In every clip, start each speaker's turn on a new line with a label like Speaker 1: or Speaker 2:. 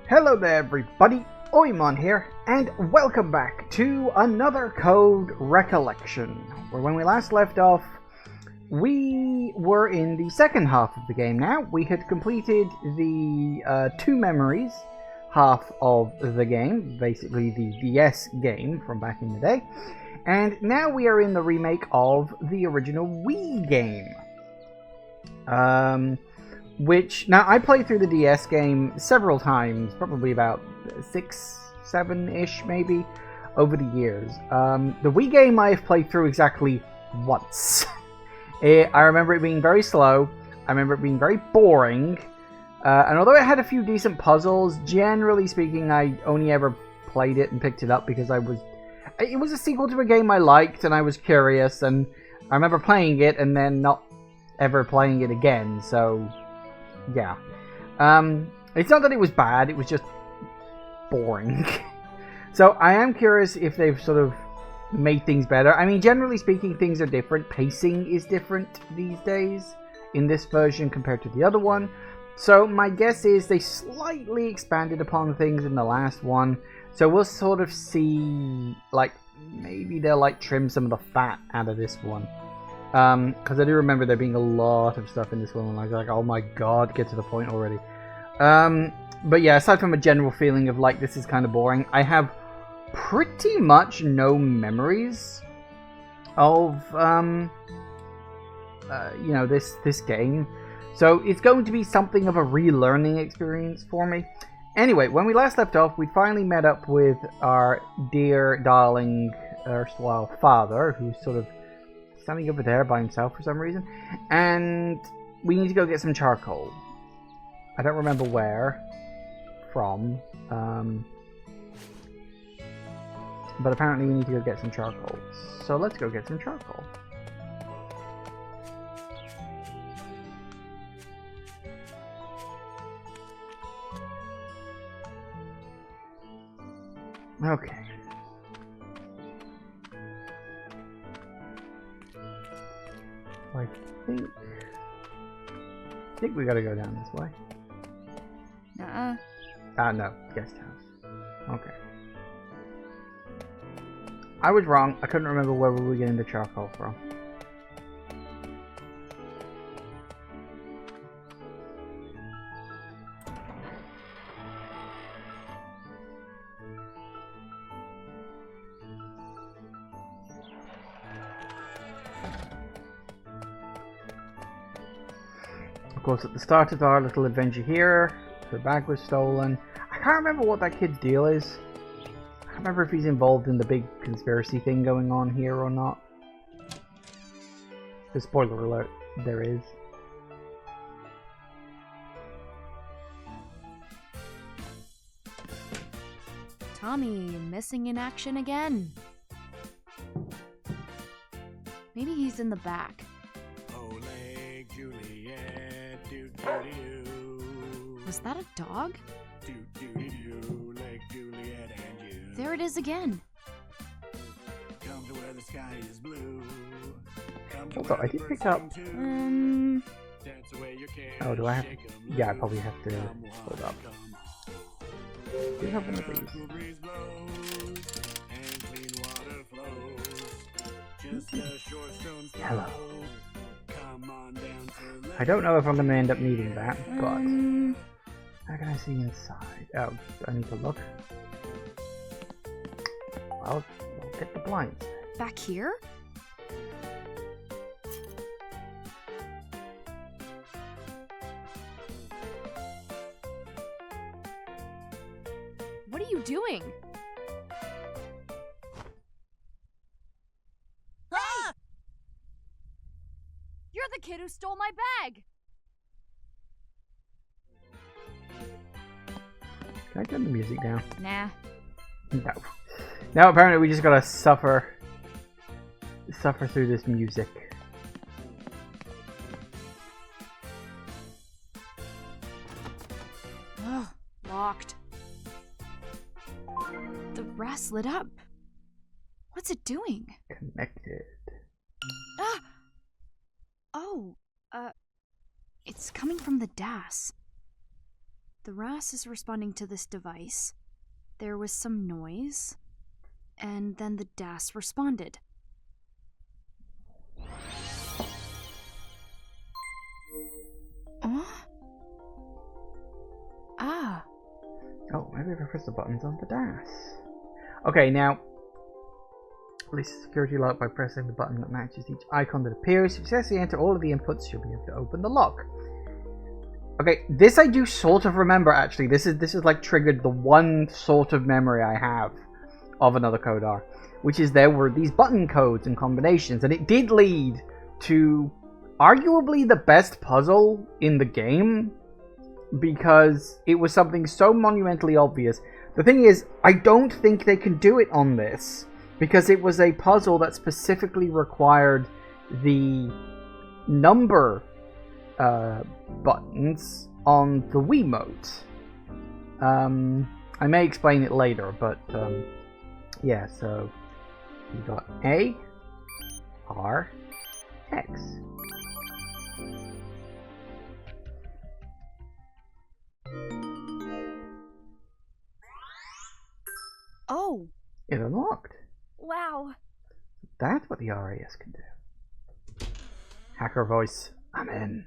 Speaker 1: Hello there everybody, Oimon here, and welcome back to another Code Recollection, where when we last left off, we were in the second half of the game now. We had completed the two memories half of the game, basically the DS game from back in the day, and now we are in the remake of the original Wii game. Which, now I played through the DS game several times, probably about 6, 7-ish maybe, over the years. The Wii game I have played through exactly once. I remember it being very slow, I remember it being very boring, and although it had a few decent puzzles, generally speaking I only ever played it and picked it up because it was a sequel to a game I liked and I was curious, and I remember playing it and then not ever playing it again, so yeah. It's not that it was bad, it was just boring. So I am curious if they've sort of made things better. I mean, generally speaking, things are different. Pacing is different these days in this version compared to the other one. So my guess is they slightly expanded upon things in the last one. So we'll sort of see, like, maybe they'll like trim some of the fat out of this one. Because I do remember there being a lot of stuff in this one, and I was like, oh my god, get to the point already. But yeah, aside from a general feeling of like, this is kind of boring, I have pretty much no memories of, you know, this game. So it's going to be something of a relearning experience for me. Anyway, when we last left off, we finally met up with our dear, darling, erstwhile father, who's sort of standing over there by himself for some reason, and we need to go get some charcoal. I don't remember where from, but apparently we need to go get some charcoal. So let's go get some charcoal. Okay. I think we gotta go down this way. No, guest house. Okay. I was wrong. I couldn't remember where we were getting the charcoal from. Of course, at the start of our little adventure here, her bag was stolen. I can't remember what that kid's deal is. I can't remember if he's involved in the big conspiracy thing going on here or not. The spoiler alert, there is.
Speaker 2: Tommy, missing in action again. Maybe he's in the back. Was that a dog? There it is again.
Speaker 1: Hold on, I did pick up. Oh, do I have? Yeah, I probably have to hold up. Do you have one of these? Hello. I don't know if I'm going to end up needing that, but how can I see inside? Oh, I need to look. Well, we'll get the blinds.
Speaker 2: Back here? What are you doing? Ah! You're the kid who stole my bag!
Speaker 1: Can I turn the music down?
Speaker 2: Nah.
Speaker 1: No. Now apparently we just gotta suffer through this music.
Speaker 2: Ugh, locked. The brass lit up. What's it doing?
Speaker 1: Connected.
Speaker 2: Ah! Oh, it's coming from the DAS. The RAS is responding to this device. There was some noise. And then the DAS responded. Ah.
Speaker 1: Oh, maybe if I press the buttons on the DAS. Okay, now, release the security lock by pressing the button that matches each icon that appears. If you successfully enter all of the inputs, you'll be able to open the lock. Okay, this I do sort of remember, actually. This is like triggered the one sort of memory I have of another Kodar, which is there were these button codes and combinations, and it did lead to arguably the best puzzle in the game, because it was something so monumentally obvious. The thing is, I don't think they can do it on this, because it was a puzzle that specifically required the number buttons on the Wiimote. I may explain it later, but yeah, so you got A, R, X.
Speaker 2: Oh!
Speaker 1: It unlocked.
Speaker 2: Wow!
Speaker 1: That's what the RAS can do. Hacker voice, I'm in.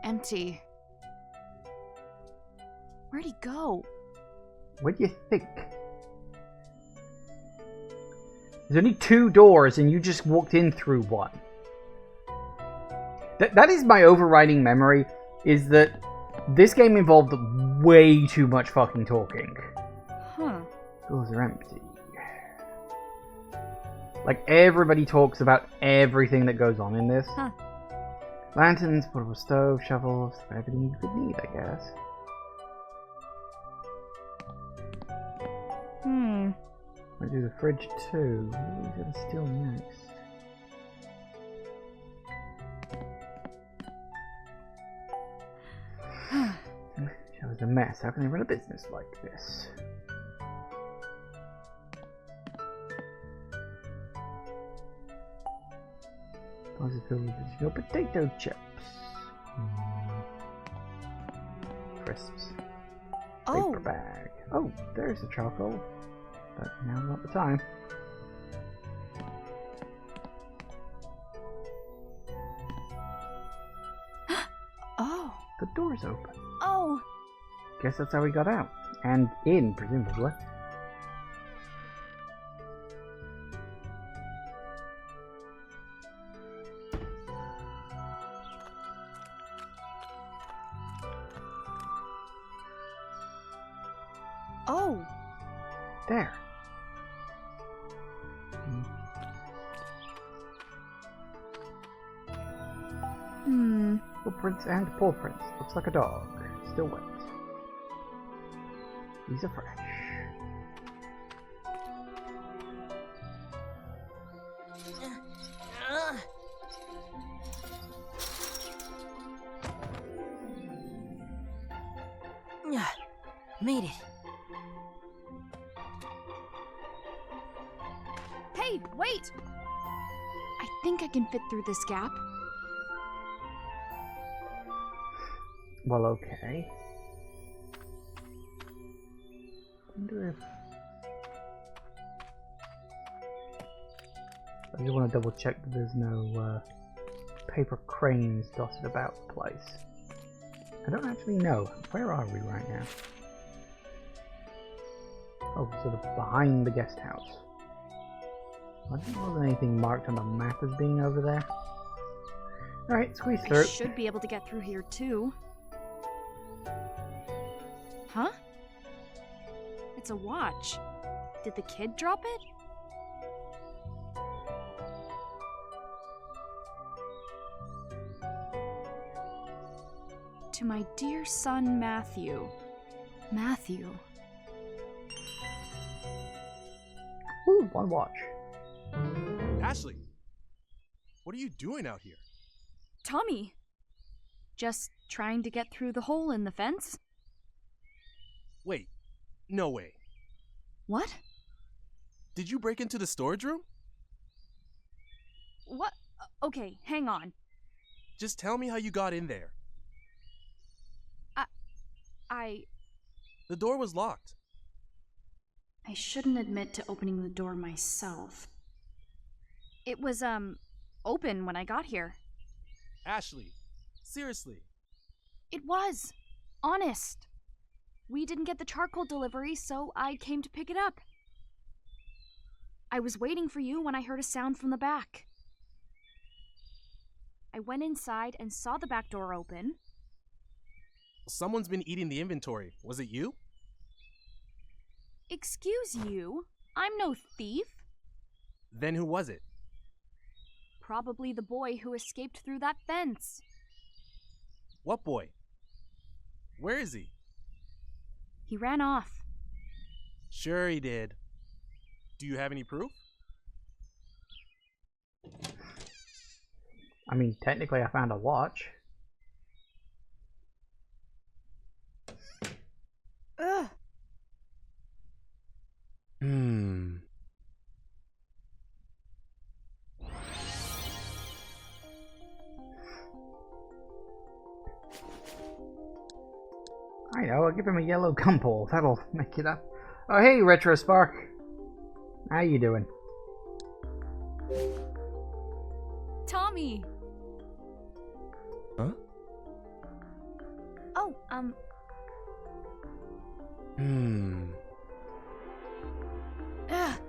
Speaker 2: Empty. Where'd he go?
Speaker 1: What do you think? There's only 2 doors and you just walked in through one. That is my overriding memory, is that this game involved way too much fucking talking.
Speaker 2: Huh.
Speaker 1: Doors are empty. Like, everybody talks about everything that goes on in this.
Speaker 2: Huh.
Speaker 1: Lanterns, portable stove, shovels, everything you could need, I guess. Might do the fridge too. What are we gonna steal next? Show's a mess. How can they run a business like this? How's it filled with additional potato chips? Crisps. Paper bag. Oh, there's the charcoal. But now not the time.
Speaker 2: Oh.
Speaker 1: The door's open.
Speaker 2: Oh.
Speaker 1: Guess that's how we got out. And in, presumably.
Speaker 2: Oh.
Speaker 1: There. Footprints and paw prints. Looks like a dog. Still wet. These are fresh.
Speaker 3: Made it.
Speaker 2: Hey, wait! I think I can fit through this gap.
Speaker 1: Well, okay. Wonder if... I just want to double check that there's no paper cranes dotted about the place. I don't actually know. Where are we right now? Oh, sort of behind the guest house. I don't think there was anything marked on the map as being over there. Alright, squeeze through.
Speaker 2: I should be able to get through here too. Huh? It's a watch. Did the kid drop it? To my dear son, Matthew. Matthew.
Speaker 1: Ooh, one watch.
Speaker 4: Ashley, what are you doing out here?
Speaker 2: Tommy. Just trying to get through the hole in the fence?
Speaker 4: Wait, no way.
Speaker 2: What?
Speaker 4: Did you break into the storage room?
Speaker 2: What? Okay, hang on.
Speaker 4: Just tell me how you got in there.
Speaker 2: I
Speaker 4: The door was locked.
Speaker 2: shouldn't admit to opening the door myself. It was, open when I got here.
Speaker 4: Ashley, seriously.
Speaker 2: It was. Honest. We didn't get the charcoal delivery, so I came to pick it up. I was waiting for you when I heard a sound from the back. I went inside and saw the back door open.
Speaker 4: Someone's been eating the inventory. Was it you?
Speaker 2: Excuse you? I'm no thief.
Speaker 4: Then who was it?
Speaker 2: Probably the boy who escaped through that fence.
Speaker 4: What boy? Where is he?
Speaker 2: He ran off.
Speaker 4: Sure he did. Do you have any proof?
Speaker 1: I mean, technically I found a watch.
Speaker 2: Ugh.
Speaker 1: I know, I'll give him a yellow gumball. That'll make it up. Oh, hey, Retro Spark. How you doing?
Speaker 2: Tommy!
Speaker 4: Huh?
Speaker 2: Oh, Ugh.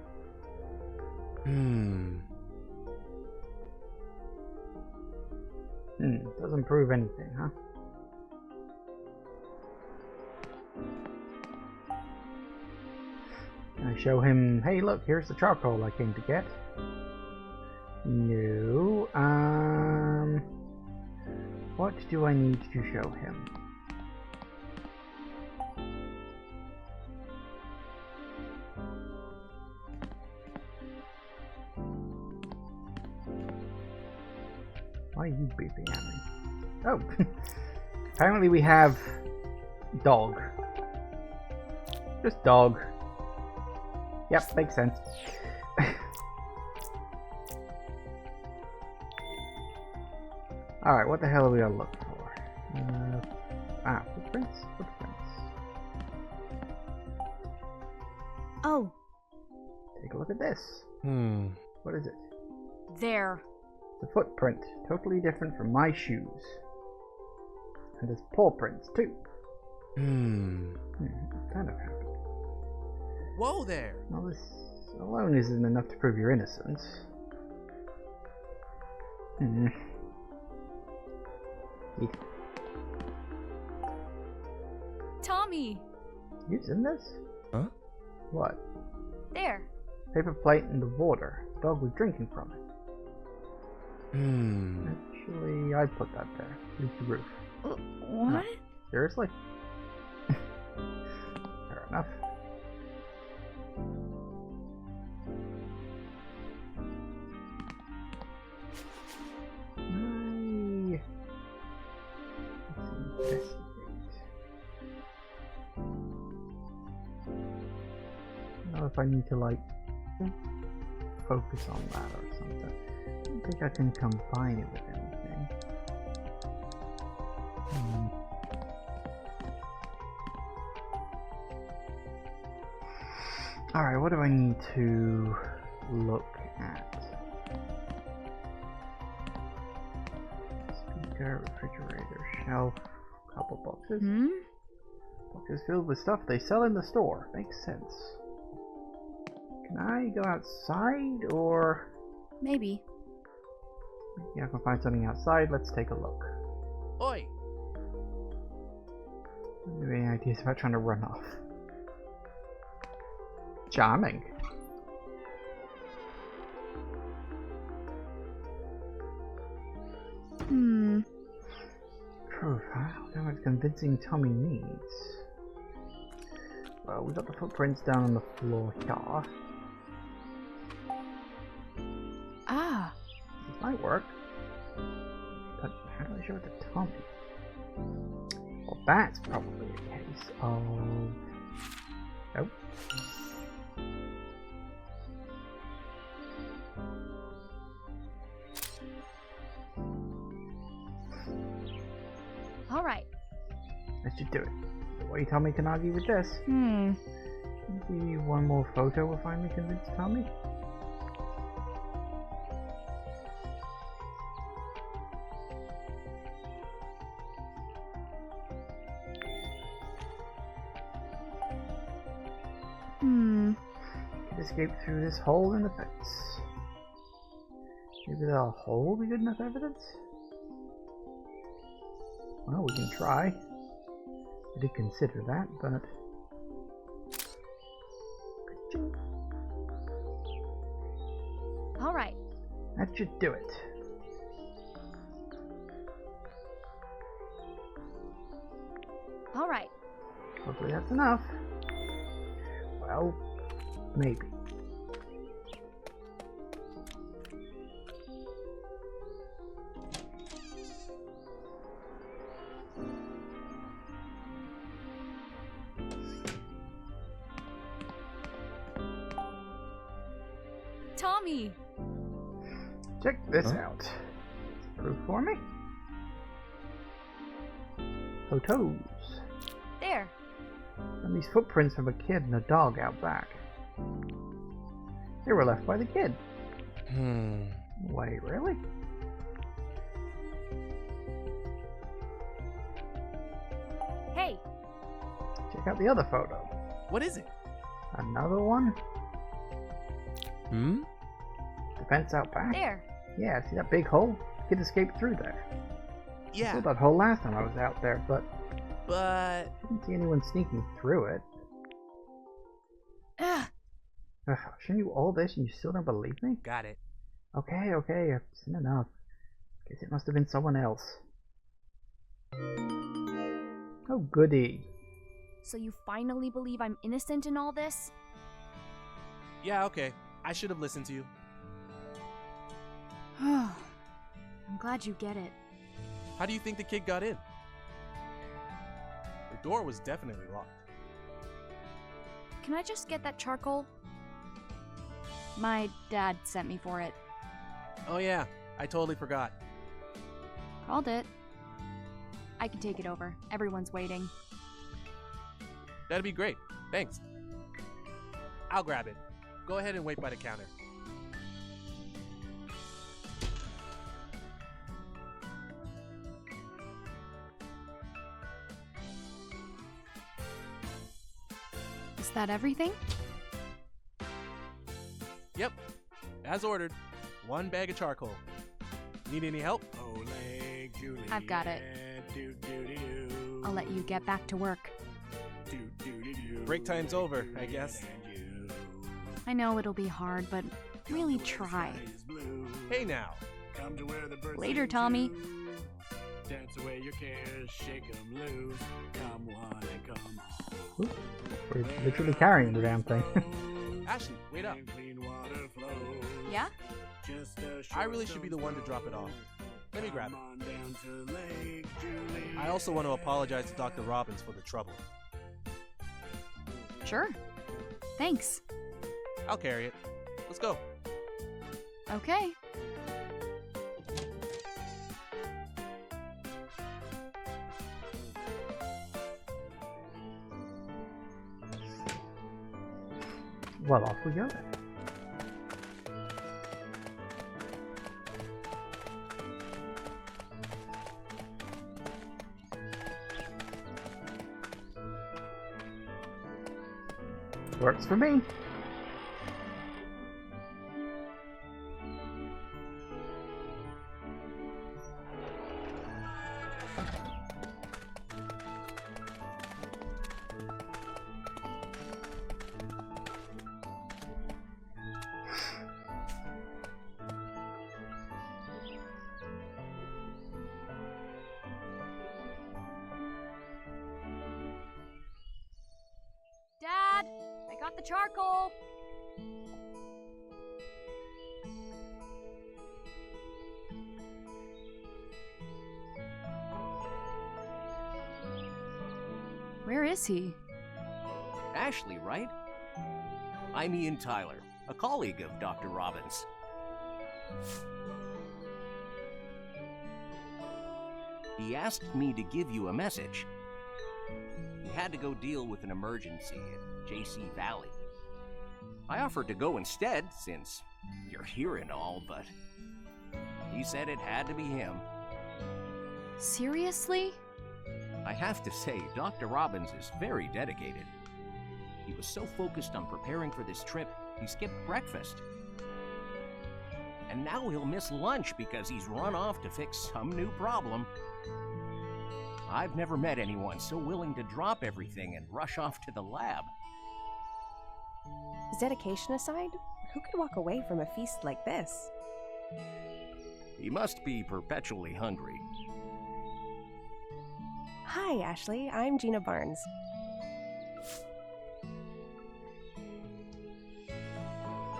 Speaker 1: Doesn't prove anything, huh? Can I show him, hey look, here's the charcoal I came to get? No, what do I need to show him? Why are you beeping at me? Oh, apparently we have dog. Just dog. Yep, makes sense. Alright, what the hell are we gonna look for? Footprints? Footprints.
Speaker 2: Oh.
Speaker 1: Take a look at this. What is it?
Speaker 2: There.
Speaker 1: It's a footprint, totally different from my shoes. And there's paw prints, too. What kind of happened?
Speaker 4: Whoa there!
Speaker 1: Well, this alone isn't enough to prove your innocence.
Speaker 2: Tommy!
Speaker 1: Using this?
Speaker 4: Huh?
Speaker 1: What?
Speaker 2: There.
Speaker 1: Paper plate in the water. The dog was drinking from it. Actually, I put that there. Leaky roof.
Speaker 2: What?
Speaker 1: No. Seriously? Fair enough. Let's investigate. I don't know if I need to like focus on that or something. I don't think I can combine it with anything. Alright, what do I need to look at? Speaker, refrigerator, shelf, couple boxes. Boxes filled with stuff they sell in the store. Makes sense. Can I go outside or...
Speaker 2: Maybe.
Speaker 1: Maybe I can find something outside. Let's take a look.
Speaker 4: Oi!
Speaker 1: Do you have any ideas about trying to run off? Charming. Proof, huh? How much convincing Tommy needs. Well, we got the footprints down on the floor here.
Speaker 2: Ah.
Speaker 1: This might work. But how do I show it to Tommy? Well, that's probably a case of... Nope.
Speaker 2: All right.
Speaker 1: Let's just do it. What do you tell me can argue with this? Maybe one more photo will finally convince Tommy? Could escape through this hole in the fence. Maybe the hole will be good enough evidence? Well, we can try. I did consider that, but...
Speaker 2: All right.
Speaker 1: That should do it.
Speaker 2: All right.
Speaker 1: Hopefully that's enough. Well, maybe.
Speaker 2: Tommy!
Speaker 1: Check this out. Proof for me? Photos.
Speaker 2: There.
Speaker 1: And these footprints of a kid and a dog out back. They were left by the kid. Wait, really?
Speaker 2: Hey!
Speaker 1: Check out the other photo.
Speaker 4: What is it?
Speaker 1: Another one? The fence out back?
Speaker 2: There.
Speaker 1: Yeah, see that big hole? The kid escaped through there. I
Speaker 4: Yeah,
Speaker 1: saw that hole last time I was out there, but
Speaker 4: but...
Speaker 1: didn't see anyone sneaking through it.
Speaker 2: Ugh.
Speaker 1: Ugh, I've shown you all this and you still don't believe me?
Speaker 4: Got it.
Speaker 1: Okay, I've seen enough. Guess it must have been someone else. Oh, goody.
Speaker 2: So you finally believe I'm innocent in all this?
Speaker 4: Yeah, okay. I should have listened to you.
Speaker 2: I'm glad you get it.
Speaker 4: How do you think the kid got in? The door was definitely locked.
Speaker 2: Can I just get that charcoal? My dad sent me for it.
Speaker 4: Oh yeah, I totally forgot.
Speaker 2: Called it. I can take it over. Everyone's waiting.
Speaker 4: That'd be great. Thanks. I'll grab it. Go ahead and wait by the counter.
Speaker 2: Is that everything?
Speaker 4: Yep. As ordered. 1 bag of charcoal. Need any help?
Speaker 2: I've got it. I'll let you get back to work.
Speaker 4: Break time's over, I guess.
Speaker 2: I know it'll be hard, but really try.
Speaker 4: Hey now.
Speaker 2: Later, Tommy.
Speaker 3: Dance away your cares, shake 'em loose. Come on and come on.
Speaker 1: Oops, we're literally carrying the damn thing.
Speaker 4: Ashley, wait up.
Speaker 2: Yeah?
Speaker 4: I really should be the one to drop it off. Let me grab it. I also want to apologize to Dr. Robbins for the trouble.
Speaker 2: Sure. Thanks.
Speaker 4: I'll carry it. Let's go.
Speaker 2: Okay.
Speaker 1: Well, off we go then. Works for me.
Speaker 2: Dad, I got the charcoal. Where is he?
Speaker 5: Ashley, right? I'm Ian Tyler, a colleague of Dr. Robbins. He asked me to give you a message. He had to go deal with an emergency at JC Valley. I offered to go instead, since you're here and all, but he said it had to be him.
Speaker 2: Seriously?
Speaker 5: I have to say, Dr. Robbins is very dedicated. He was so focused on preparing for this trip, he skipped breakfast. And now he'll miss lunch because he's run off to fix some new problem. I've never met anyone so willing to drop everything and rush off to the lab.
Speaker 6: Dedication aside, who could walk away from a feast like this?
Speaker 5: He must be perpetually hungry.
Speaker 6: Hi, Ashley. I'm Gina Barnes.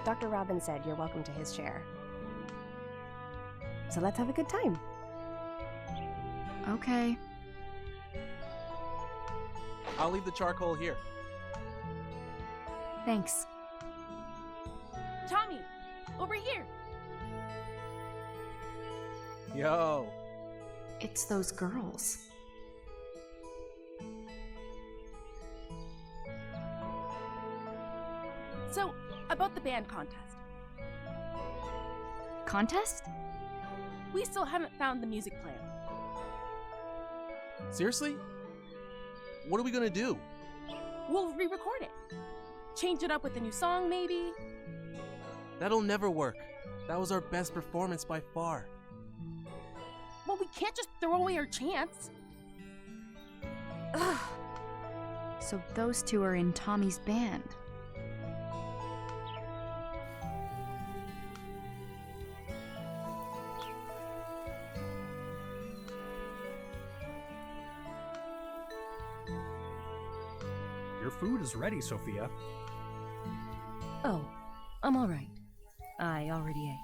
Speaker 6: Dr. Robbins said you're welcome to his chair. So let's have a good time.
Speaker 2: Okay.
Speaker 4: I'll leave the charcoal here.
Speaker 2: Thanks.
Speaker 7: Tommy, over here.
Speaker 4: Yo.
Speaker 2: It's those girls.
Speaker 7: So, about the band contest.
Speaker 2: Contest?
Speaker 7: We still haven't found the music plan.
Speaker 4: Seriously? What are we gonna do?
Speaker 7: We'll re-record it. Change it up with a new song, maybe.
Speaker 4: That'll never work. That was our best performance by far.
Speaker 7: Well, we can't just throw away our chance.
Speaker 2: Ugh. So those two are in Tommy's band.
Speaker 8: Your food is ready, Sophia.
Speaker 6: Oh, I'm all right. I already ate.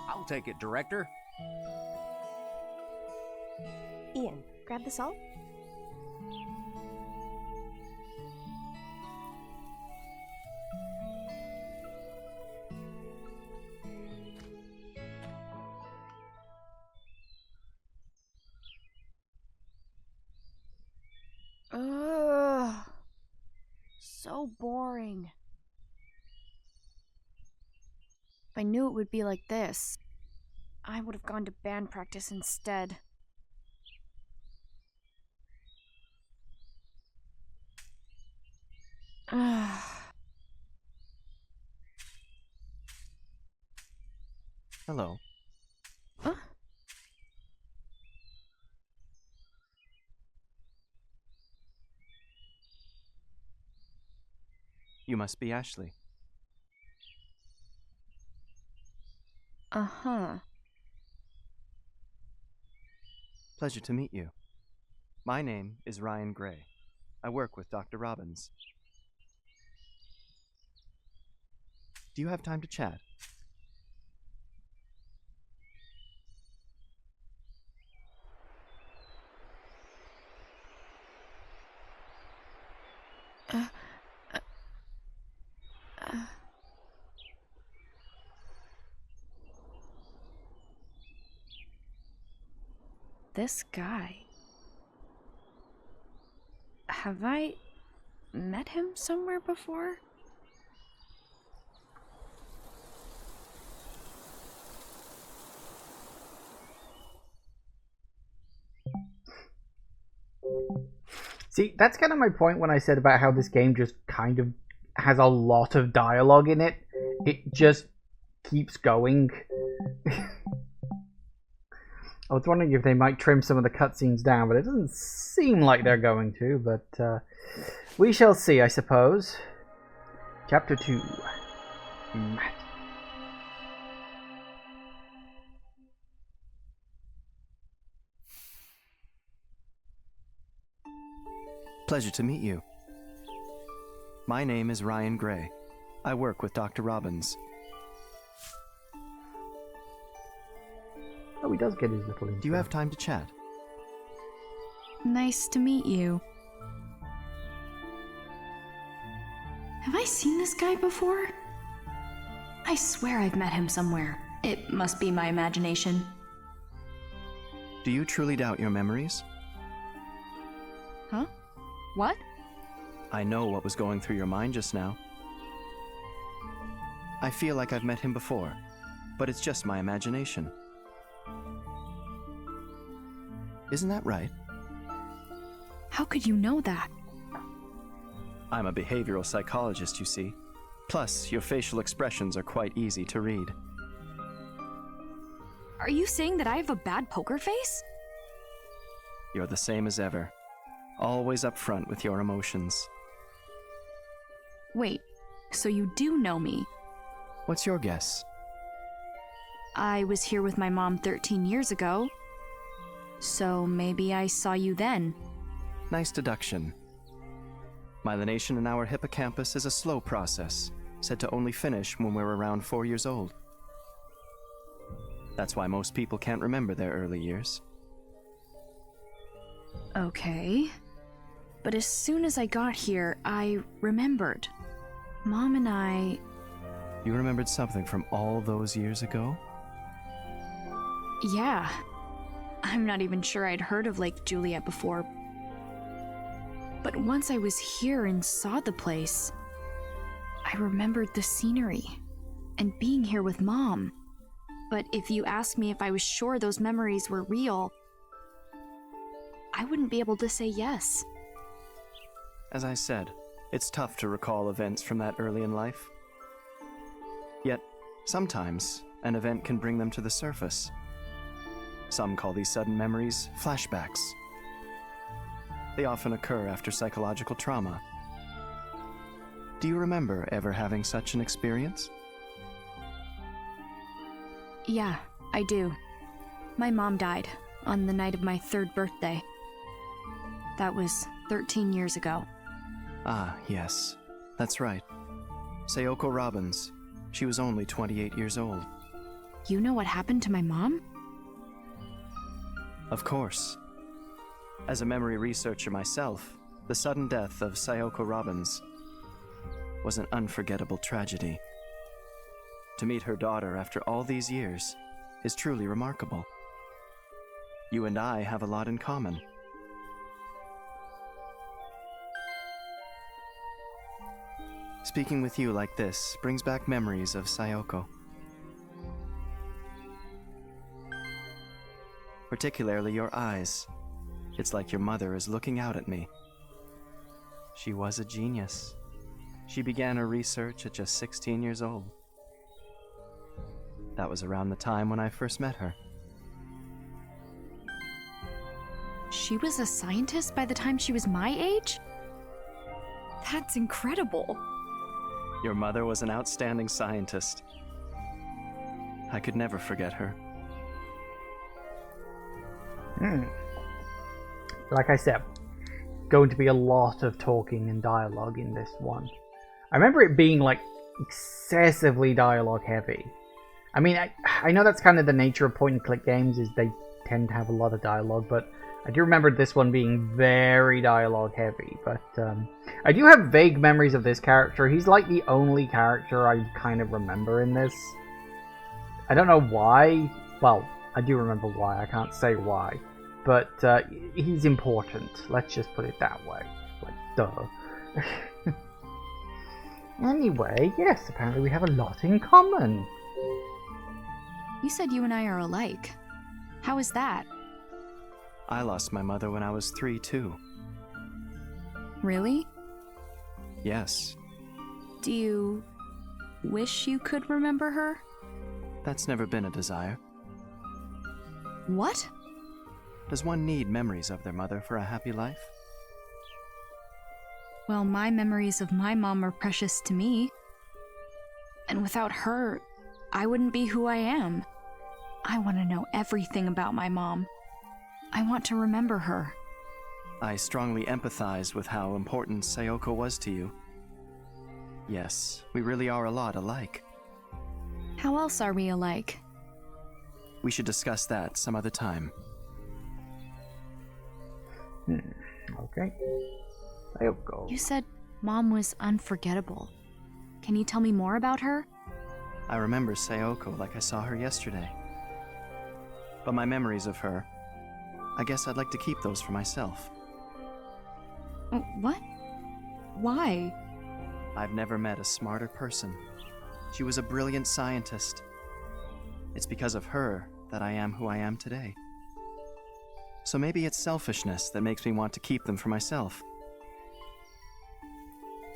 Speaker 5: I'll take it, Director.
Speaker 6: Ian, grab the salt.
Speaker 2: Ugh. So boring. If I knew it would be like this, I would have gone to band practice instead. Ugh.
Speaker 9: Hello.
Speaker 2: Huh?
Speaker 9: You must be Ashley.
Speaker 2: Uh-huh.
Speaker 9: Pleasure to meet you. My name is Ryan Gray. I work with Dr. Robbins. Do you have time to chat?
Speaker 2: This guy. Have I met him somewhere before?
Speaker 1: See, that's kind of my point when I said about how this game just kind of has a lot of dialogue in it. It just keeps going. I was wondering if they might trim some of the cutscenes down, but it doesn't seem like they're going to, but we shall see, I suppose. Chapter 2. Matt.
Speaker 9: Pleasure to meet you. My name is Ryan Gray. I work with Dr. Robbins.
Speaker 1: Oh, he does get his little intro.
Speaker 9: Do you have time to chat?
Speaker 2: Nice to meet you. Have I seen this guy before? I swear I've met him somewhere. It must be my imagination.
Speaker 9: Do you truly doubt your memories?
Speaker 2: Huh? What?
Speaker 9: I know what was going through your mind just now. I feel like I've met him before, but it's just my imagination. Isn't that right?
Speaker 2: How could you know that?
Speaker 9: I'm a behavioral psychologist, you see. Plus, your facial expressions are quite easy to read.
Speaker 2: Are you saying that I have a bad poker face?
Speaker 9: You're the same as ever. Always up front with your emotions.
Speaker 2: Wait, so you do know me?
Speaker 9: What's your guess?
Speaker 2: I was here with my mom 13 years ago. So maybe I saw you then.
Speaker 9: Nice deduction. Myelination in our hippocampus is a slow process, said to only finish when we're around 4 years old. That's why most people can't remember their early years.
Speaker 2: Okay. But as soon as I got here, I remembered. Mom and I...
Speaker 9: You remembered something from all those years ago?
Speaker 2: Yeah. I'm not even sure I'd heard of Lake Juliet before. But once I was here and saw the place, I remembered the scenery and being here with Mom. But if you asked me if I was sure those memories were real, I wouldn't be able to say yes.
Speaker 9: As I said, it's tough to recall events from that early in life. Yet, sometimes, an event can bring them to the surface. Some call these sudden memories flashbacks. They often occur after psychological trauma. Do you remember ever having such an experience?
Speaker 2: Yeah, I do. My mom died on the night of my 3rd birthday. That was 13 years ago.
Speaker 9: Ah, yes. That's right. Sayoko Robbins. She was only 28 years old.
Speaker 2: You know what happened to my mom?
Speaker 9: Of course. As a memory researcher myself, the sudden death of Sayoko Robbins was an unforgettable tragedy. To meet her daughter after all these years is truly remarkable. You and I have a lot in common. Speaking with you like this brings back memories of Sayoko. Particularly your eyes. It's like your mother is looking out at me. She was a genius. She began her research at just 16 years old. That was around the time when I first met her.
Speaker 2: She was a scientist by the time she was my age? That's incredible.
Speaker 9: Your mother was an outstanding scientist. I could never forget her.
Speaker 1: Like I said, going to be a lot of talking and dialogue in this one. I remember it being like excessively dialogue heavy. I mean, I know that's kind of the nature of point and click games, is they tend to have a lot of dialogue, but I do remember this one being very dialogue heavy. But I do have vague memories of this character. He's like the only character I kind of remember in this. I don't know why. Well, I do remember why. I can't say why. But he's important. Let's just put it that way. Like, duh. Anyway, yes, apparently we have a lot in common.
Speaker 2: You said you and I are alike. How is that?
Speaker 9: I lost my mother when I was 3, too.
Speaker 2: Really?
Speaker 9: Yes.
Speaker 2: Do you wish you could remember her?
Speaker 9: That's never been a desire.
Speaker 2: What?
Speaker 9: Does one need memories of their mother for a happy life?
Speaker 2: Well, my memories of my mom are precious to me. And without her, I wouldn't be who I am. I want to know everything about my mom. I want to remember her.
Speaker 9: I strongly empathize with how important Sayoko was to you. Yes, we really are a lot alike.
Speaker 2: How else are we alike?
Speaker 9: We should discuss that some other time.
Speaker 1: Okay. Sayoko.
Speaker 2: You said Mom was unforgettable. Can you tell me more about her?
Speaker 9: I remember Sayoko like I saw her yesterday. But my memories of her, I guess I'd like to keep those for myself.
Speaker 2: What? Why?
Speaker 9: I've never met a smarter person. She was a brilliant scientist. It's because of her that I am who I am today. So maybe it's selfishness that makes me want to keep them for myself.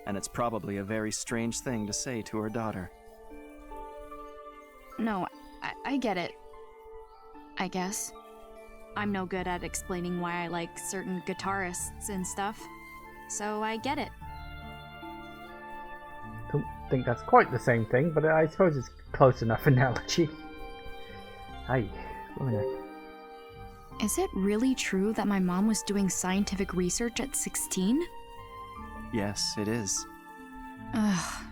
Speaker 9: And it's probably a very strange thing to say to her daughter.
Speaker 2: No, I get it. I guess. I'm no good at explaining why I like certain guitarists and stuff. So I get it.
Speaker 1: Don't think that's quite the same thing, but I suppose it's close enough analogy. Hey,
Speaker 2: Is it really true that my mom was doing scientific research at 16?
Speaker 9: Yes, it is.
Speaker 2: Ugh.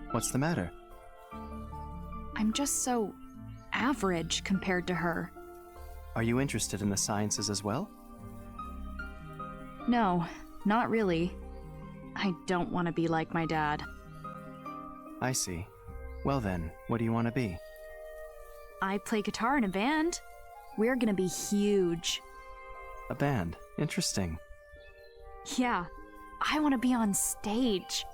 Speaker 9: What's the matter?
Speaker 2: I'm just so average compared to her.
Speaker 9: Are you interested in the sciences as well?
Speaker 2: No, not really. I don't want to be like my dad.
Speaker 9: I see. Well then, what do you want to be?
Speaker 2: I play guitar in a band. We're gonna be huge.
Speaker 9: A band. Interesting.
Speaker 2: Yeah, I want to be on stage.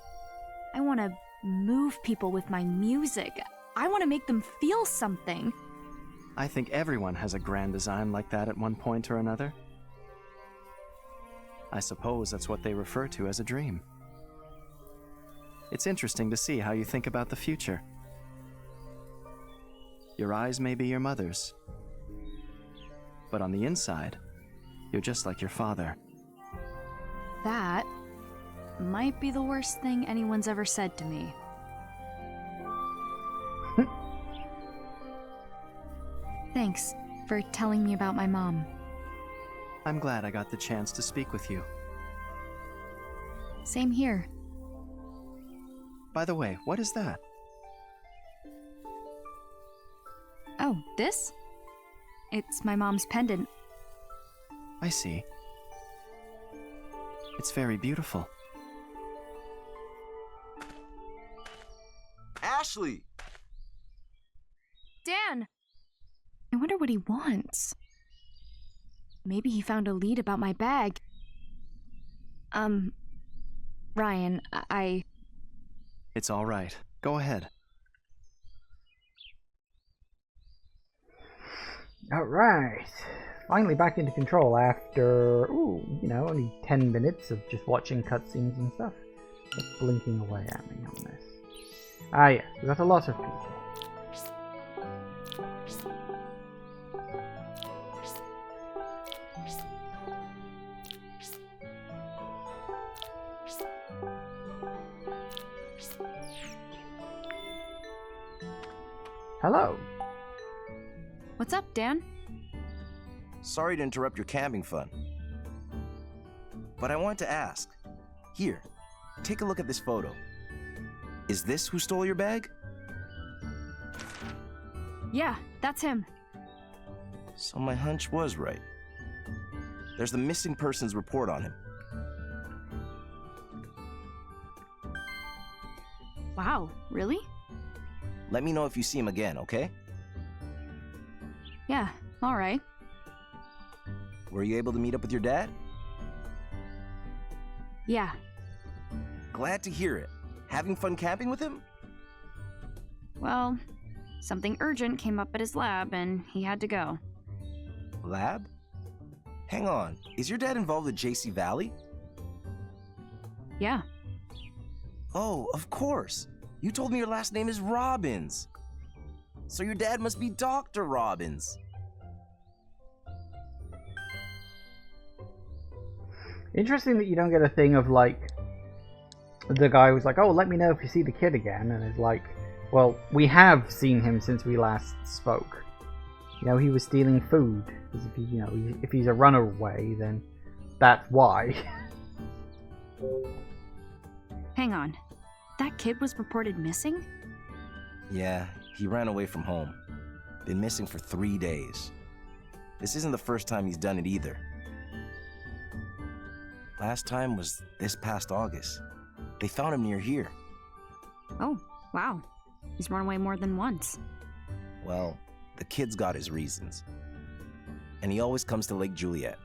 Speaker 2: I want to move people with my music. I want to make them feel something.
Speaker 9: I think everyone has a grand design like that at one point or another. I suppose that's what they refer to as a dream. It's interesting to see how you think about the future. Your eyes may be your mother's, but on the inside, you're just like your father.
Speaker 2: That might be the worst thing anyone's ever said to me. Thanks for telling me about my mom.
Speaker 9: I'm glad I got the chance to speak with you.
Speaker 2: Same here.
Speaker 9: By the way, what is that?
Speaker 2: Oh, this? It's my mom's pendant.
Speaker 9: I see. It's very beautiful.
Speaker 10: Ashley!
Speaker 2: Dan! I wonder what he wants. Maybe he found a lead about my bag. Ryan,
Speaker 9: It's all right. Go ahead.
Speaker 1: Alright. Finally back into control after, only 10 minutes of just watching cutscenes and stuff. It's blinking away at me on this. Ah yes, we got a lot of people. Hello.
Speaker 2: What's up, Dan?
Speaker 10: Sorry to interrupt your camping fun, but I wanted to ask. Here, take a look at this photo. Is this who stole your bag?
Speaker 2: Yeah, that's him.
Speaker 10: So my hunch was right. There's the missing persons report on him.
Speaker 2: Wow, really?
Speaker 10: Let me know if you see him again, okay?
Speaker 2: Yeah, alright.
Speaker 10: Were you able to meet up with your dad?
Speaker 2: Yeah.
Speaker 10: Glad to hear it. Having fun camping with him?
Speaker 2: Well, something urgent came up at his lab and he had to go.
Speaker 10: Lab? Hang on, is your dad involved with JC Valley?
Speaker 2: Yeah.
Speaker 10: Oh, of course. You told me your last name is Robbins. So your dad must be Dr. Robbins.
Speaker 1: Interesting that you don't get a thing of like the guy who's like, oh, let me know if you see the kid again, and is like, well, we have seen him since we last spoke. He was stealing food. Because if he's a runaway, then that's why.
Speaker 2: Hang on. That kid was reported missing?
Speaker 10: Yeah, he ran away from home. Been missing for 3 days. This isn't the first time he's done it either. Last time was this past August. They found him near here.
Speaker 2: Oh, wow. He's run away more than once.
Speaker 10: Well, the kid's got his reasons. and he always comes to Lake Juliet.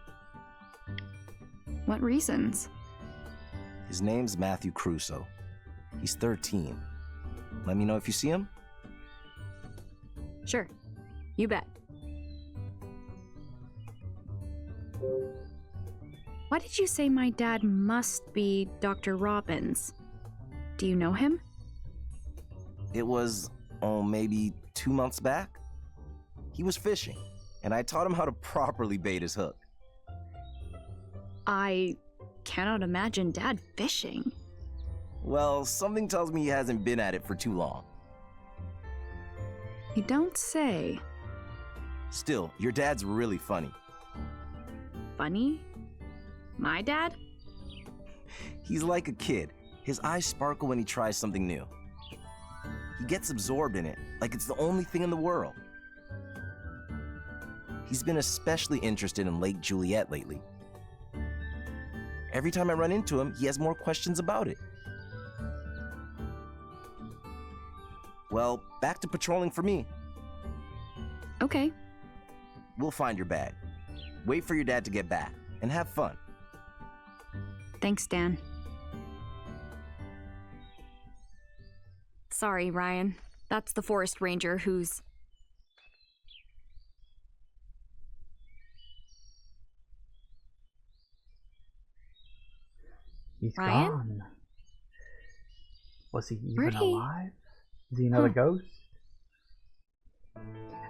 Speaker 2: What reasons?
Speaker 10: His name's Matthew Crusoe. He's 13. Let me know if you see him.
Speaker 2: Sure. You bet. Why did you say my dad must be Dr. Robbins? Do you know him?
Speaker 10: It was, maybe 2 months back. He was fishing, and I taught him how to properly bait his hook.
Speaker 2: I cannot imagine Dad fishing.
Speaker 10: Well, something tells me he hasn't been at it for too long.
Speaker 2: You don't say.
Speaker 10: Still, your dad's really funny.
Speaker 2: Funny? My dad?
Speaker 10: He's like a kid. His eyes sparkle when he tries something new. He gets absorbed in it, like it's the only thing in the world. He's been especially interested in Lake Juliet lately. Every time I run into him, he has more questions about it. Well, back to patrolling for me.
Speaker 2: Okay.
Speaker 10: We'll find your bag. Wait for your dad to get back, and have fun.
Speaker 2: Thanks, Dan. Sorry, Ryan. That's the forest ranger who's...
Speaker 1: He's
Speaker 2: Ryan?
Speaker 1: gone. Was he even
Speaker 2: Where'd he-
Speaker 1: alive? Is he another ghost?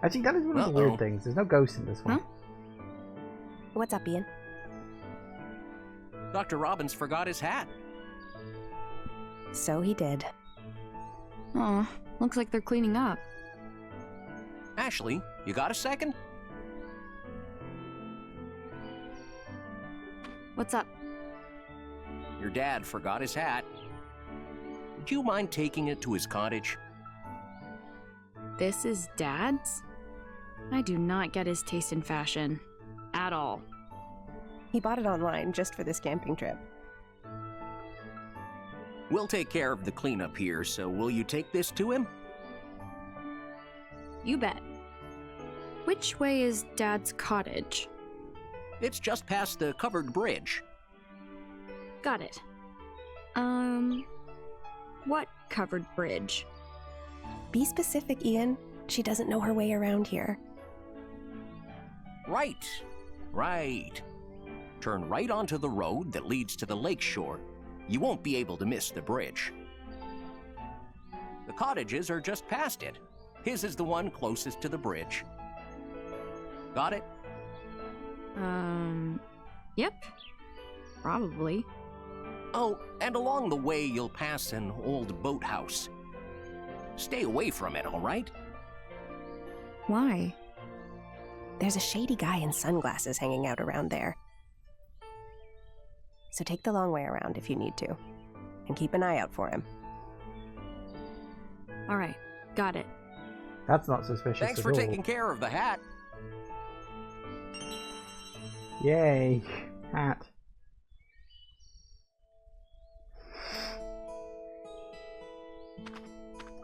Speaker 1: Actually, that is one of the weird things. There's no ghost in this one.
Speaker 2: Huh?
Speaker 11: What's up, Ian?
Speaker 5: Dr. Robbins forgot his hat.
Speaker 11: So he did.
Speaker 2: Aw, looks like they're cleaning up.
Speaker 5: Ashley, you got a second?
Speaker 2: What's up?
Speaker 5: Your dad forgot his hat. Would you mind taking it to his cottage?
Speaker 2: This is Dad's? I do not get his taste in fashion. At all.
Speaker 11: He bought it online just for this camping trip.
Speaker 5: We'll take care of the cleanup here, so will you take this to him?
Speaker 2: You bet. Which way is Dad's cottage?
Speaker 5: It's just past the covered bridge.
Speaker 2: Got it. What covered bridge?
Speaker 11: Be specific, Ian. She doesn't know her way around here.
Speaker 5: Right. Turn right onto the road that leads to the lake shore. You won't be able to miss the bridge. The cottages are just past it. His is the one closest to the bridge. Got it?
Speaker 2: Yep. Probably.
Speaker 5: Oh, and along the way you'll pass an old boathouse. Stay away from it, all right?
Speaker 2: Why?
Speaker 11: There's a shady guy in sunglasses hanging out around there. So take the long way around if you need to. And keep an eye out for him.
Speaker 2: Alright, got it.
Speaker 1: That's not suspicious
Speaker 5: Thanks
Speaker 1: at
Speaker 5: for
Speaker 1: all.
Speaker 5: taking care of the hat.
Speaker 1: Yay, hat.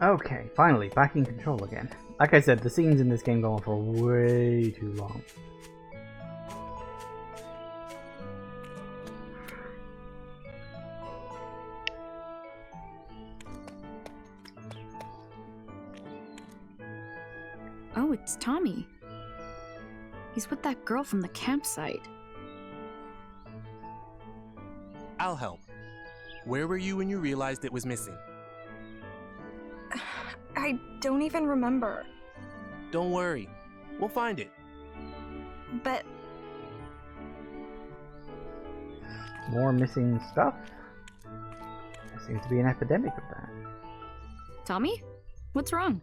Speaker 1: Okay, finally, back in control again. Like I said, the scenes in this game go on for way too long.
Speaker 2: Oh, it's Tommy. He's with that girl from the campsite.
Speaker 4: I'll help. Where were you when you realized it was missing?
Speaker 12: I don't even remember.
Speaker 4: Don't worry. We'll find it.
Speaker 12: But
Speaker 1: More missing stuff? There seems to be an epidemic of that.
Speaker 2: Tommy? What's wrong?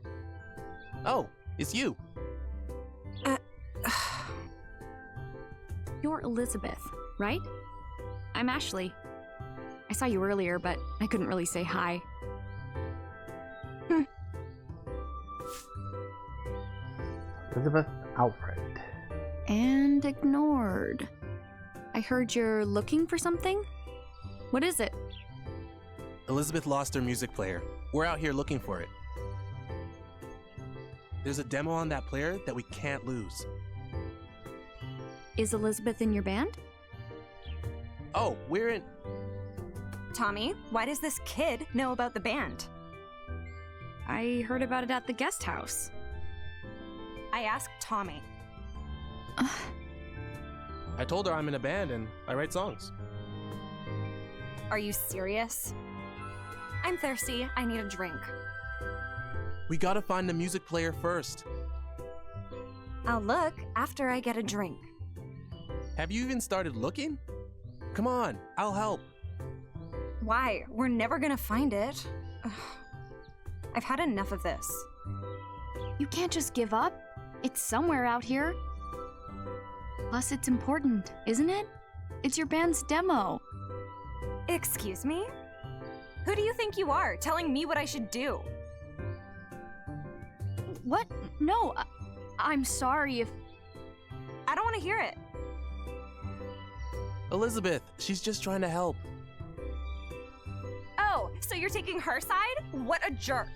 Speaker 4: Oh, it's you.
Speaker 2: You're Elizabeth, right? I'm Ashley. I saw you earlier, but I couldn't really say hi.
Speaker 1: Elizabeth Alfred.
Speaker 2: And ignored. I heard you're looking for something? What is it?
Speaker 4: Elizabeth lost her music player. We're out here looking for it. There's a demo on that player that we can't lose.
Speaker 2: Is Elizabeth in your band?
Speaker 4: Oh, we're in.
Speaker 12: Tommy, why does this kid know about the band?
Speaker 2: I heard about it at the guest house.
Speaker 12: I asked Tommy.
Speaker 4: I told her I'm in a band and I write songs.
Speaker 12: Are you serious? I'm thirsty. I need a drink.
Speaker 4: We gotta find the music player first.
Speaker 12: I'll look after I get a drink.
Speaker 4: Have you even started looking? Come on, I'll help.
Speaker 12: Why? We're never gonna find it. Ugh. I've had enough of this.
Speaker 2: You can't just give up. It's somewhere out here. Plus, it's important, isn't it? It's your band's demo.
Speaker 12: Excuse me? Who do you think you are, telling me what I should do?
Speaker 2: What? No, I'm sorry if...
Speaker 12: I don't want to hear it.
Speaker 4: Elizabeth, she's just trying to help.
Speaker 12: Oh, so you're taking her side? What a jerk.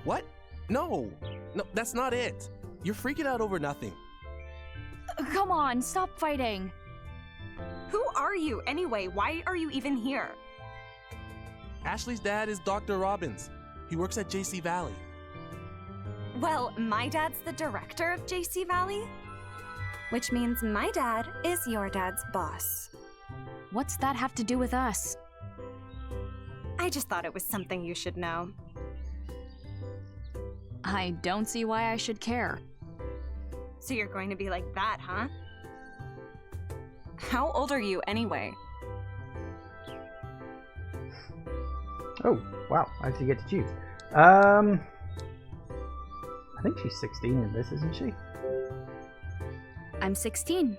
Speaker 4: What? No, that's not it. You're freaking out over nothing.
Speaker 2: Come on, stop fighting.
Speaker 12: Who are you anyway? Why are you even here?
Speaker 4: Ashley's dad is Dr. Robbins. He works at JC Valley.
Speaker 12: Well, my dad's the director of JC Valley, which means my dad is your dad's boss.
Speaker 2: What's that have to do with us?
Speaker 12: I just thought it was something you should know.
Speaker 2: I don't see why I should care.
Speaker 12: So you're going to be like that, huh? How old are you anyway?
Speaker 1: Oh, wow. I actually get to choose. I think she's 16 in this, isn't she?
Speaker 2: I'm 16.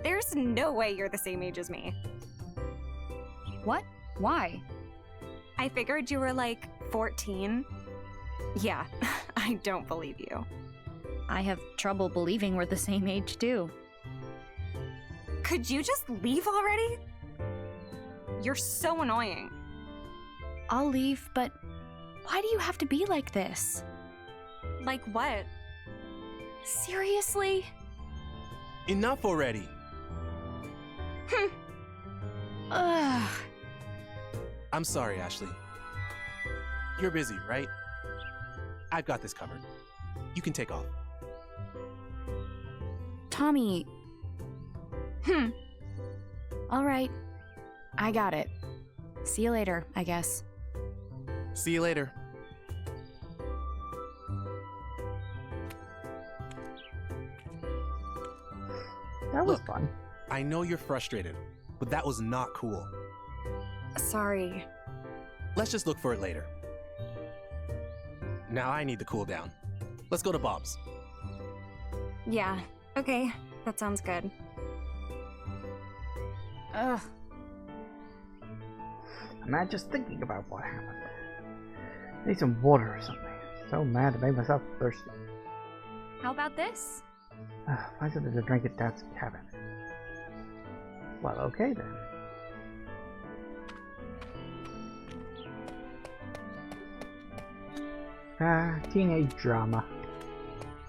Speaker 12: There's no way you're the same age as me.
Speaker 2: What? Why?
Speaker 12: I figured you were like 14. Yeah, I don't believe you.
Speaker 2: I have trouble believing we're the same age, too.
Speaker 12: Could you just leave already? You're so annoying.
Speaker 2: I'll leave, but why do you have to be like this?
Speaker 12: Like what?
Speaker 2: Seriously?
Speaker 4: Enough already.
Speaker 2: Ugh.
Speaker 4: I'm sorry, Ashley. You're busy, right? I've got this covered. You can take off.
Speaker 2: Tommy. All right. I got it. See you later, I guess.
Speaker 4: See you later.
Speaker 1: That was fun.
Speaker 4: I know you're frustrated, but that was not cool.
Speaker 12: Sorry.
Speaker 4: Let's just look for it later. Now I need to cool down. Let's go to Bob's.
Speaker 12: Yeah, okay. That sounds good.
Speaker 2: Ugh.
Speaker 1: I'm not just thinking about what happened. I need some water or something. I'm so mad to make myself thirsty.
Speaker 2: How about this?
Speaker 1: Why is it a drink at Dad's cabin? Well, okay then. Teenage drama.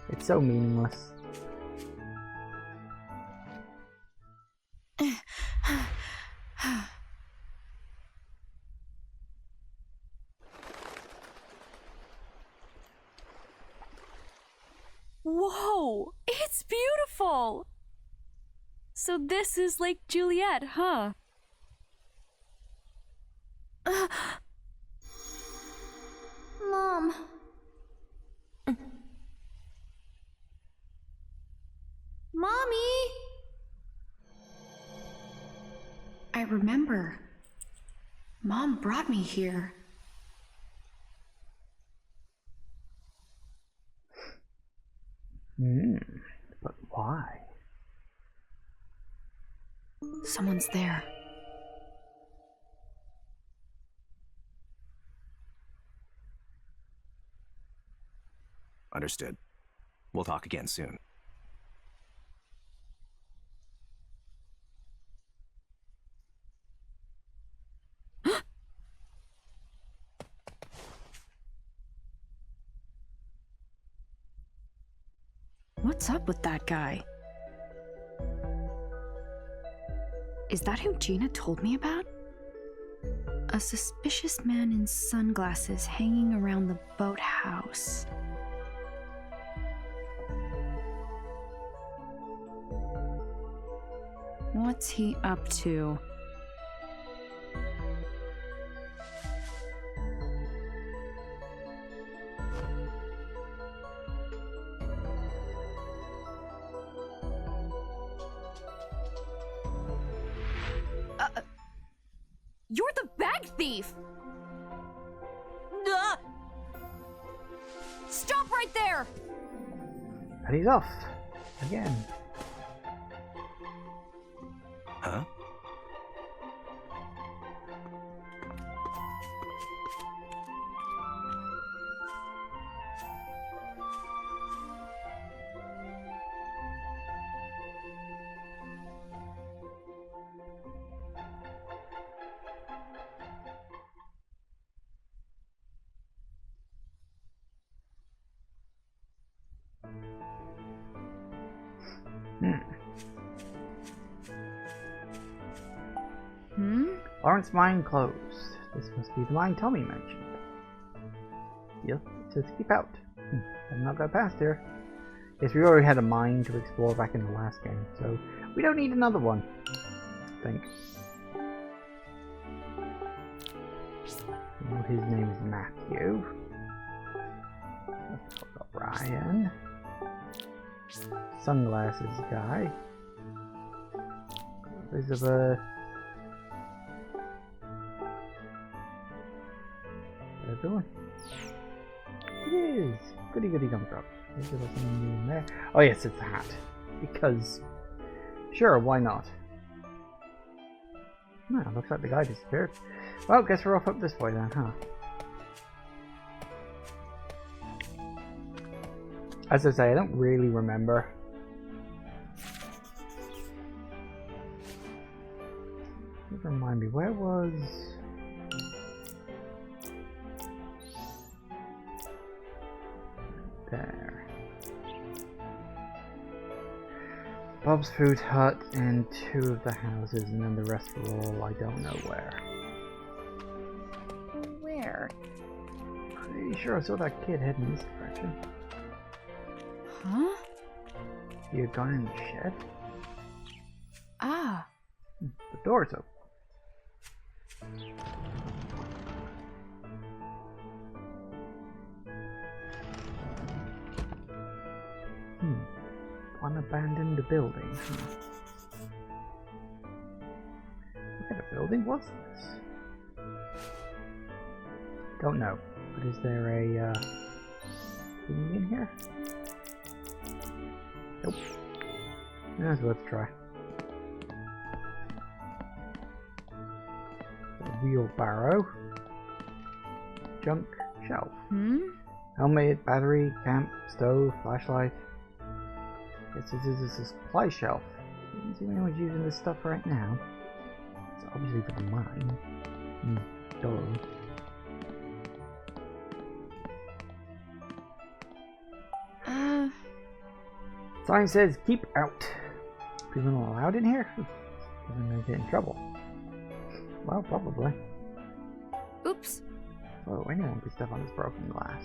Speaker 1: It's so meaningless.
Speaker 2: Whoa! It's beautiful! So this is Lake Juliet, huh? Mom. Mommy! I remember. Mom brought me here.
Speaker 1: But why?
Speaker 2: Someone's there.
Speaker 10: Understood. We'll talk again soon.
Speaker 2: What's up with that guy? Is that who Gina told me about? A suspicious man in sunglasses hanging around the boathouse. What's he up to?
Speaker 7: You're the bag thief! Stop right there!
Speaker 1: And he's off. Again.
Speaker 10: Huh?
Speaker 1: Lawrence mine closed. This must be the mine Tommy mentioned. Yep, it says keep out. I've not got past here. Yes, we already had a mine to explore back in the last game, so we don't need another one, I think. Well, his name is Matthew. Let's look up Ryan. Sunglasses guy. Elizabeth. Doing? It is. Goody goody gumdrop. Is there something new in there? Oh yes, it's a hat. Because sure, why not? No, looks like the guy disappeared. Well, guess we're off up this way then, huh? As I say, I don't really remember. Remind me, where was... There. Bob's Food Hut and 2 of the houses, and then the rest were all I don't know where.
Speaker 2: Where?
Speaker 1: Pretty sure I saw that kid heading this direction.
Speaker 2: Huh?
Speaker 1: You had gone in the shed?
Speaker 2: Ah.
Speaker 1: The door's open. Unabandoned building. What kind of building was this? Don't know. But is there a thing in here? Nope. That's worth a try. A wheelbarrow. Junk shelf. Helmet, battery, camp, stove, flashlight. Guess this is a supply shelf. Doesn't seem anyone's using this stuff right now. It's obviously for the mine. Duh. Sign says keep out. People not allowed in here? Doesn't they get in trouble? Well, probably.
Speaker 2: Oops.
Speaker 1: Oh, anyone can step on this broken glass.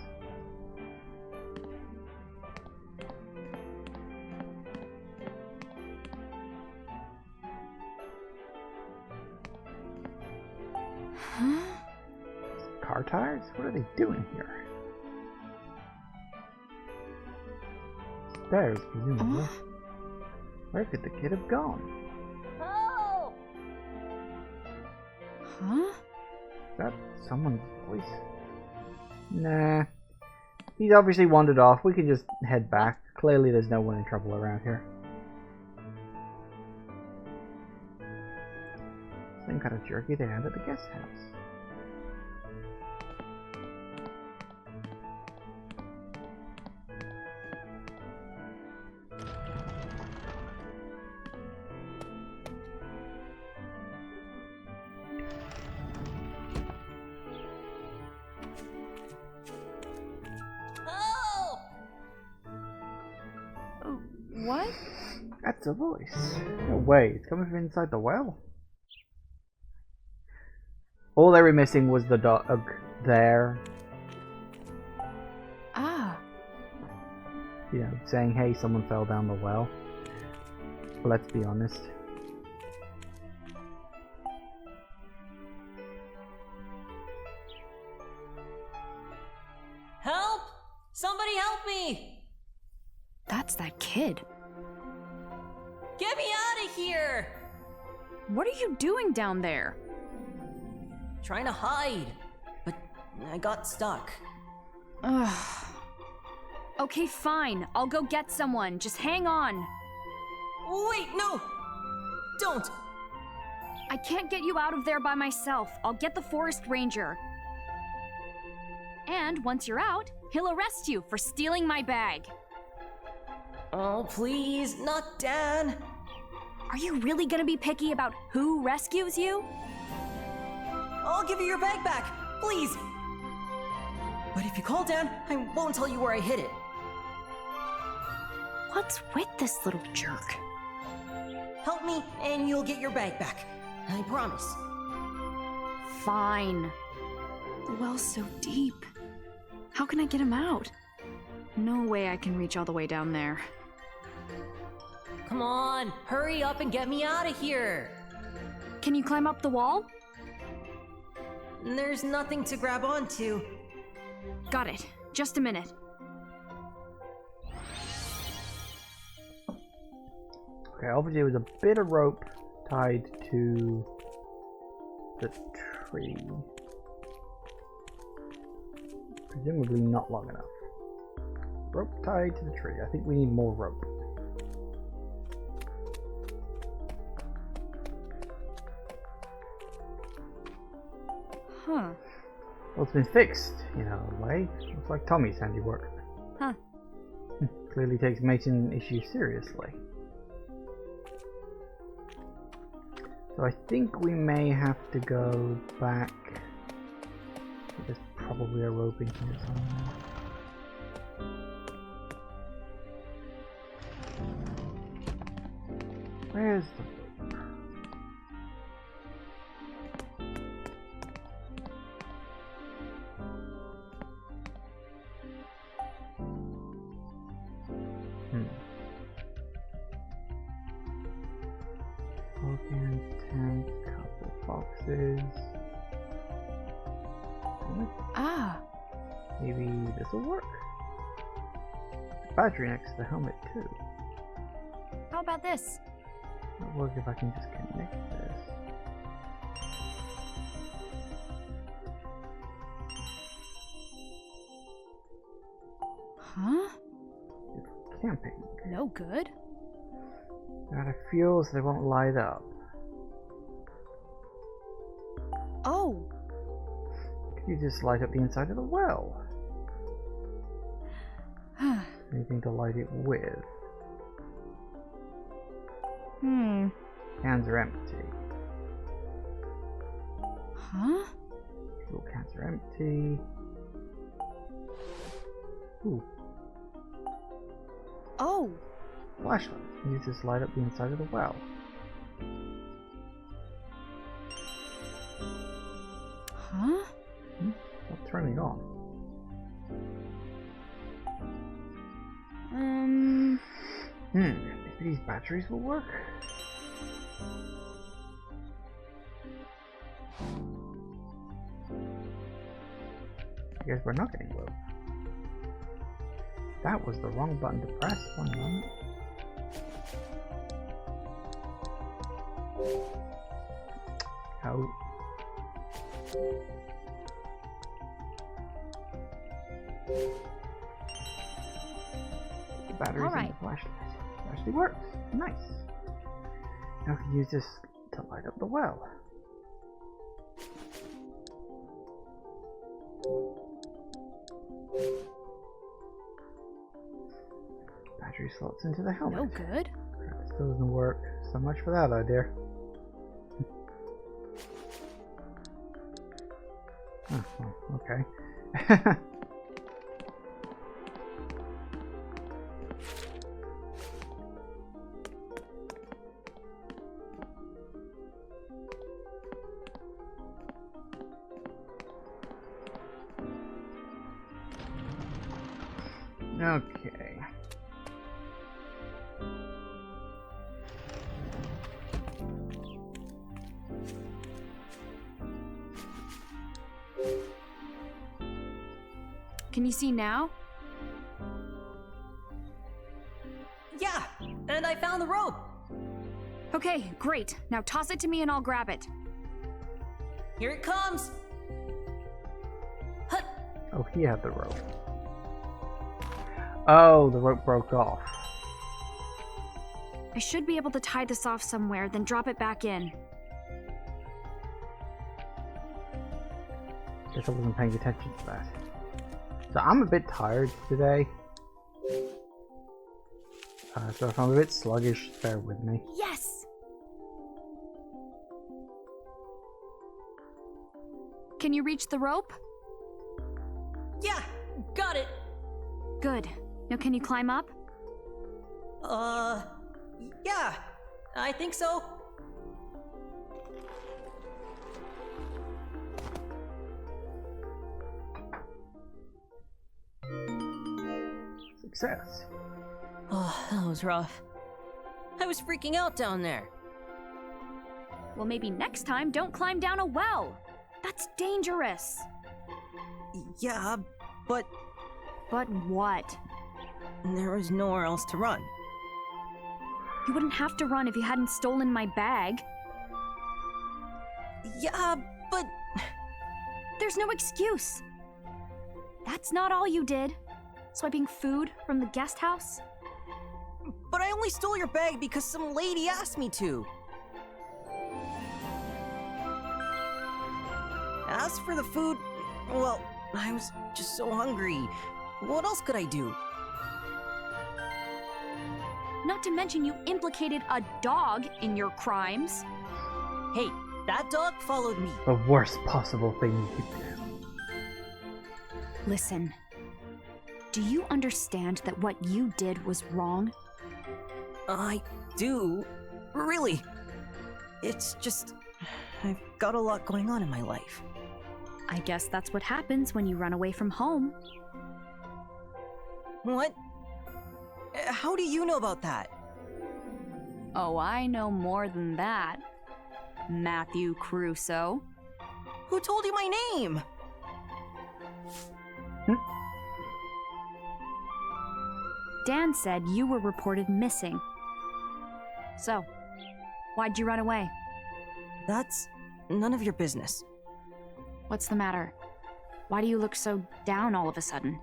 Speaker 2: Huh?
Speaker 1: Car tires? What are they doing here? Spares, presumably. Where could the kid have gone?
Speaker 7: Oh!
Speaker 2: Huh?
Speaker 1: Is that someone's voice? Nah. He's obviously wandered off. We can just head back. Clearly there's no one in trouble around here. Same kind of jerky they had at the guest house.
Speaker 2: What?
Speaker 1: That's a voice. No way, it's coming from inside the well? All they were missing was the dog there.
Speaker 2: Ah.
Speaker 1: You know, saying, hey, someone fell down the well. But let's be honest.
Speaker 6: Help! Somebody help me!
Speaker 2: That's that kid.
Speaker 6: Get me out of here!
Speaker 2: What are you doing down there?
Speaker 6: Trying to hide, but I got stuck.
Speaker 2: Ugh. Okay, fine. I'll go get someone. Just hang on.
Speaker 6: Wait, no! Don't!
Speaker 2: I can't get you out of there by myself. I'll get the forest ranger. And once you're out, he'll arrest you for stealing my bag.
Speaker 6: Oh, please, not Dan.
Speaker 2: Are you really gonna be picky about who rescues you?
Speaker 6: I'll give you your bag back, please. But if you call Dan, I won't tell you where I hid it.
Speaker 2: What's with this little jerk?
Speaker 6: Help me, and you'll get your bag back. I promise.
Speaker 2: Fine. The well's so deep. How can I get him out? No way I can reach all the way down there.
Speaker 6: Come on, hurry up and get me out of here.
Speaker 2: Can you climb up the wall?
Speaker 6: There's nothing to grab onto.
Speaker 2: Got it. Just a minute.
Speaker 1: Okay, obviously there was a bit of rope tied to the tree. Presumably not long enough. Rope tied to the tree. I think we need more rope.
Speaker 2: Huh.
Speaker 1: Well, it's been fixed, in a way. Looks like Tommy's handiwork.
Speaker 2: Huh.
Speaker 1: Clearly takes mating issues seriously. So I think we may have to go back. There's probably a rope in here somewhere. Where's the rope? Organ, tank, couple boxes.
Speaker 2: Ah.
Speaker 1: Maybe this will work. Battery next to the helmet too.
Speaker 2: How about this?
Speaker 1: It'll work if I can just connect this.
Speaker 2: Huh?
Speaker 1: It's camping.
Speaker 2: No good.
Speaker 1: Out of fuel so they won't light up.
Speaker 2: Oh.
Speaker 1: Could you just light up the inside of the well? Anything to light it with? Cans are empty.
Speaker 2: Huh?
Speaker 1: Fuel cans are empty. Ooh.
Speaker 2: Oh.
Speaker 1: Flashlight. You just light up the inside of the well.
Speaker 2: Huh?
Speaker 1: Not turning on. Maybe these batteries will work? I guess we're not getting rope. That was the wrong button to press. One moment. Out. The batteries in the flashlight actually works. Nice. Now I can use this to light up the well. Battery slots into the helmet.
Speaker 2: No good.
Speaker 1: That still doesn't work. So much for that idea. Oh, well, okay. Okay.
Speaker 2: Can you see now?
Speaker 6: Yeah, and I found the rope.
Speaker 2: Okay, great. Now toss it to me and I'll grab it.
Speaker 6: Here it comes. Hut.
Speaker 1: Oh, he had the rope. Oh, the rope broke off.
Speaker 2: I should be able to tie this off somewhere, then drop it back in.
Speaker 1: Guess I wasn't paying attention to that. So I'm a bit tired today. So if I'm a bit sluggish, bear with me.
Speaker 2: Yes! Can you reach the rope?
Speaker 6: Yeah, got it.
Speaker 2: Good. Now can you climb up?
Speaker 6: Yeah, I think so.
Speaker 1: Success.
Speaker 6: Oh, that was rough. I was freaking out down there.
Speaker 2: Well, maybe next time don't climb down a well. That's dangerous.
Speaker 6: Yeah, but
Speaker 2: But what?
Speaker 6: there was nowhere else to run.
Speaker 2: You wouldn't have to run if you hadn't stolen my bag.
Speaker 6: Yeah, but
Speaker 2: There's no excuse. That's not all you did. Swiping food from the guest house?
Speaker 6: I only stole your bag because some lady asked me to. As for the food, well, I was just so hungry. What else could I do?
Speaker 2: Not to mention you implicated a dog in your crimes.
Speaker 6: Hey, that dog followed me.
Speaker 1: The worst possible thing you could do.
Speaker 2: Listen, do you understand that what you did was wrong?
Speaker 6: I do. Really. It's just, I've got a lot going on in my life.
Speaker 2: I guess that's what happens when you run away from home.
Speaker 6: What? How do you know about that?
Speaker 2: Oh, I know more than that. Matthew Crusoe.
Speaker 6: Who told you my name?
Speaker 2: Dan said you were reported missing. So, why'd you run away?
Speaker 6: That's none of your business.
Speaker 2: What's the matter? Why do you look so down all of a sudden?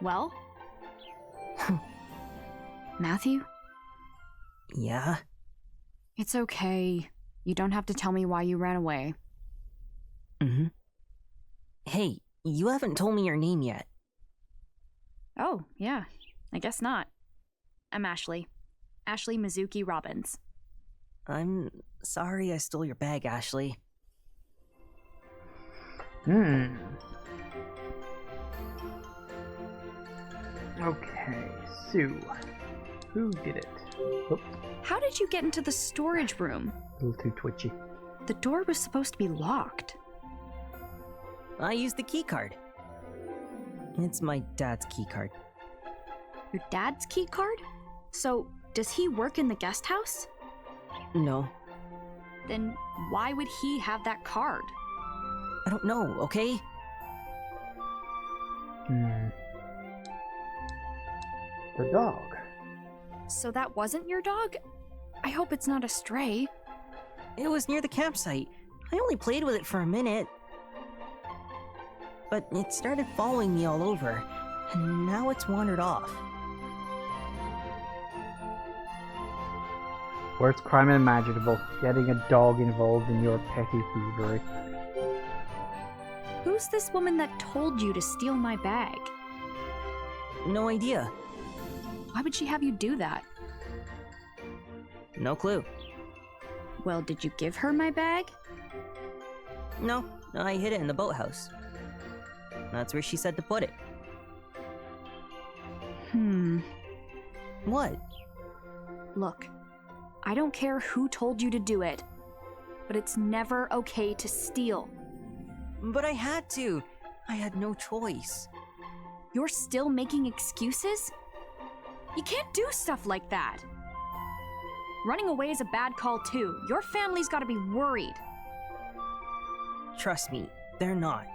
Speaker 2: Well? Matthew?
Speaker 6: Yeah?
Speaker 2: It's okay. You don't have to tell me why you ran away.
Speaker 6: Mm-hmm. Hey, you haven't told me your name yet.
Speaker 2: Oh, yeah. I guess not. I'm Ashley. Ashley Mizuki Robbins.
Speaker 6: I'm sorry I stole your bag, Ashley.
Speaker 1: Okay, Sue. Who did it? Oops,
Speaker 2: How did you get into the storage room?
Speaker 1: a little too twitchy.
Speaker 2: The door was supposed to be locked.
Speaker 6: I used the key card. It's my dad's key card.
Speaker 2: Your dad's key card? So, does he work in the guest house?
Speaker 6: No,
Speaker 2: Then why would he have that card?
Speaker 6: I don't know, okay?
Speaker 1: The dog.
Speaker 2: So that wasn't your dog? I hope it's not a stray.
Speaker 6: It was near the campsite. I only played with it for a minute. But it started following me all over, and now it's wandered off.
Speaker 1: Worst crime imaginable. Getting a dog involved in your petty thievery.
Speaker 2: Who's this woman that told you to steal my bag?
Speaker 6: No idea.
Speaker 2: Why would she have you do that?
Speaker 6: No clue.
Speaker 2: Well, did you give her my bag?
Speaker 6: No, I hid it in the boathouse. That's where she said to put it. What?
Speaker 2: Look, I don't care who told you to do it, but it's never okay to steal.
Speaker 6: But I had to. I had no choice.
Speaker 2: You're still making excuses? You can't do stuff like that. Running away is a bad call too. Your family's gotta be worried.
Speaker 6: Trust me, they're not.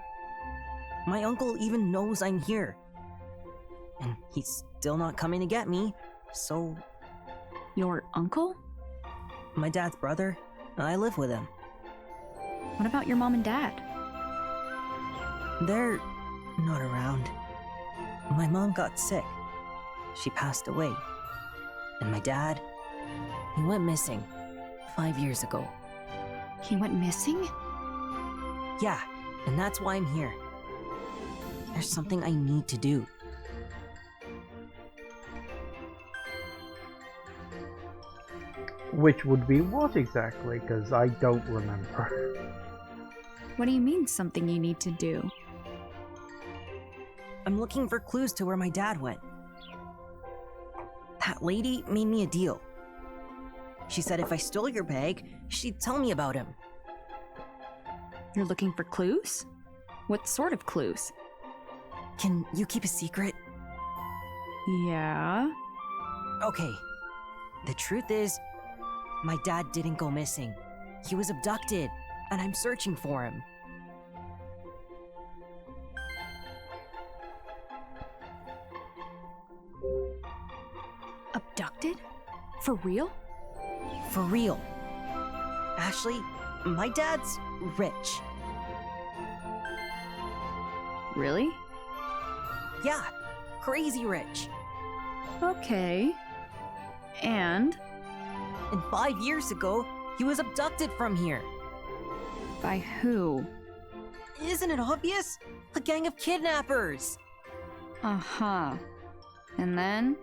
Speaker 6: My uncle even knows I'm here. And he's still not coming to get me, so...
Speaker 2: Your uncle?
Speaker 6: My dad's brother. I live with him.
Speaker 2: What about your mom and dad?
Speaker 6: They're not around. My mom got sick. She passed away. And my dad, he went missing 5 years ago.
Speaker 2: He went missing?
Speaker 6: Yeah, and that's why I'm here. There's something I need to do.
Speaker 1: Which would be what exactly? Because I don't remember.
Speaker 2: What do you mean, something you need to do?
Speaker 6: I'm looking for clues to where my dad went. That lady made me a deal. She said if I stole your bag, she'd tell me about him.
Speaker 2: You're looking for clues? What sort of clues?
Speaker 6: Can you keep a secret?
Speaker 2: Yeah?
Speaker 6: Okay. The truth is, my dad didn't go missing. He was abducted, and I'm searching for him.
Speaker 2: Abducted? For real?
Speaker 6: For real. Ashley, my dad's rich.
Speaker 2: Really?
Speaker 6: Yeah, crazy rich.
Speaker 2: Okay. And
Speaker 6: 5 years ago, he was abducted from here.
Speaker 2: by who?
Speaker 6: Isn't it obvious? A gang of kidnappers.
Speaker 2: Uh-huh. And then?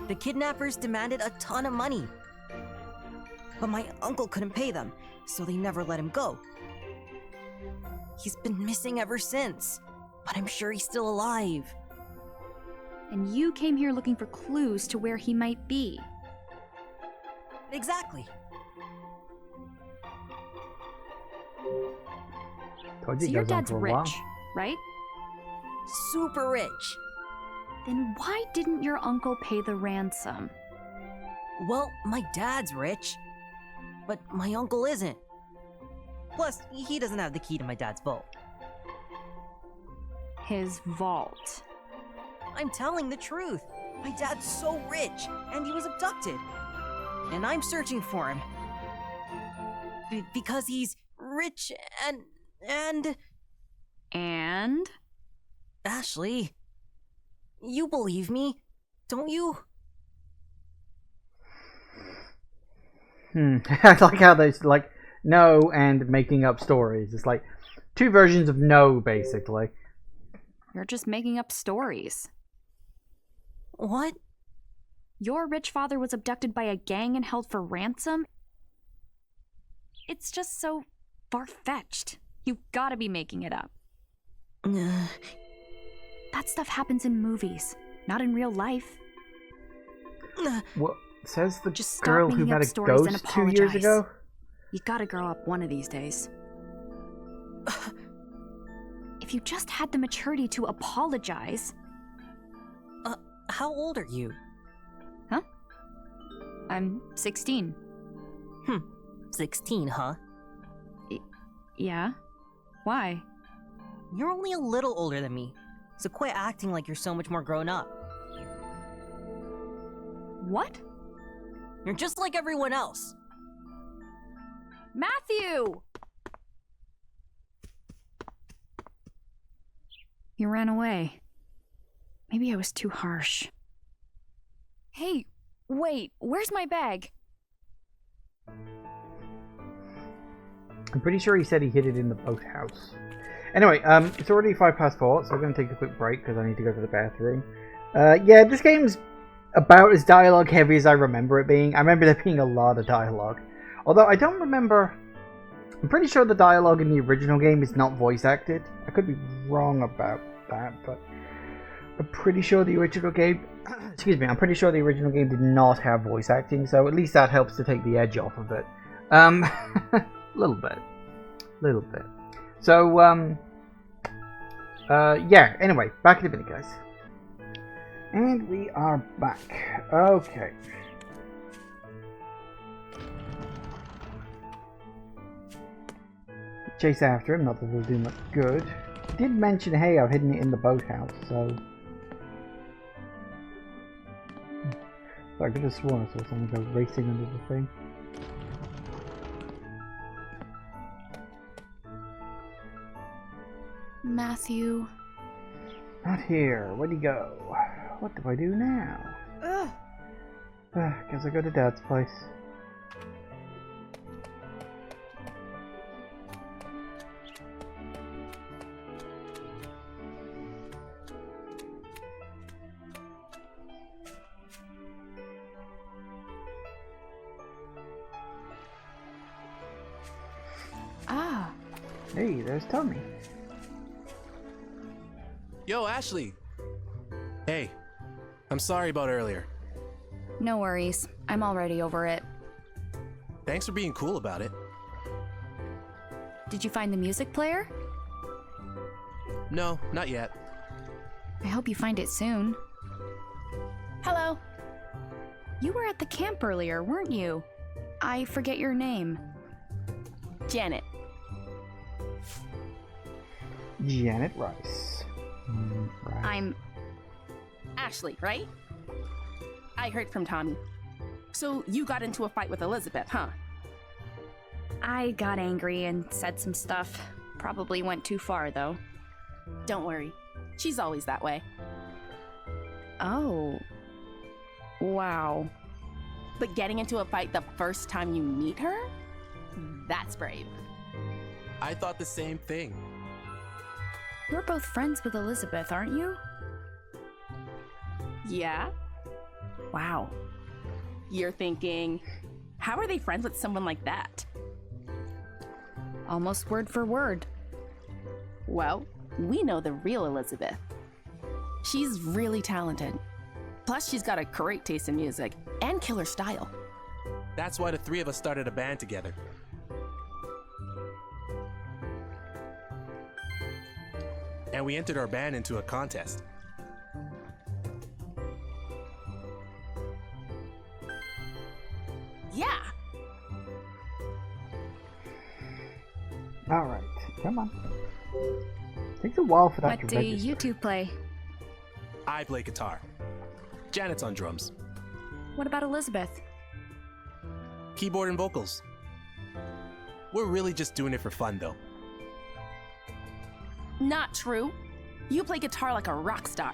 Speaker 6: The kidnappers demanded a ton of money. But my uncle couldn't pay them, so they never let him go. He's been missing ever since, but I'm sure he's still alive.
Speaker 2: And you came here looking for clues to where he might be.
Speaker 6: Exactly.
Speaker 1: Told
Speaker 2: So
Speaker 1: you
Speaker 2: your
Speaker 1: it goes on
Speaker 2: dad's
Speaker 1: for a while.
Speaker 2: rich, right?
Speaker 6: Super rich.
Speaker 2: Then why didn't your uncle pay the ransom?
Speaker 6: Well, my dad's rich, but my uncle isn't. Plus, he doesn't have the key to my dad's vault.
Speaker 2: His vault.
Speaker 6: I'm telling the truth. My dad's so rich, and he was abducted. And I'm searching for him. Because he's rich and... Ashley, you believe me, don't you?
Speaker 1: I like how there's like no and making up stories. It's like two versions of no, basically.
Speaker 2: You're just making up stories.
Speaker 6: What?
Speaker 2: Your rich father was abducted by a gang and held for ransom? It's just so far-fetched. You've gotta be making it up. That stuff happens in movies, not in real life.
Speaker 1: What says the
Speaker 2: Just stop
Speaker 1: girl who
Speaker 2: making
Speaker 1: met
Speaker 2: up
Speaker 1: a
Speaker 2: stories and
Speaker 1: ghost 2 years
Speaker 2: apologize.
Speaker 1: ago?
Speaker 2: You gotta grow up one of these days. If you just had the maturity to apologize...
Speaker 6: How old are you?
Speaker 2: Huh? I'm 16.
Speaker 6: 16, huh?
Speaker 2: Yeah? Why?
Speaker 6: You're only a little older than me, so quit acting like you're so much more grown up.
Speaker 2: What?
Speaker 6: You're just like everyone else.
Speaker 2: Matthew! You ran away. Maybe I was too harsh. Hey, wait, where's my bag?
Speaker 1: I'm pretty sure he said he hid it in the boathouse. Anyway, it's already 4:05, so we're going to take a quick break because I need to go to the bathroom. Yeah, this game's about as dialogue heavy as I remember it being. I remember there being a lot of dialogue. Although I don't remember... I'm pretty sure the dialogue in the original game is not voice acted. I could be wrong about that, but... I'm pretty sure the original game... excuse me, I'm pretty sure the original game did not have voice acting, so at least that helps to take the edge off of it. Little bit. So, Yeah, anyway, back in a minute, guys. And we are back. Okay. Chase after him, not that it'll do much good. He did mention, hey, I've hidden it in the boathouse, so... I could have sworn I saw someone go racing under the thing.
Speaker 2: Matthew.
Speaker 1: Not here. Where'd he go? What do I do now? Guess I go to Dad's place.
Speaker 2: Ah.
Speaker 1: Hey, there's Tommy.
Speaker 4: Yo, Ashley! Hey, I'm sorry about earlier.
Speaker 2: No worries. I'm already over it.
Speaker 4: Thanks for being cool about it.
Speaker 2: Did you find the music player?
Speaker 4: No, not yet.
Speaker 2: I hope you find it soon.
Speaker 7: Hello.
Speaker 2: You were at the camp earlier, weren't you? I forget your name.
Speaker 7: Janet.
Speaker 1: Janet Rice. Right.
Speaker 7: I'm Ashley, right? I heard from Tommy. So you got into a fight with Elizabeth, huh?
Speaker 2: I got angry and said some stuff. Probably went too far, though.
Speaker 7: Don't worry. She's always that way.
Speaker 2: Oh. Wow.
Speaker 7: But getting into a fight the first time you meet her? That's brave.
Speaker 4: I thought the same thing.
Speaker 2: You're both friends with Elizabeth, aren't you?
Speaker 7: Yeah?
Speaker 2: Wow.
Speaker 7: You're thinking, how are they friends with someone like that?
Speaker 2: Almost word for word.
Speaker 7: Well, we know the real Elizabeth. She's really talented. Plus, she's got a great taste in music and killer style.
Speaker 4: That's why the three of us started a band together. And we entered our band into a contest.
Speaker 7: Yeah!
Speaker 1: Alright, come on. Takes a while for that to
Speaker 2: What do
Speaker 1: register.
Speaker 2: you two play?
Speaker 4: I play guitar. Janet's on drums.
Speaker 2: What about Elizabeth?
Speaker 4: Keyboard and vocals. We're really just doing it for fun, though.
Speaker 7: Not true. You play guitar like a rock star.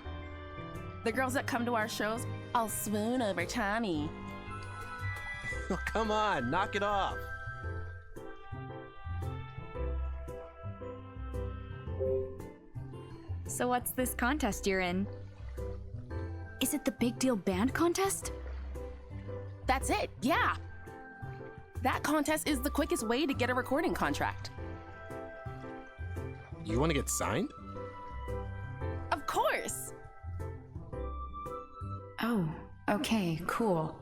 Speaker 7: The girls that come to our shows all swoon over Tommy.
Speaker 4: Come on, knock it off.
Speaker 2: So what's this contest you're in? Is it the Big Deal Band Contest?
Speaker 7: That's it, yeah. That contest is the quickest way to get a recording contract.
Speaker 4: You want to get signed?
Speaker 7: Of course!
Speaker 2: Oh, okay, cool.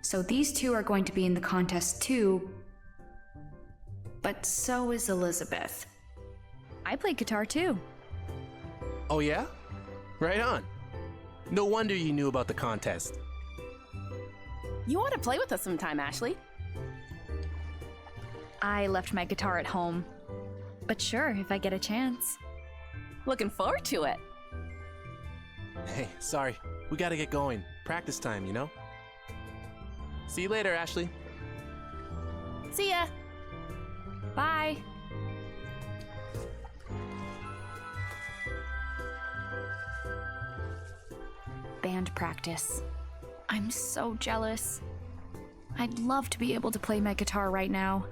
Speaker 2: So these two are going to be in the contest too, but so is Elizabeth. I play guitar too.
Speaker 4: Oh yeah? Right on. No wonder you knew about the contest.
Speaker 7: You ought to play with us sometime, Ashley.
Speaker 2: I left my guitar at home, but sure, if I get a chance.
Speaker 7: Looking forward to it.
Speaker 4: Hey, sorry. We gotta get going. Practice time, you know? See you later, Ashley.
Speaker 7: See ya!
Speaker 2: Bye! Band practice. I'm so jealous. I'd love to be able to play my guitar right now.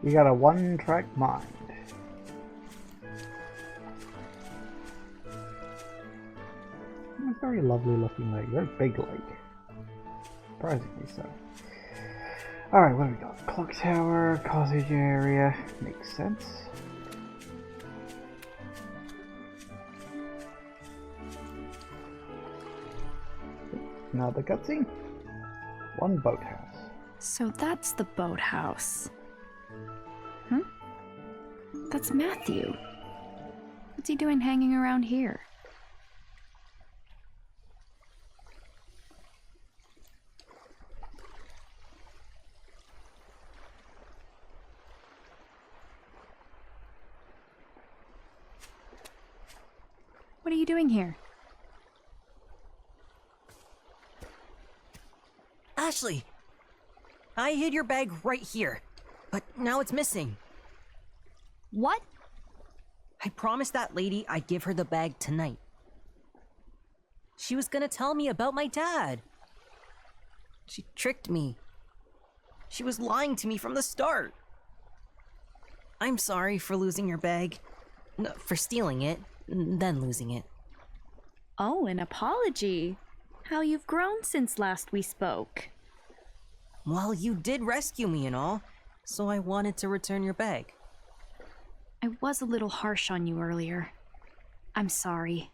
Speaker 1: You got a one-track mind. It's a very lovely looking lake, very big lake. Surprisingly so. Alright, what do we got? Clock tower, cottage area, makes sense. Another cutscene. One boathouse.
Speaker 2: So that's the boathouse. That's Matthew. What's he doing hanging around here? What are you doing here?
Speaker 6: Ashley! I hid your bag right here, but now it's missing.
Speaker 2: What?
Speaker 6: I promised that lady I'd give her the bag tonight. She was gonna tell me about my dad. She tricked me. She was lying to me from the start. I'm sorry for losing your bag. No, for stealing it, then losing it.
Speaker 2: Oh, an apology. How you've grown since last we spoke.
Speaker 6: Well, you did rescue me and all, so I wanted to return your bag.
Speaker 2: I was a little harsh on you earlier. I'm sorry.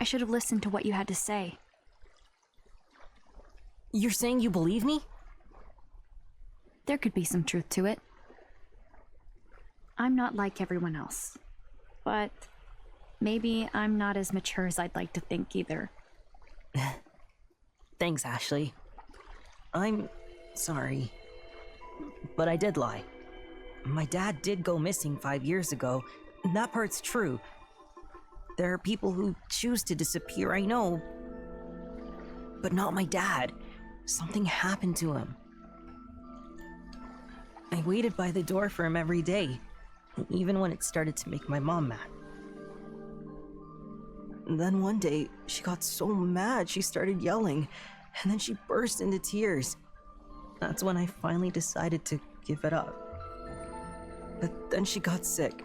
Speaker 2: I should have listened to what you had to say.
Speaker 6: You're saying you believe me?
Speaker 2: There could be some truth to it. I'm not like everyone else. But maybe I'm not as mature as I'd like to think either.
Speaker 6: Thanks, Ashley. I'm sorry. But I did lie. My dad did go missing 5 years ago. That part's true. There are people who choose to disappear, I know. But not my dad. Something happened to him. I waited by the door for him every day, even when it started to make my mom mad. And then one day, she got so mad she started yelling, and then she burst into tears. That's when I finally decided to give it up. But then she got sick.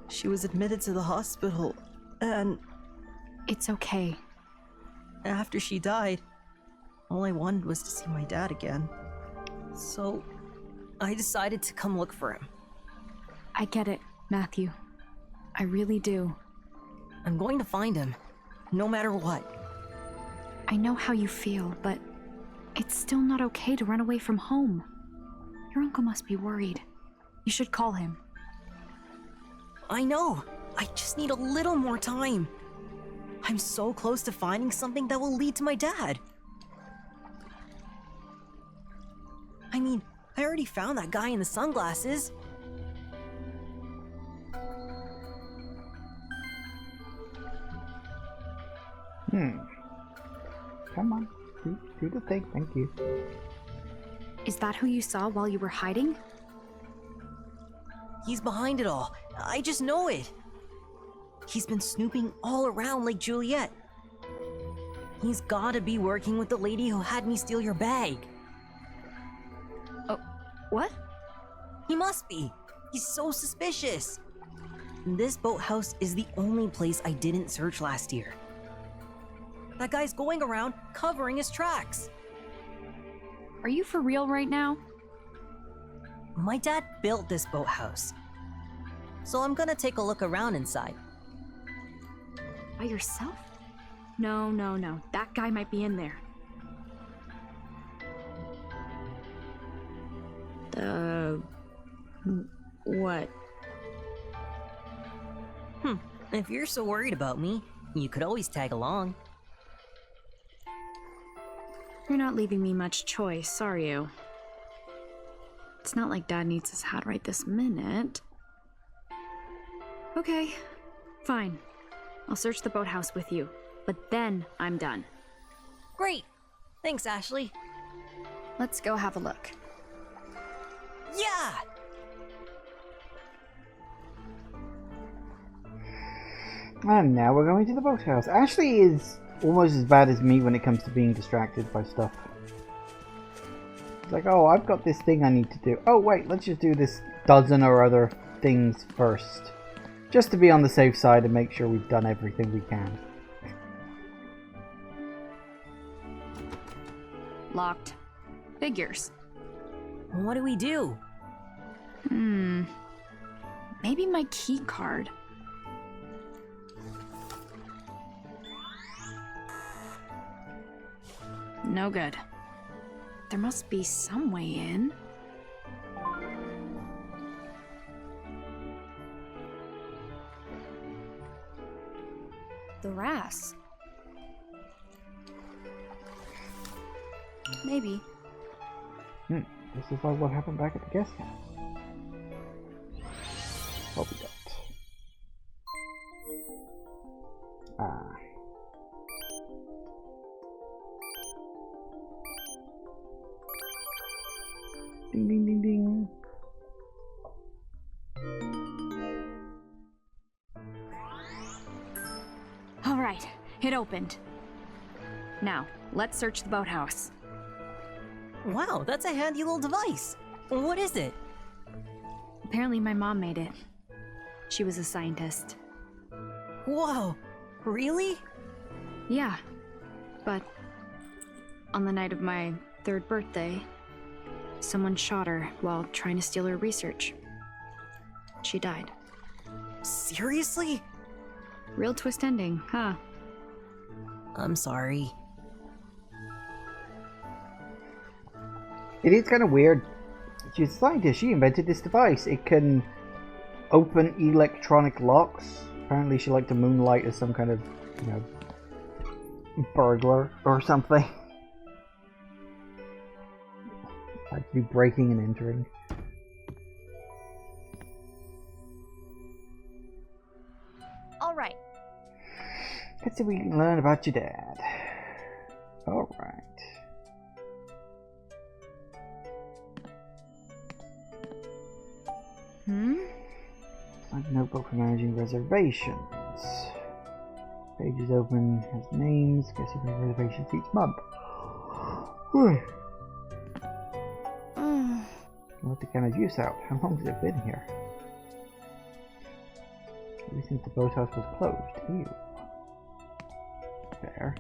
Speaker 6: She was admitted to the hospital, and...
Speaker 2: It's okay.
Speaker 6: After she died, all I wanted was to see my dad again. So, I decided to come look for him.
Speaker 2: I get it, Matthew. I really do.
Speaker 6: I'm going to find him, no matter what.
Speaker 2: I know how you feel, but it's still not okay to run away from home. Your uncle must be worried. You should call him.
Speaker 6: I know. I just need a little more time. I'm so close to finding something that will lead to my dad. I mean, I already found that guy in the sunglasses.
Speaker 1: Come on. Do the thing. Thank you.
Speaker 2: Is that who you saw while you were hiding?
Speaker 6: He's behind it all. I just know it. He's been snooping all around Lake Juliet. He's gotta be working with the lady who had me steal your bag.
Speaker 2: Oh, what?
Speaker 6: He must be. He's so suspicious. This boathouse is the only place I didn't search last year. That guy's going around covering his tracks.
Speaker 2: Are you for real right now?
Speaker 6: My dad built this boathouse, so I'm gonna take a look around inside.
Speaker 2: By yourself? No. That guy might be in there. What?
Speaker 6: If you're so worried about me, you could always tag along.
Speaker 2: You're not leaving me much choice, are you? It's not like Dad needs his hat right this minute. Okay, fine. I'll search the boathouse with you, but then I'm done.
Speaker 6: Great! Thanks, Ashley.
Speaker 2: Let's go have a look.
Speaker 6: Yeah!
Speaker 1: And now we're going to the boathouse. Ashley is almost as bad as me when it comes to being distracted by stuff. It's like, oh, I've got this thing I need to do. Oh, wait, let's just do this dozen or other things first. Just to be on the safe side and make sure we've done everything we can.
Speaker 2: Locked. Figures.
Speaker 6: What do we do?
Speaker 2: Maybe my key card. No good. There must be some way in. The RAS. Maybe.
Speaker 1: This is like what happened back at the guest house. What we got? Ding ding ding ding.
Speaker 2: All right, it opened. Now, let's search the boathouse.
Speaker 6: Wow, that's a handy little device. What is it?
Speaker 2: Apparently my mom made it. She was a scientist.
Speaker 6: Whoa, really?
Speaker 2: Yeah, but on the night of my 3rd birthday, someone shot her while trying to steal her research. She died.
Speaker 6: Seriously?
Speaker 2: Real twist ending, huh?
Speaker 6: I'm sorry.
Speaker 1: It is kind of weird. She's a scientist. She invented this device. It can open electronic locks. Apparently she liked to moonlight as some kind of, you know, burglar or something. Like to be breaking and entering.
Speaker 2: All right.
Speaker 1: Let's see if we can learn about your dad. All right. Like notebook for managing reservations. Page is open, has names, guess you make reservations each month. Let the kind of juice out. How long has it been here? Ever since the boathouse was closed. Ew. There.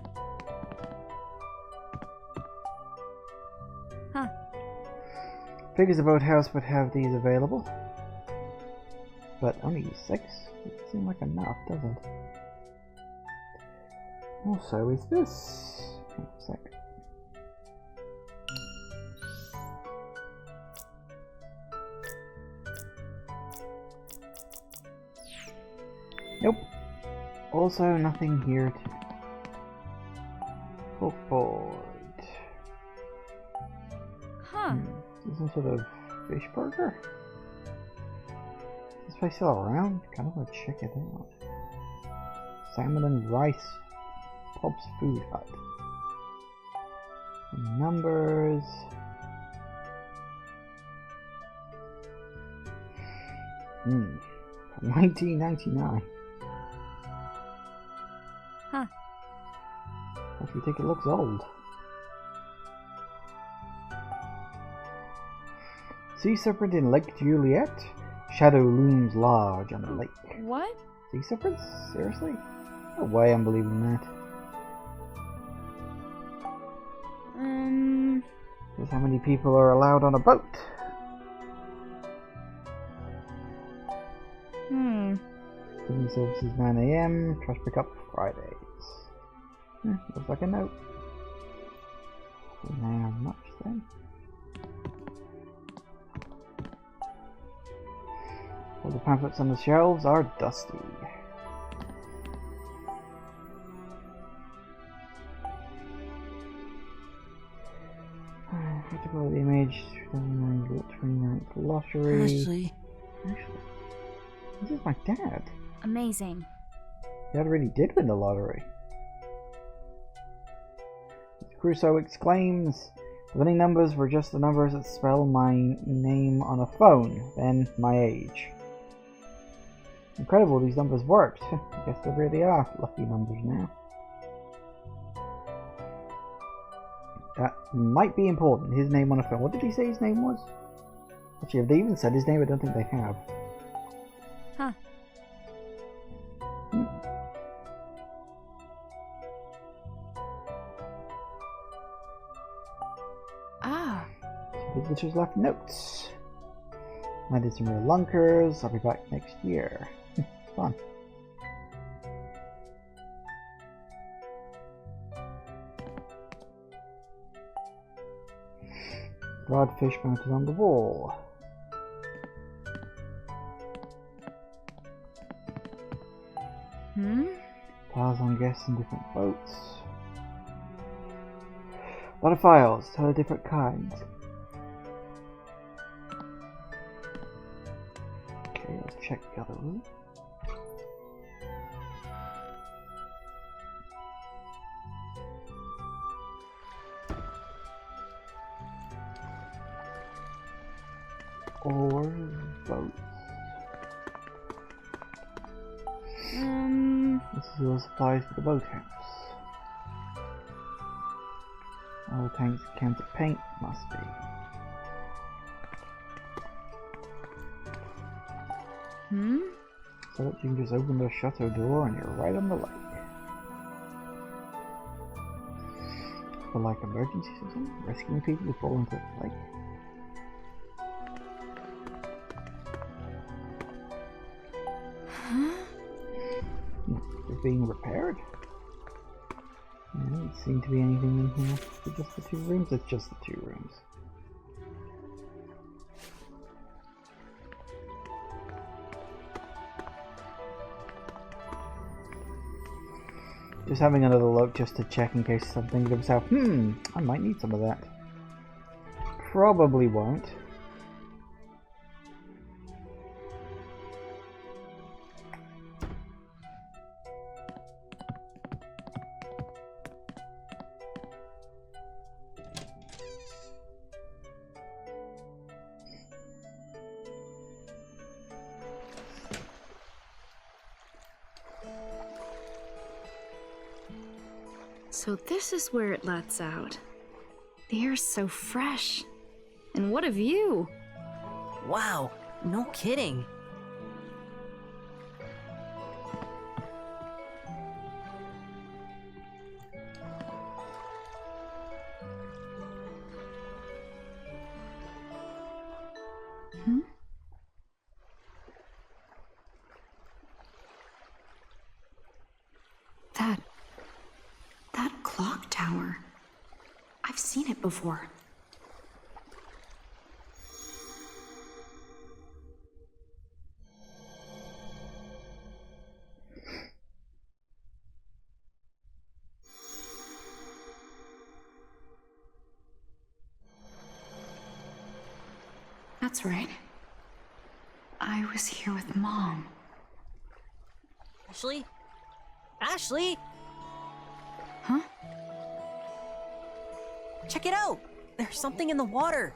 Speaker 2: Huh.
Speaker 1: Figures the boathouse would have these available. But only 6? Doesn't seem like enough, does it? Also, is this... Hang on a sec. Nope. Also, nothing here to... Footboard.
Speaker 2: Huh.
Speaker 1: Is this some sort of fish burger? Is this place still around? Kinda wanna check it out. Salmon and rice. Pop's Food Hut. The numbers. Hmm. 1999.
Speaker 2: Huh.
Speaker 1: If you think it looks old. Sea serpent in Lake Juliet. Shadow looms large on the lake.
Speaker 2: What?
Speaker 1: Sea serpents? Seriously? No way I'm believing that. Just how many people are allowed on a boat? Cleaning services 9 AM, trash pickup Fridays. Looks like a note. Didn't have much then. All the pamphlets on the shelves are dusty. Critical image, 29th lottery.
Speaker 6: Ashley.
Speaker 1: This is my dad.
Speaker 2: Amazing.
Speaker 1: Dad really did win the lottery. Crusoe exclaims, the winning numbers were just the numbers that spell my name on a phone, then my age. Incredible, these numbers worked. I guess they really are lucky numbers now. That might be important. His name on a phone. What did he say his name was? Actually, if they even said his name, I don't think they have.
Speaker 2: Huh. Ah.
Speaker 1: Visitors left notes. I did some real lunkers. I'll be back next year. Fun. Rod fish mounted on the wall. Files on guests in different boats. A lot of files, totally different kinds. Okay, let's check the other room. Or boats. This is all supplies for the boathouse. All tanks and cans of paint must be. So that you can just open the shutter door and you're right on the lake. For like emergency system, rescuing people who fall into the lake. They're being repaired. There doesn't seem to be anything in here for just the 2 rooms. It's just the 2 rooms. Just having another look just to check in case something comes out. I might need some of that. Probably won't.
Speaker 2: So this is where it lets out. The air's so fresh. And what a view!
Speaker 6: Wow, no kidding.
Speaker 2: That clock tower. I've seen it before. That's right. I was here with Mom.
Speaker 6: Ashley? Ashley?
Speaker 2: Huh?
Speaker 6: Check it out! There's something in the water.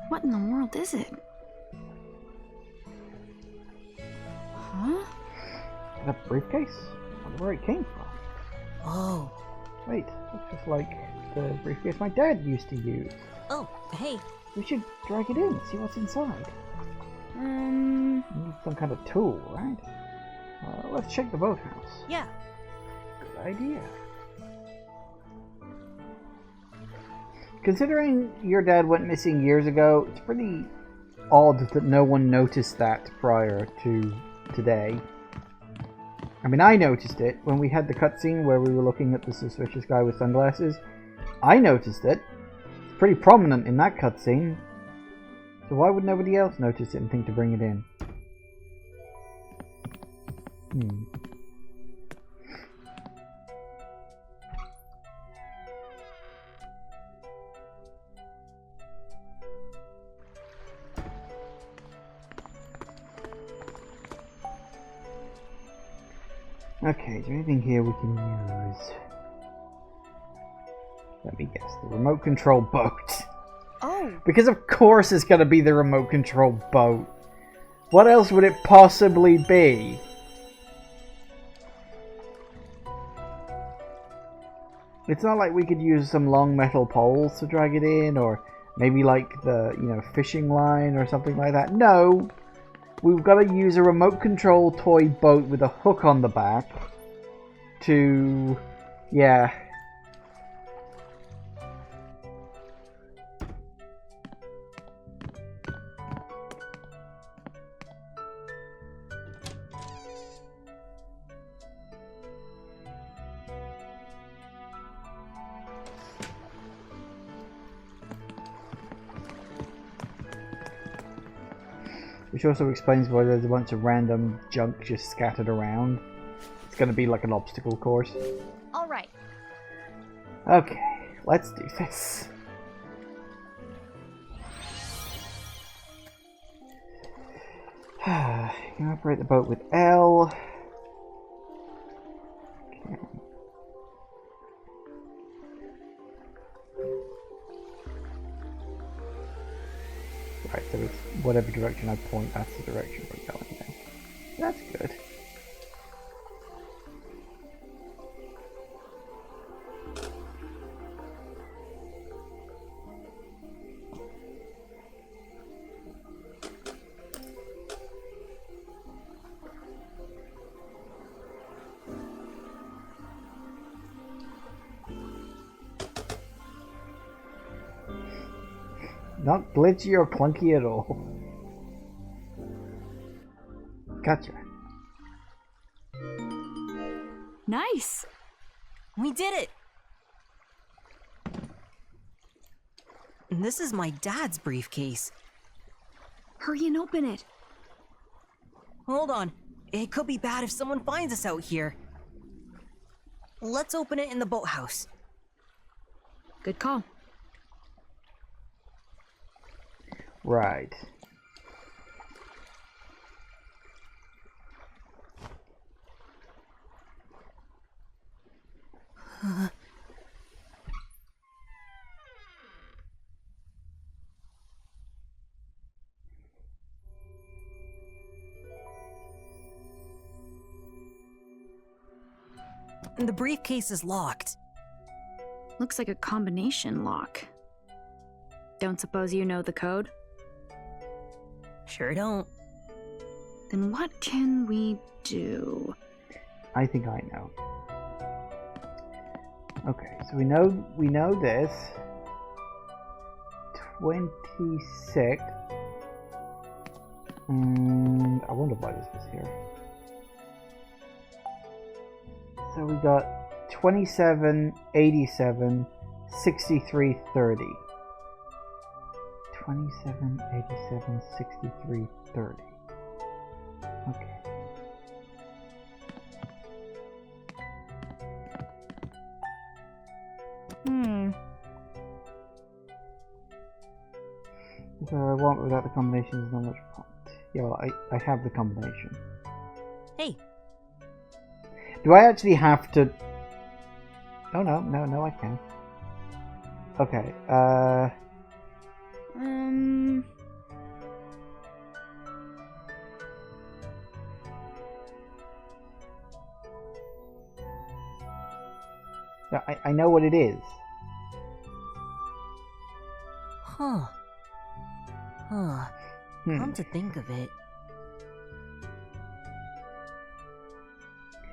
Speaker 2: What in the world is it? Huh?
Speaker 1: That briefcase? I wonder where it came from.
Speaker 6: Oh.
Speaker 1: Wait, looks just like the briefcase my dad used to use.
Speaker 6: Oh, hey.
Speaker 1: We should drag it in, see what's inside. Need some kind of tool, right? Let's check the boathouse.
Speaker 6: Yeah.
Speaker 1: Good idea. Considering your dad went missing years ago, it's pretty odd that no one noticed that prior to today. I mean, I noticed it when we had the cutscene where we were looking at the suspicious guy with sunglasses. I noticed it. It's pretty prominent in that cutscene. So why would nobody else notice it and think to bring it in? Okay, is there anything here we can use? Let me guess, the remote control boat.
Speaker 2: Oh.
Speaker 1: Because of course it's gonna be the remote control boat. What else would it possibly be? It's not like we could use some long metal poles to drag it in, or maybe like the, fishing line or something like that. No! We've got to use a remote control toy boat with a hook on the back to... yeah. Which also explains why there's a bunch of random junk just scattered around. It's gonna be like an obstacle course.
Speaker 2: All right.
Speaker 1: Okay, let's do this. You can operate the boat with L. Okay. Right, so it's whatever direction I point, that's the direction we're going in. That's good. Not glitchy or clunky at all. Gotcha.
Speaker 2: Nice.
Speaker 6: We did it! This is my dad's briefcase.
Speaker 2: Hurry and open it.
Speaker 6: Hold on. It could be bad if someone finds us out here. Let's open it in the boathouse.
Speaker 2: Good call.
Speaker 1: Right.
Speaker 6: The briefcase is locked.
Speaker 2: Looks like a combination lock. Don't suppose you know the code?
Speaker 6: Sure don't.
Speaker 2: Then what can we do?
Speaker 1: I think I know. Okay, so we know this. 26. And I wonder why this was here. So we got 27, 87, 63, 30. 27, 87, 63, 30. Okay. So I want without the combination is not much point. Yeah, well, I have the combination.
Speaker 6: Hey.
Speaker 1: Do I actually have to... Oh, no, I can. Okay, I know what it is.
Speaker 6: Huh. Come to think of it.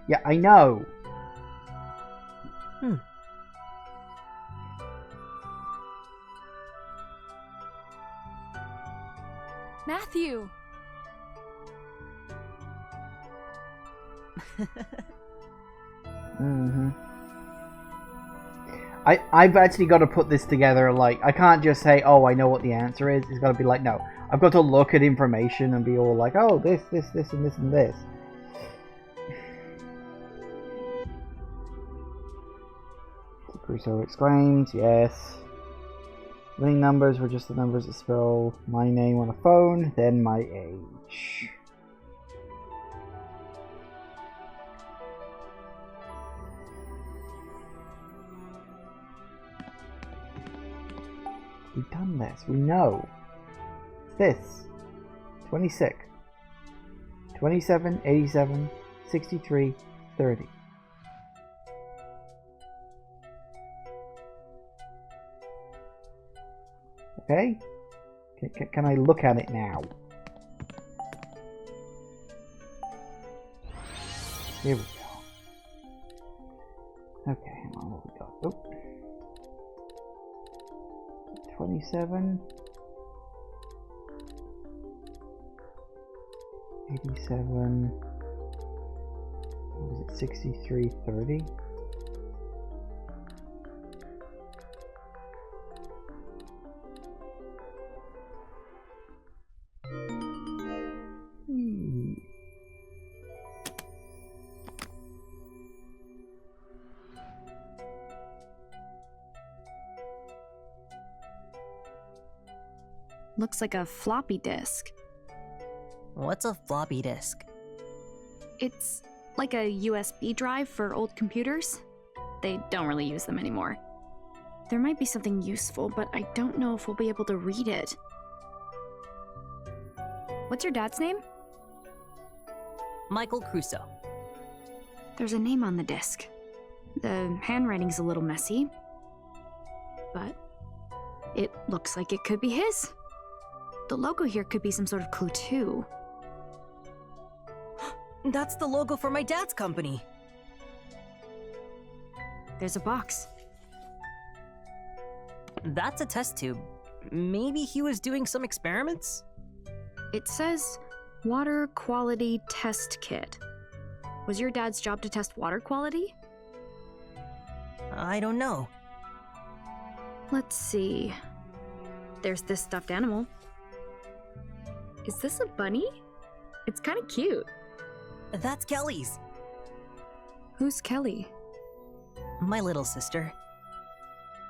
Speaker 1: Yeah, I know.
Speaker 2: Matthew!
Speaker 1: I've actually got to put this together, like, I can't just say, oh, I know what the answer is. It's got to be like, no, I've got to look at information and be all like, oh, this, and this, and this. Crusoe exclaims, yes. Winning numbers were just the numbers that spell my name on a phone, then my age. We've done this. We know. It's this. 26. 27, 87, 63, 30. Okay? Can I look at it now? Here we go. Okay, hang on, what we got? Oh. 27, 87, what was it, 63, 30?
Speaker 2: looks like a floppy disk.
Speaker 6: What's a floppy disk?
Speaker 2: It's like a USB drive for old computers. They don't really use them anymore. There might be something useful, but I don't know if we'll be able to read it. What's your dad's name?
Speaker 6: Michael Crusoe.
Speaker 2: There's a name on the disc. The handwriting's a little messy, but it looks like it could be his. The logo here could be some sort of clue too.
Speaker 6: That's the logo for my dad's company.
Speaker 2: There's a box.
Speaker 6: That's a test tube. Maybe he was doing some experiments?
Speaker 2: It says Water Quality Test Kit. Was your dad's job to test water quality?
Speaker 6: I don't know.
Speaker 2: Let's see. There's this stuffed animal. Is this a bunny? It's kind of cute.
Speaker 6: That's Kelly's.
Speaker 2: Who's Kelly?
Speaker 6: My little sister.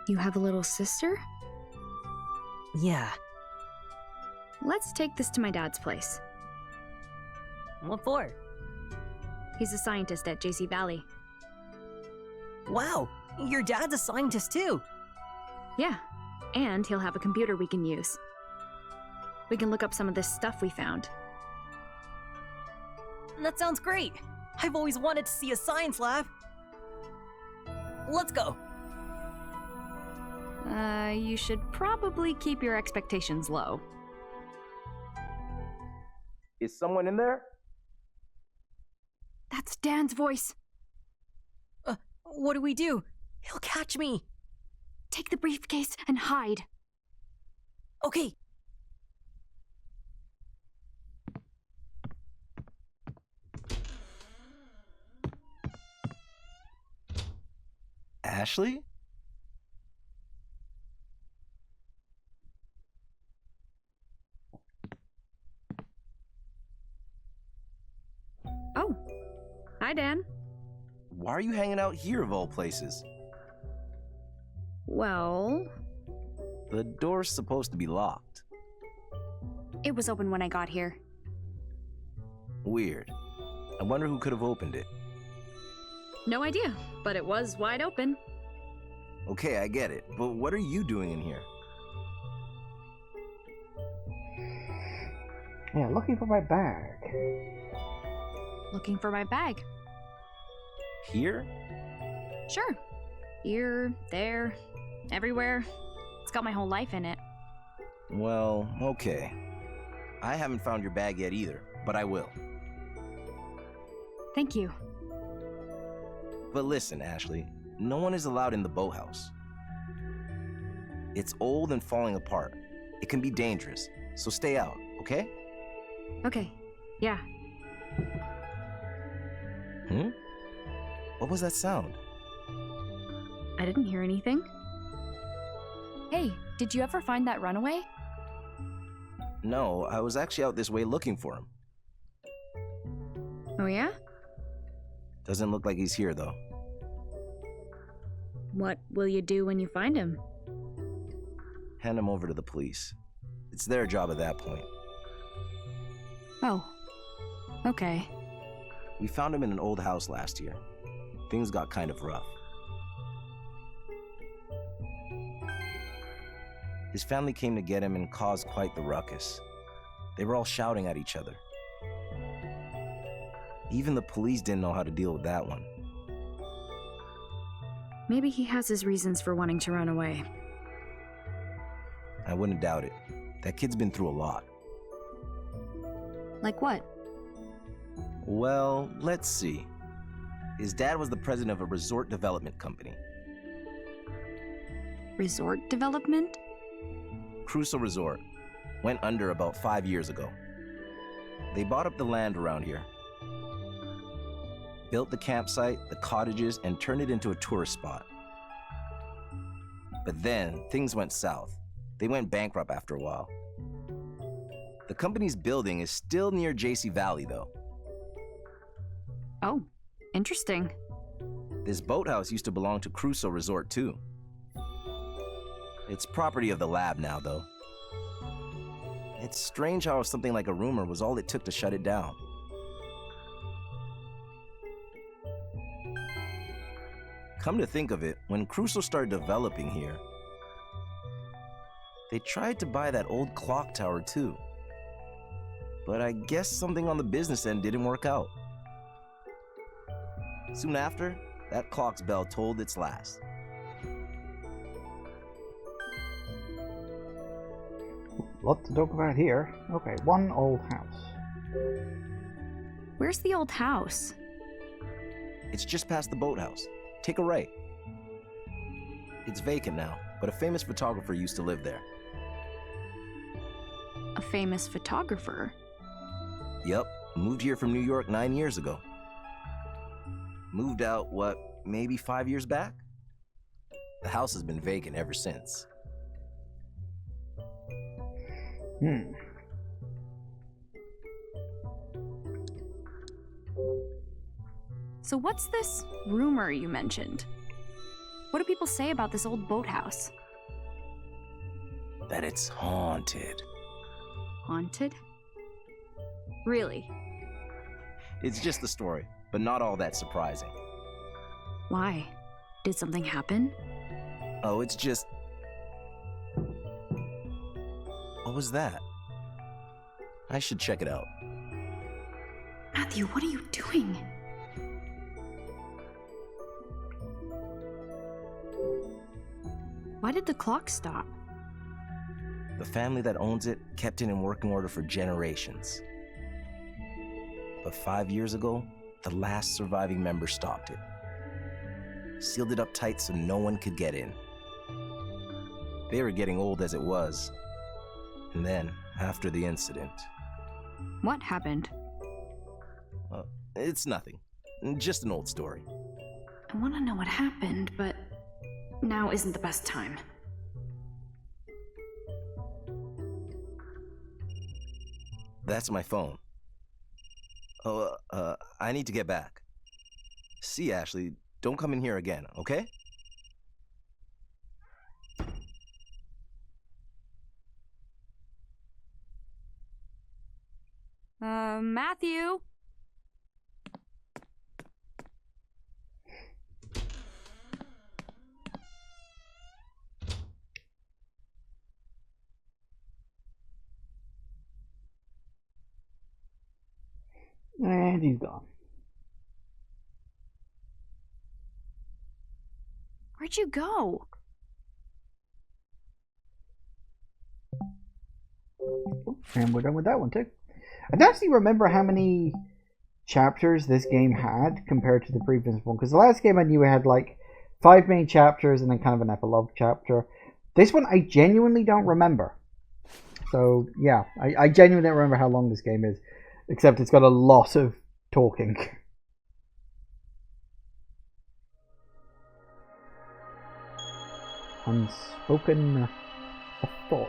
Speaker 2: You have a little sister?
Speaker 6: Yeah.
Speaker 2: Let's take this to my dad's place.
Speaker 6: What for?
Speaker 2: He's a scientist at JC Valley.
Speaker 6: Wow, your dad's a scientist too.
Speaker 2: Yeah, and he'll have a computer we can use. We can look up some of this stuff we found.
Speaker 6: That sounds great. I've always wanted to see a science lab. Let's go.
Speaker 2: You should probably keep your expectations low.
Speaker 10: Is someone in there?
Speaker 2: That's Dan's voice.
Speaker 6: What do we do? He'll catch me.
Speaker 2: Take the briefcase and hide.
Speaker 6: Okay.
Speaker 10: Ashley?
Speaker 2: Oh. Hi, Dan.
Speaker 10: Why are you hanging out here of all places?
Speaker 2: Well,
Speaker 10: The door's supposed to be locked.
Speaker 2: it was open when I got here.
Speaker 10: Weird. I wonder who could have opened it.
Speaker 2: No idea, but it was wide open.
Speaker 10: Okay, I get it, but what are you doing in here?
Speaker 1: Yeah, looking for my bag.
Speaker 2: Looking for my bag.
Speaker 10: Here?
Speaker 2: Sure. Here, there, everywhere. It's got my whole life in it.
Speaker 10: Well, okay. I haven't found your bag yet either, but I will.
Speaker 2: Thank you.
Speaker 10: But listen, Ashley, no one is allowed in the boathouse. It's old and falling apart. It can be dangerous, so stay out, okay?
Speaker 2: Okay. Yeah.
Speaker 10: What was that sound?
Speaker 2: I didn't hear anything. Hey, did you ever find that runaway?
Speaker 10: No, I was actually out this way looking for him.
Speaker 2: Oh, yeah?
Speaker 10: Doesn't look like he's here, though.
Speaker 2: What will you do when you find him?
Speaker 10: Hand him over to the police. It's their job at that point.
Speaker 2: Oh. Okay.
Speaker 10: We found him in an old house last year. Things got kind of rough. His family came to get him and caused quite the ruckus. They were all shouting at each other. Even the police didn't know how to deal with that one.
Speaker 2: Maybe he has his reasons for wanting to run away.
Speaker 10: I wouldn't doubt it. That kid's been through a lot.
Speaker 2: Like what?
Speaker 10: Well, let's see. His dad was the president of a resort development company.
Speaker 2: Resort development?
Speaker 10: Crusoe Resort. Went under about 5 years ago. They bought up the land around here. Built the campsite, the cottages, and turned it into a tourist spot. But then, things went south. They went bankrupt after a while. The company's building is still near JC Valley, though.
Speaker 2: Oh, interesting.
Speaker 10: This boathouse used to belong to Crusoe Resort, too. It's property of the lab now, though. It's strange how something like a rumor was all it took to shut it down. Come to think of it, when Crusoe started developing here, they tried to buy that old clock tower too. But I guess something on the business end didn't work out. Soon after, that clock's bell tolled its last.
Speaker 1: Lot to talk about here. Okay, one old house.
Speaker 2: Where's the old house?
Speaker 10: It's just past the boathouse. Take a right. It's vacant now, but a famous photographer used to live there.
Speaker 2: A famous photographer?
Speaker 10: Yep, moved here from New York 9 years ago. Moved out, maybe 5 years back? The house has been vacant ever since.
Speaker 2: So what's this rumor you mentioned? What do people say about this old boathouse?
Speaker 10: That it's haunted.
Speaker 2: Haunted? Really?
Speaker 10: It's just a story, but not all that surprising.
Speaker 2: Why? Did something happen?
Speaker 10: Oh, it's just... What was that? I should check it out.
Speaker 2: Matthew, what are you doing? Why did the clock stop?
Speaker 10: The family that owns it kept it in working order for generations. But 5 years ago, the last surviving member stopped it. Sealed it up tight so no one could get in. They were getting old as it was. And then, after the incident...
Speaker 2: What happened?
Speaker 10: It's nothing. Just an old story.
Speaker 2: I want to know what happened, but now isn't the best time.
Speaker 10: That's my phone. Oh, I need to get back. See, Ashley, don't come in here again, okay?
Speaker 2: Matthew?
Speaker 1: And he's gone.
Speaker 2: Where'd you go?
Speaker 1: And we're done with that one too. I don't actually remember how many chapters this game had compared to the previous one, because the last game I knew it had like 5 main chapters and then kind of an epilogue chapter. This one I genuinely don't remember. So yeah, I genuinely don't remember how long this game is, except it's got a lot of talking. Unspoken thought.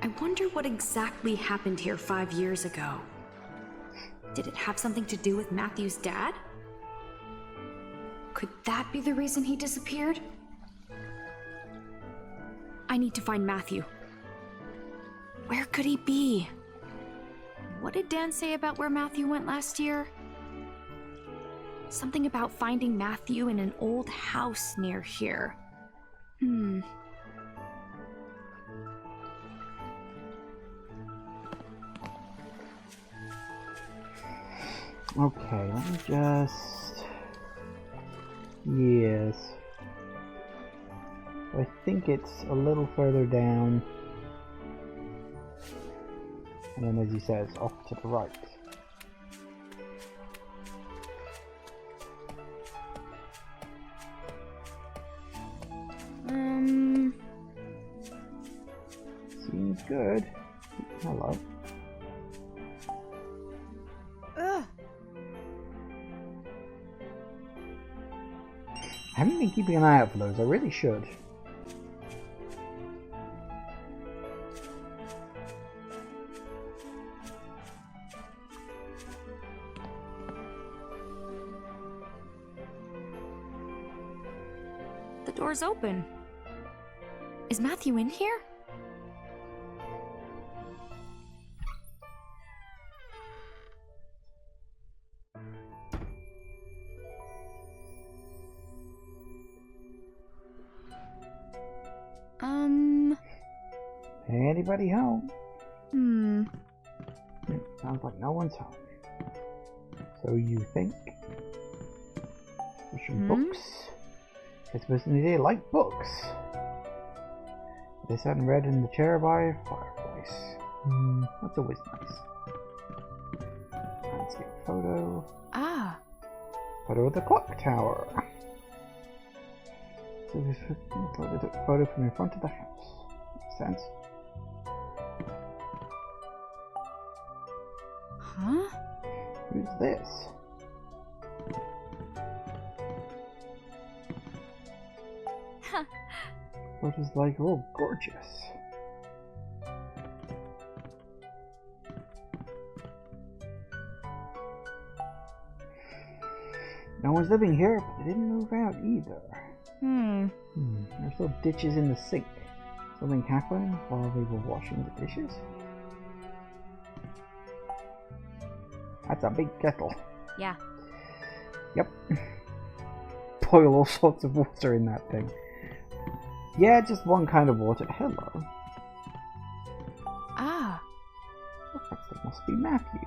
Speaker 2: I wonder what exactly happened here 5 years ago. Did it have something to do with Matthew's dad? Could that be the reason he disappeared? I need to find Matthew. Where could he be? What did Dan say about where Matthew went last year? Something about finding Matthew in an old house near here.
Speaker 1: Okay, let me just... Yes. I think it's a little further down. And then, as he says, off to the right. Seems good. Hello. I haven't been keeping an eye out for those. I really should.
Speaker 2: door's open. Is Matthew in here?
Speaker 1: Anybody home?
Speaker 2: Hmm.
Speaker 1: Sounds like no one's home. So you think? Some books? I suppose they like books. They sat and read in the chair by a fireplace. That's always nice. Landscape photo.
Speaker 2: Ah.
Speaker 1: Photo of the clock tower. So this took a photo from in front of the house. Makes sense.
Speaker 2: Huh?
Speaker 1: Who's this? Photos like, oh, gorgeous. No one's living here, but they didn't move out either. There's still ditches in the sink. Something happened while they were washing the dishes? That's a big kettle.
Speaker 2: Yeah.
Speaker 1: Yep. Boil all sorts of water in that thing. Yeah, just one kind of water. Hello.
Speaker 2: Ah.
Speaker 1: That must be Matthew's.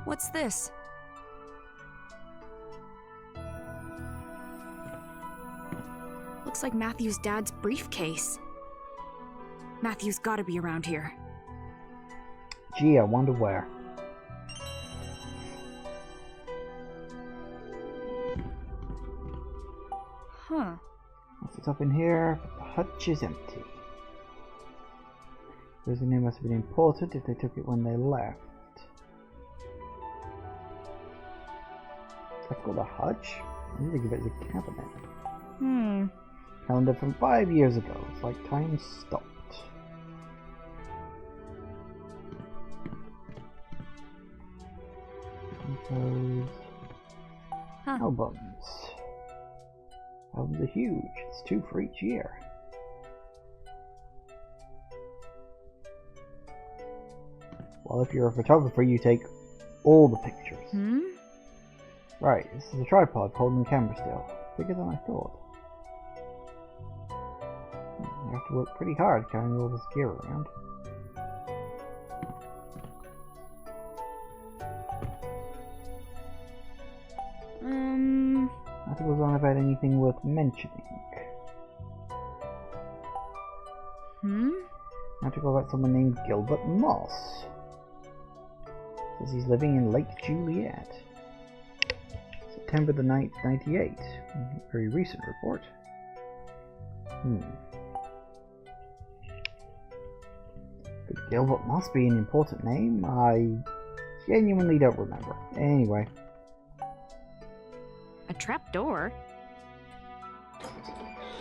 Speaker 2: What's this? Looks like Matthew's dad's briefcase. Matthew's gotta be around here.
Speaker 1: Gee, I wonder where.
Speaker 2: Huh.
Speaker 1: What's up in here? But the hutch is empty. The name must have been important if they took it when they left. That's called a hutch? I need to give it a cabinet. Calendar from 5 years ago. It's like time stopped. Composed. Albums. Albums are huge. It's 2 for each year. Well, if you're a photographer, you take all the pictures. Right, this is a tripod holding the camera still. Bigger than I thought. You have to work pretty hard carrying all this gear around. That was on about anything worth mentioning. Article about someone named Gilbert Moss. Says he's living in Lake Juliet. September the 9th, 98. Very recent report. But Gilbert must be an important name. I genuinely don't remember. Anyway.
Speaker 2: A trap door?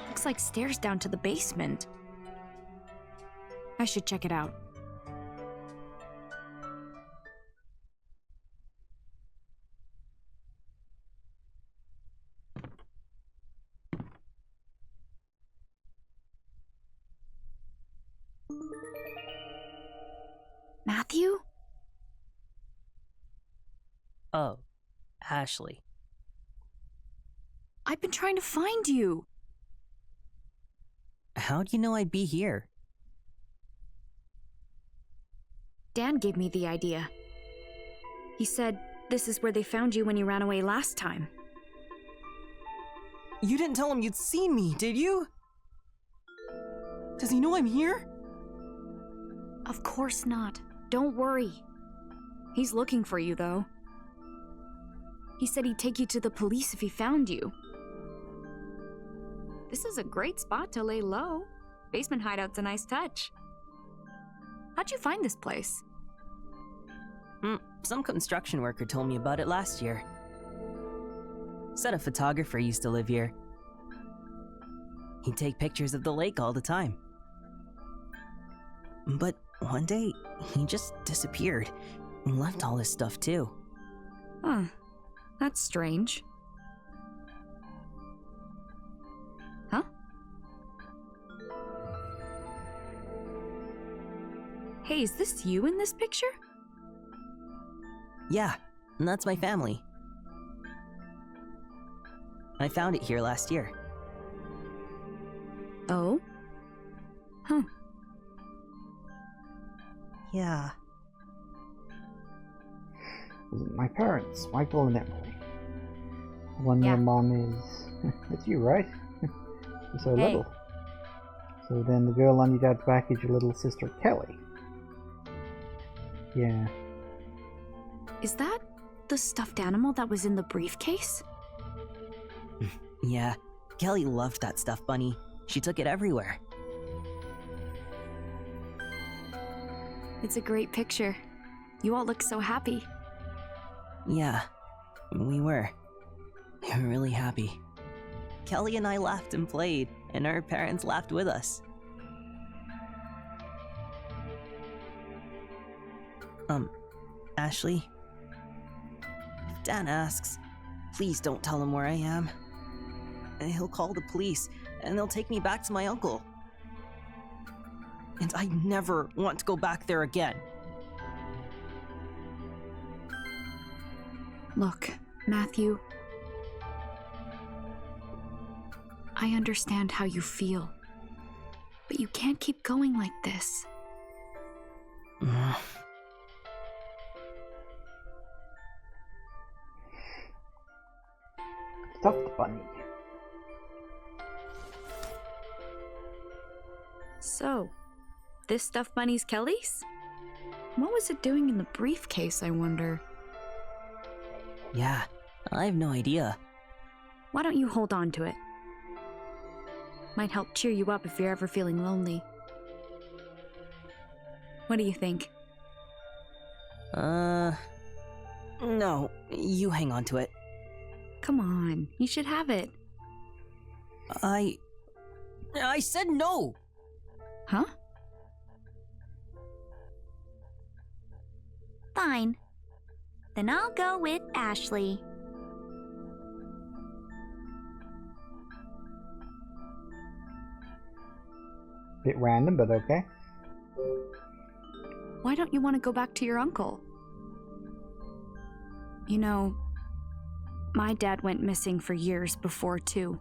Speaker 2: Looks like stairs down to the basement. I should check it out. Matthew?
Speaker 13: Oh, Ashley.
Speaker 2: I've been trying to find you.
Speaker 13: How'd you know I'd be here?
Speaker 2: Dan gave me the idea. He said this is where they found you when you ran away last time.
Speaker 13: You didn't tell him you'd seen me, did you? Does he know I'm here?
Speaker 2: Of course not. Don't worry. He's looking for you, though. He said he'd take you to the police if he found you. This is a great spot to lay low. Basement hideout's a nice touch. How'd you find this place?
Speaker 13: Some construction worker told me about it last year.
Speaker 6: said a photographer used to live here. He'd take pictures of the lake all the time. But one day, he just disappeared and left all his stuff too.
Speaker 2: Huh. That's strange. Huh? Hey, is this you in this picture?
Speaker 6: Yeah, and that's my family. I found it here last year.
Speaker 2: Oh? Huh.
Speaker 6: Yeah.
Speaker 1: My parents, Michael and Emily. One
Speaker 2: Yeah.
Speaker 1: their mom is... It's you, right? You're so
Speaker 2: Hey.
Speaker 1: little. So then the girl on your dad's back is your little sister, Kelly. Yeah.
Speaker 2: Is that the stuffed animal that was in the briefcase?
Speaker 6: Yeah, Kelly loved that stuffed bunny. She took it everywhere.
Speaker 2: It's a great picture. You all look so happy.
Speaker 6: Yeah, we were. We were really happy. Kelly and I laughed and played, and our parents laughed with us. Ashley? If Dan asks, please don't tell him where I am. He'll call the police, and they'll take me back to my uncle. And I never want to go back there again.
Speaker 2: Look, Matthew. I understand how you feel. But you can't keep going like this.
Speaker 1: Stuffed bunny.
Speaker 2: So, this stuffed bunny's Kelly's? What was it doing in the briefcase, I wonder?
Speaker 6: Yeah, I have no idea.
Speaker 2: Why don't you hold on to it? Might help cheer you up if you're ever feeling lonely. What do you think?
Speaker 6: No, you hang on to it.
Speaker 2: Come on, you should have it.
Speaker 6: I said no!
Speaker 2: Huh?
Speaker 14: Fine. Then I'll go with Ashley.
Speaker 1: Bit random, but okay.
Speaker 2: Why don't you want to go back to your uncle? You know, my dad went missing for years before, too.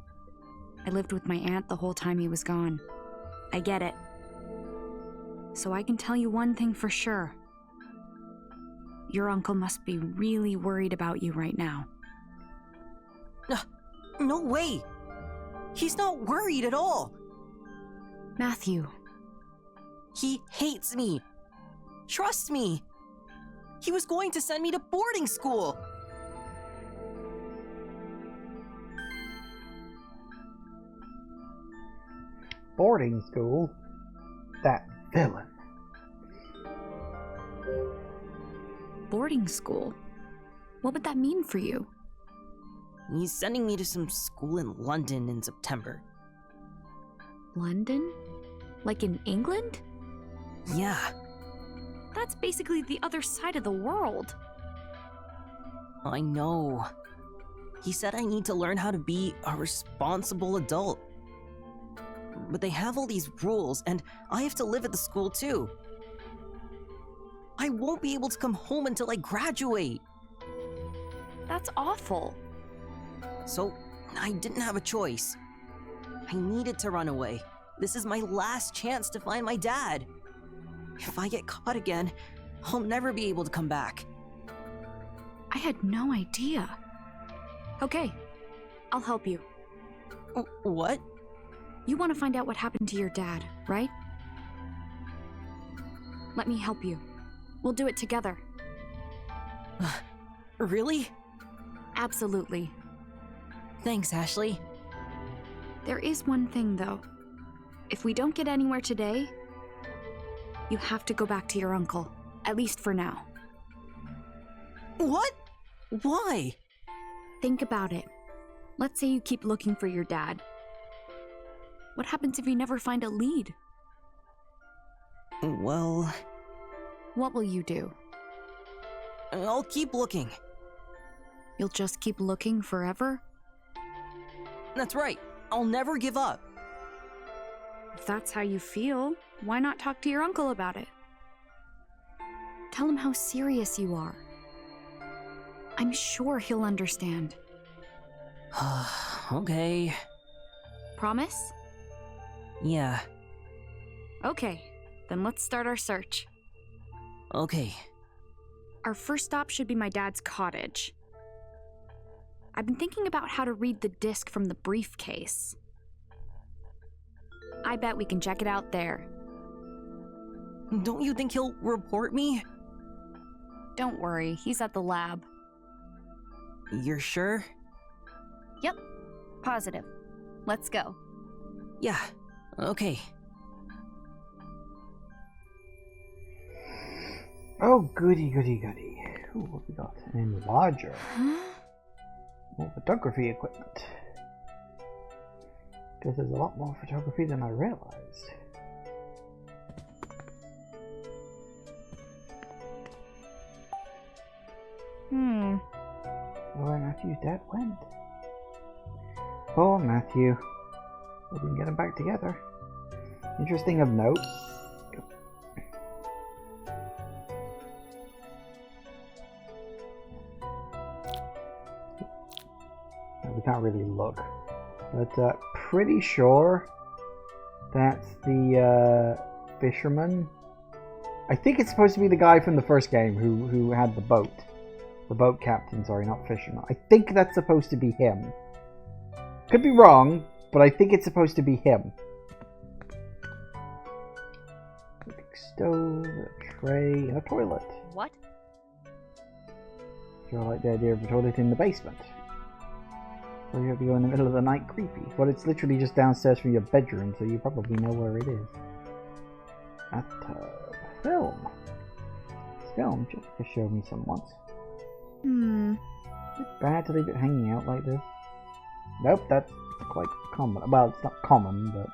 Speaker 2: I lived with my aunt the whole time he was gone. I get it. So I can tell you one thing for sure. Your uncle must be really worried about you right now.
Speaker 6: No way! He's not worried at all!
Speaker 2: Matthew.
Speaker 6: He hates me! Trust me! He was going to send me to boarding school!
Speaker 1: Boarding school? That villain.
Speaker 2: Boarding school? What would that mean for you?
Speaker 6: He's sending me to some school in London in September.
Speaker 2: London? Like in England?
Speaker 6: Yeah.
Speaker 2: That's basically the other side of the world.
Speaker 6: I know. He said I need to learn how to be a responsible adult. But they have all these rules, and I have to live at the school too. I won't be able to come home until I graduate.
Speaker 2: That's awful.
Speaker 6: So, I didn't have a choice. I needed to run away. This is my last chance to find my dad. If I get caught again, I'll never be able to come back.
Speaker 2: I had no idea. Okay, I'll help you.
Speaker 6: What?
Speaker 2: You want to find out what happened to your dad, right? Let me help you. We'll do it together.
Speaker 6: Really?
Speaker 2: Absolutely.
Speaker 6: Thanks, Ashley.
Speaker 2: There is one thing, though. If we don't get anywhere today, you have to go back to your uncle, at least for now.
Speaker 6: What? Why?
Speaker 2: Think about it. Let's say you keep looking for your dad. What happens if you never find a lead?
Speaker 6: Well...
Speaker 2: What will you do?
Speaker 6: I'll keep looking.
Speaker 2: You'll just keep looking forever?
Speaker 6: That's right. I'll never give up.
Speaker 2: If that's how you feel, why not talk to your uncle about it? Tell him how serious you are. I'm sure he'll understand.
Speaker 6: Okay.
Speaker 2: Promise?
Speaker 6: Yeah.
Speaker 2: Okay, then let's start our search.
Speaker 6: Okay.
Speaker 2: Our first stop should be my dad's cottage. I've been thinking about how to read the disc from the briefcase. I bet we can check it out there.
Speaker 6: Don't you think he'll report me?
Speaker 2: Don't worry, he's at the lab.
Speaker 6: You're sure?
Speaker 2: Yep, positive. Let's go.
Speaker 6: Yeah, okay.
Speaker 1: Oh, goody, goody, goody. Ooh, what we got? An enlarger. More photography equipment. Guess there's a lot more photography than I realized. Where Matthew's dad went. Poor Matthew. We can get him back together. Interesting of note. We can't really look, but pretty sure that's the fisherman. I think it's supposed to be the guy from the first game who had the boat. The boat captain, sorry, not fisherman. I think that's supposed to be him. Could be wrong, but I think it's supposed to be him. Stove, a tray, and a toilet.
Speaker 2: What?
Speaker 1: Do you like the idea of a toilet in the basement? Or you have to go in the middle of the night creepy? Well, it's literally just downstairs from your bedroom, so you probably know where it is. Bathtub. Film. Film, Jessica showed me some once. Is it bad to leave it hanging out like this? Nope, that's quite common. Well, it's not common, but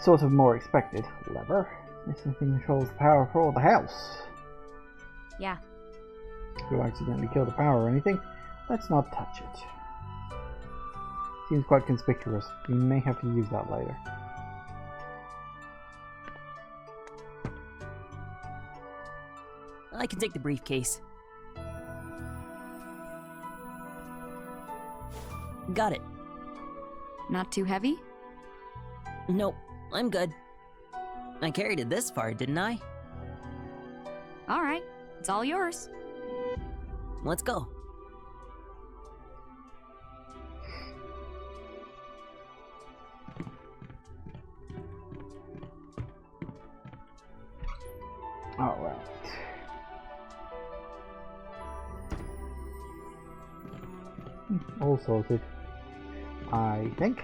Speaker 1: sort of more expected. Lever. This thing controls the power for the house.
Speaker 2: Yeah.
Speaker 1: If you accidentally kill the power or anything, let's not touch it. Seems quite conspicuous. We may have to use that later.
Speaker 6: I can take the briefcase. Got it.
Speaker 2: Not too heavy?
Speaker 6: Nope, I'm good. I carried it this far, didn't I?
Speaker 2: Alright, it's all yours.
Speaker 6: Let's go.
Speaker 1: Alright. All sorted. I think.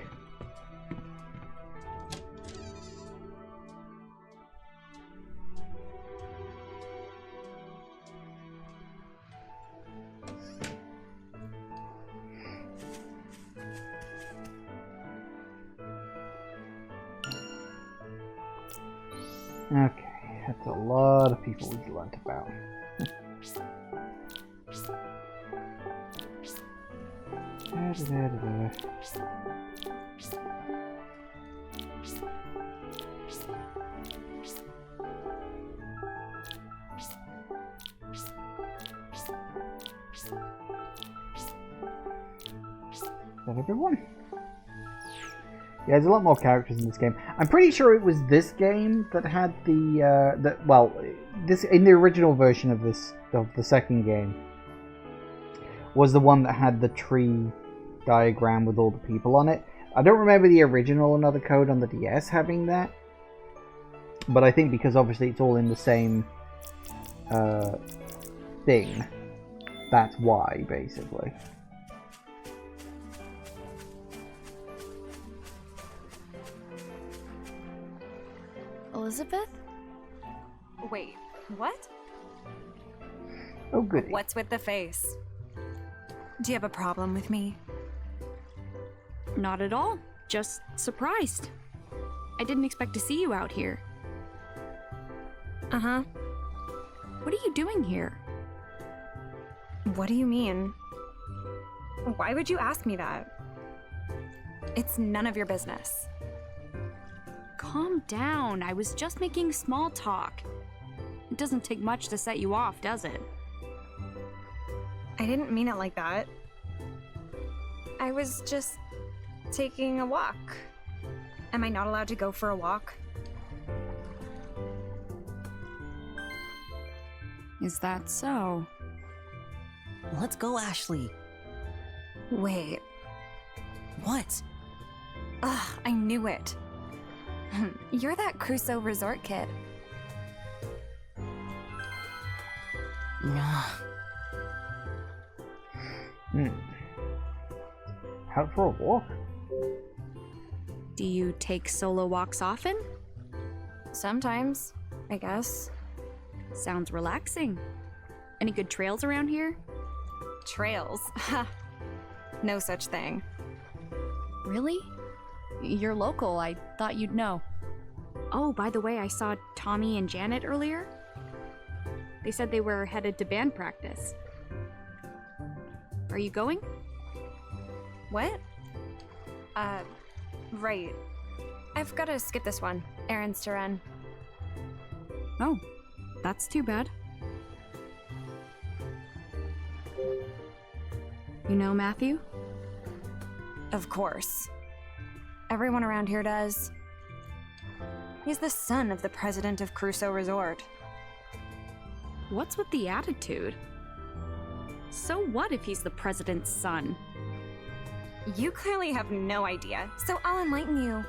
Speaker 1: Okay, that's a lot of people we've learnt about. Is that everyone? Yeah, there's a lot more characters in this game. I'm pretty sure it was this game that had this in the original version of the second game was the one that had the tree diagram with all the people on it. I don't remember the original Another Code on the DS having that, but I think because obviously it's all in the same thing, that's why, basically.
Speaker 2: Elizabeth?
Speaker 12: Wait, what?
Speaker 1: Oh, goody.
Speaker 12: What's with the face? Do you have a problem with me?
Speaker 2: Not at all. Just surprised. I didn't expect to see you out here.
Speaker 12: Uh-huh.
Speaker 2: What are you doing here?
Speaker 12: What do you mean? Why would you ask me that? It's none of your business.
Speaker 2: Calm down. I was just making small talk. It doesn't take much to set you off, does it?
Speaker 12: I didn't mean it like that. I was just taking a walk. Am I not allowed to go for a walk?
Speaker 2: Is that so?
Speaker 6: Let's go, Ashley.
Speaker 12: Wait.
Speaker 6: What?
Speaker 12: Ugh, I knew it. You're that Crusoe resort kid.
Speaker 6: Nah.
Speaker 1: Out for a walk?
Speaker 2: Do you take solo walks often?
Speaker 12: Sometimes, I guess.
Speaker 2: Sounds relaxing. Any good trails around here?
Speaker 12: Trails? Ha! No such thing.
Speaker 2: Really? You're local. I thought you'd know. Oh, by the way, I saw Tommy and Janet earlier. They said they were headed to band practice. Are you going?
Speaker 12: What? Right. I've got to skip this one. Errands to run.
Speaker 2: Oh, that's too bad. You know Matthew?
Speaker 12: Of course. Everyone around here does. He's the son of the president of Crusoe Resort.
Speaker 2: What's with the attitude? So what if he's the president's son?
Speaker 12: You clearly have no idea, so I'll enlighten you.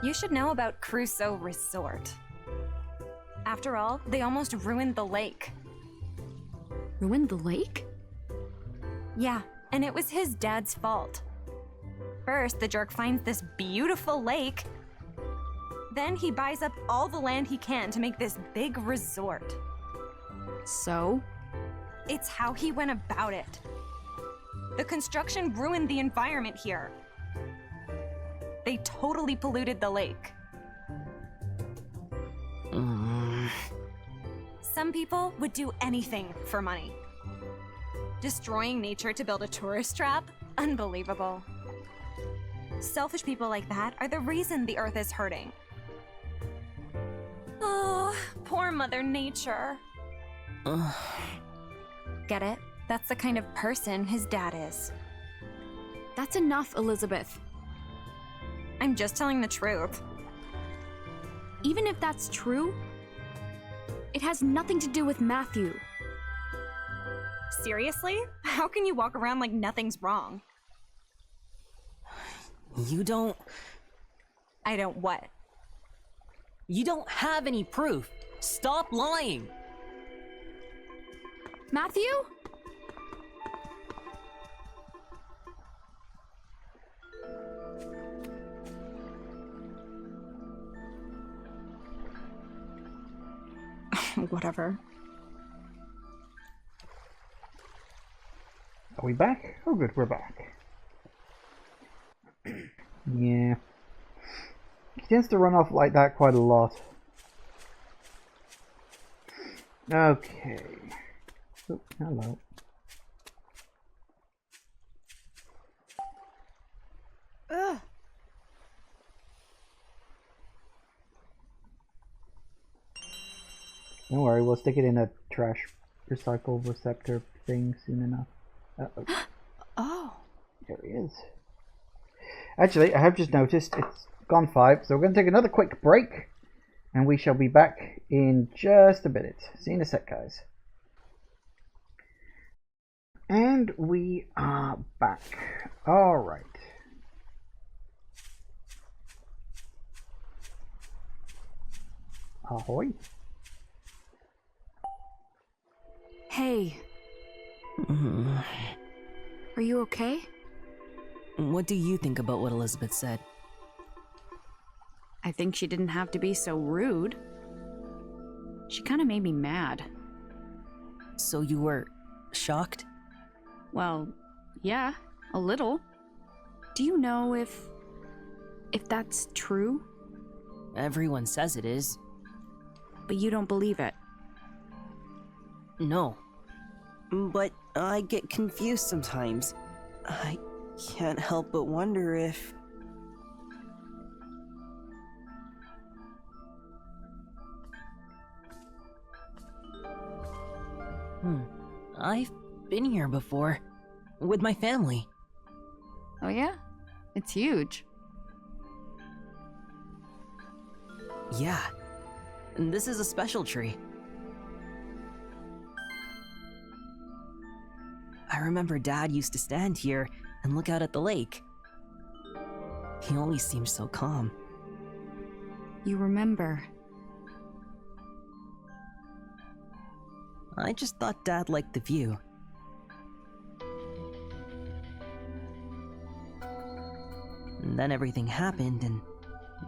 Speaker 12: You should know about Crusoe Resort. After all, they almost ruined the lake.
Speaker 2: Ruined the lake?
Speaker 12: Yeah, and it was his dad's fault. First, the jerk finds this beautiful lake. Then he buys up all the land he can to make this big resort.
Speaker 2: So?
Speaker 12: It's how he went about it. The construction ruined the environment here. They totally polluted the lake. Some people would do anything for money. Destroying nature to build a tourist trap? Unbelievable. Selfish people like that are the reason the Earth is hurting. Oh, poor Mother Nature. Get it? That's the kind of person his dad is.
Speaker 2: That's enough, Elizabeth.
Speaker 12: I'm just telling the truth.
Speaker 2: Even if that's true, it has nothing to do with Matthew.
Speaker 12: Seriously? How can you walk around like nothing's wrong?
Speaker 6: You don't...
Speaker 12: I don't what?
Speaker 6: You don't have any proof. Stop lying.
Speaker 2: Matthew?
Speaker 12: Whatever.
Speaker 1: Are we back? Oh good, we're back. Yeah. He tends to run off like that quite a lot. Okay. Oh, hello.
Speaker 12: Ugh.
Speaker 1: Don't worry, we'll stick it in a trash recycle receptor thing soon enough. Uh-oh.
Speaker 2: Oh.
Speaker 1: There he is. Actually, I have just noticed it's gone 5, so we're going to take another quick break, and we shall be back in just a minute. See you in a sec, guys. And we are back. Alright. Ahoy.
Speaker 2: Hey. Are you okay?
Speaker 6: What do you think about what Elizabeth said?
Speaker 2: I think she didn't have to be so rude. She kind of made me mad.
Speaker 6: So you were shocked?
Speaker 2: Well, yeah, a little. Do you know if that's true?
Speaker 13: Everyone says it is.
Speaker 2: But you don't believe it?
Speaker 13: No. But I get confused sometimes. I can't help but wonder if... I've been here before. With my family.
Speaker 2: Oh yeah? It's huge.
Speaker 13: Yeah. And this is a special tree. I remember Dad used to stand here and look out at the lake. He always seemed so calm.
Speaker 2: You remember?
Speaker 13: I just thought Dad liked the view. And then everything happened, and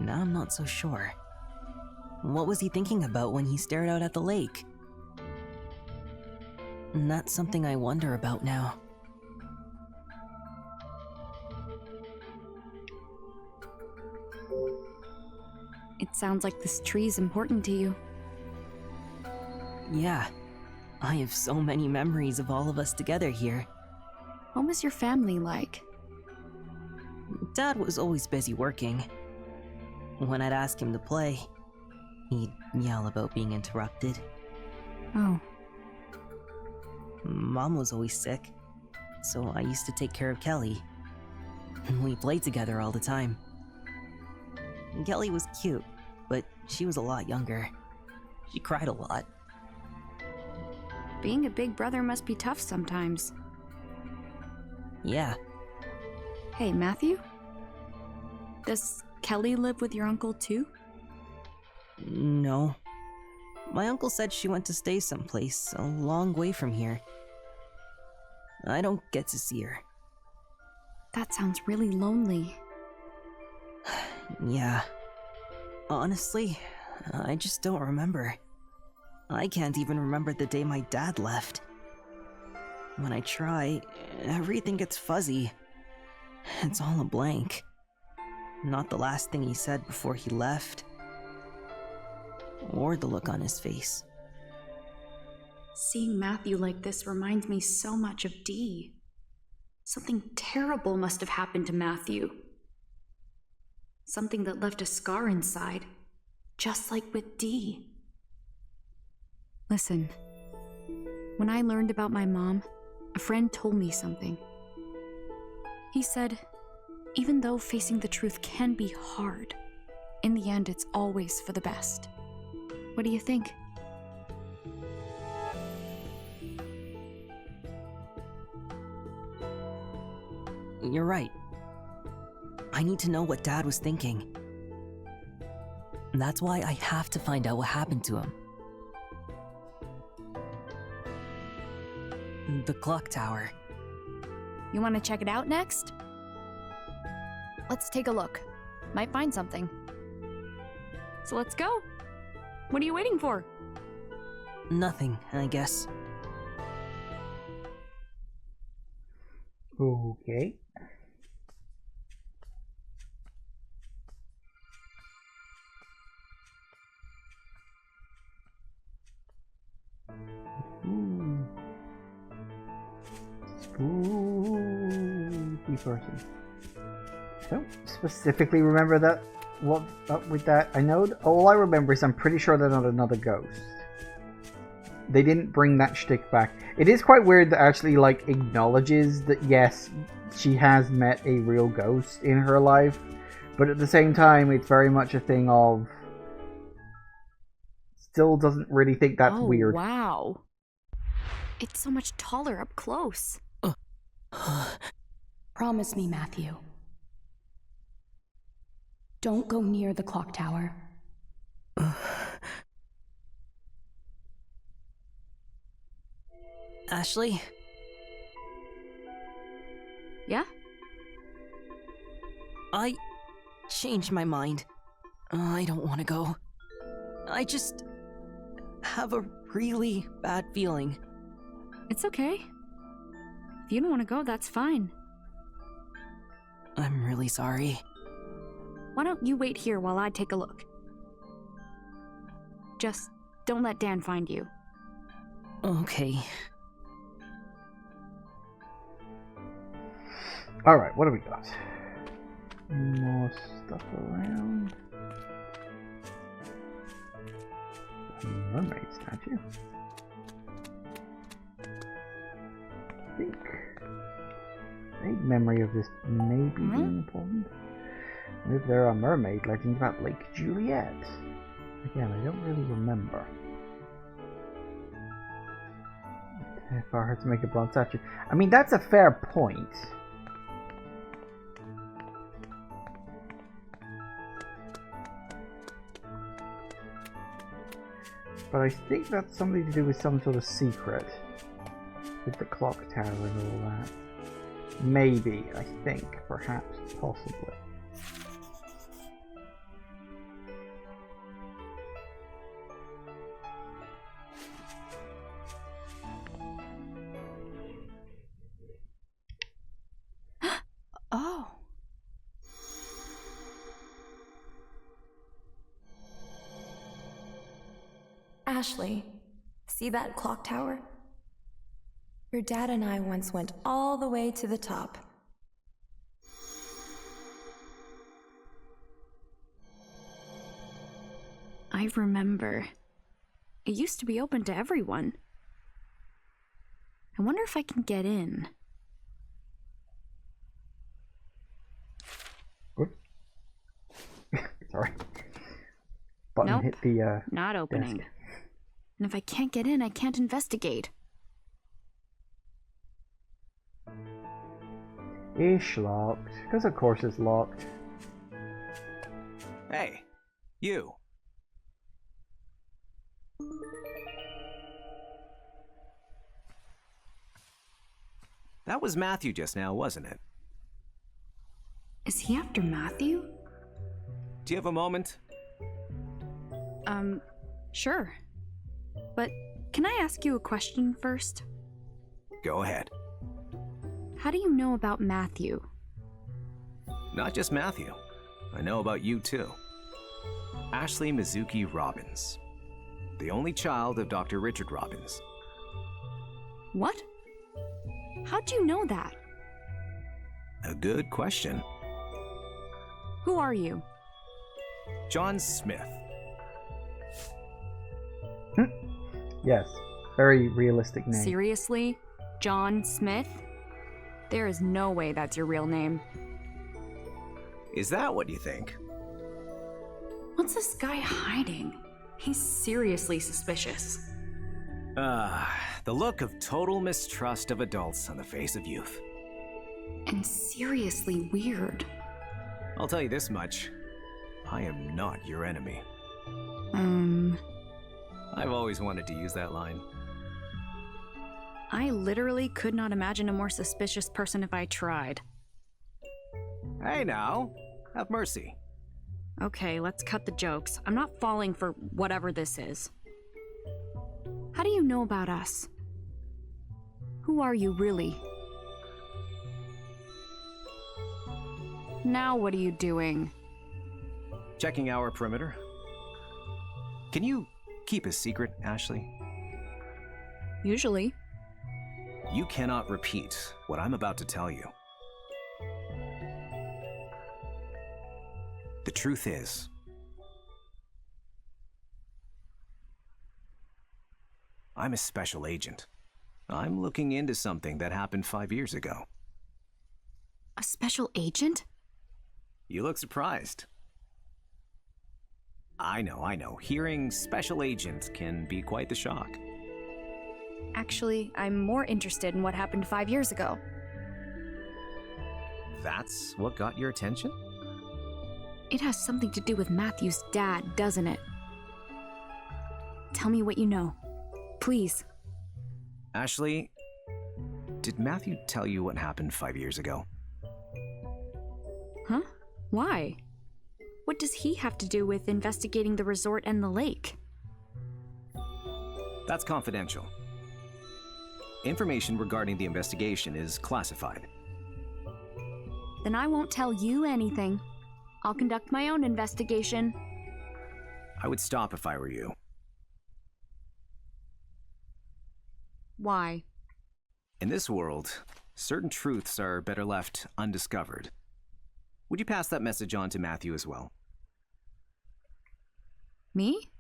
Speaker 13: now I'm not so sure. What was he thinking about when he stared out at the lake? And that's something I wonder about now.
Speaker 2: It sounds like this tree's important to you.
Speaker 13: Yeah. I have so many memories of all of us together here.
Speaker 2: What was your family like?
Speaker 13: Dad was always busy working. When I'd ask him to play, he'd yell about being interrupted.
Speaker 2: Oh.
Speaker 13: Mom was always sick, so I used to take care of Kelly. We played together all the time. Kelly was cute, but she was a lot younger. She cried a lot.
Speaker 2: Being a big brother must be tough sometimes.
Speaker 13: Yeah.
Speaker 2: Hey, Matthew? Does Kelly live with your uncle too?
Speaker 13: No. My uncle said she went to stay someplace a long way from here. I don't get to see her.
Speaker 2: That sounds really lonely.
Speaker 13: Yeah. Honestly, I just don't remember. I can't even remember the day my dad left. When I try, everything gets fuzzy. It's all a blank. Not the last thing he said before he left. Or the look on his face.
Speaker 2: Seeing Matthew like this reminds me so much of Dee. Something terrible must have happened to Matthew. Something that left a scar inside, just like with Dee. Listen, when I learned about my mom, a friend told me something. He said, even though facing the truth can be hard, in the end it's always for the best. What do you think?
Speaker 13: You're right. I need to know what Dad was thinking. That's why I have to find out what happened to him. The clock tower.
Speaker 2: You want to check it out next? Let's take a look. Might find something. So let's go. What are you waiting for?
Speaker 13: Nothing, I guess.
Speaker 1: Okay. Spooky person. I don't specifically remember that. What up with that? I know all I remember is I'm pretty sure they're not another ghost. They didn't bring that shtick back. It is quite weird that actually like acknowledges that yes, she has met a real ghost in her life, but at the same time, it's very much a thing of still doesn't really think that's weird.
Speaker 2: Wow. It's so much taller up close.
Speaker 15: Promise me, Matthew. Don't go near the clock tower.
Speaker 13: Ashley?
Speaker 2: Yeah?
Speaker 13: I changed my mind. I don't want to go. I just have a really bad feeling.
Speaker 2: It's okay. If you don't want to go, that's fine.
Speaker 13: I'm really sorry.
Speaker 2: Why don't you wait here while I take a look? Just don't let Dan find you.
Speaker 13: Okay.
Speaker 1: Alright, what do we got? More stuff around. A mermaid statue. I think vague memory of this may be important. If there are mermaid legends about Lake Juliet. Again, I don't really remember. If I had to make a bronze statue. I mean, that's a fair point. But I think that's something to do with some sort of secret. With the clock tower and all that. Maybe, I think, perhaps, possibly.
Speaker 2: Oh.
Speaker 11: Ashley, see that clock tower? Your dad and I once went all the way to the top.
Speaker 2: I remember. It used to be open to everyone. I wonder if I can get in.
Speaker 1: Sorry. Button
Speaker 2: Nope,
Speaker 1: hit the
Speaker 2: not opening.
Speaker 1: desk.
Speaker 2: And if I can't get in, I can't investigate.
Speaker 1: Ish locked. Because of course it's locked.
Speaker 5: Hey, you. That was Matthew just now, wasn't it?
Speaker 2: Is he after Matthew?
Speaker 5: Do you have a moment?
Speaker 2: Sure. But can I ask you a question first?
Speaker 5: Go ahead.
Speaker 2: How do you know about Matthew?
Speaker 5: Not just Matthew. I know about you too. Ashley Mizuki Robbins. The only child of Dr. Richard Robbins.
Speaker 2: What? How'd you know that?
Speaker 5: A good question.
Speaker 2: Who are you?
Speaker 5: John Smith.
Speaker 1: Yes. Very realistic name.
Speaker 2: Seriously? John Smith? There is no way that's your real name.
Speaker 5: Is that what you think?
Speaker 2: What's this guy hiding? He's seriously suspicious.
Speaker 5: The look of total mistrust of adults on the face of youth.
Speaker 2: And seriously weird.
Speaker 5: I'll tell you this much. I am not your enemy. I've always wanted to use that line.
Speaker 2: I literally could not imagine a more suspicious person if I tried.
Speaker 5: Hey now, have mercy.
Speaker 2: Okay, let's cut the jokes. I'm not falling for whatever this is. How do you know about us? Who are you really? Now what are you doing?
Speaker 5: Checking our perimeter. Can you keep a secret, Ashley?
Speaker 2: Usually.
Speaker 5: You cannot repeat what I'm about to tell you. The truth is, I'm a special agent. I'm looking into something that happened 5 years ago.
Speaker 2: A special agent?
Speaker 5: You look surprised. I know. Hearing special agent can be quite the shock.
Speaker 2: Actually, I'm more interested in what happened 5 years ago.
Speaker 5: That's what got your attention?
Speaker 2: It has something to do with Matthew's dad, doesn't it? Tell me what you know. Please.
Speaker 5: Ashley, did Matthew tell you what happened 5 years ago?
Speaker 2: Huh? Why? What does he have to do with investigating the resort and the lake?
Speaker 5: That's confidential.
Speaker 16: Information regarding the investigation is classified.
Speaker 2: Then I won't tell you anything. I'll conduct my own investigation.
Speaker 16: I would stop if I were you.
Speaker 2: Why?
Speaker 16: In this world, certain truths are better left undiscovered. Would you pass that message on to Matthew as well?
Speaker 2: Me?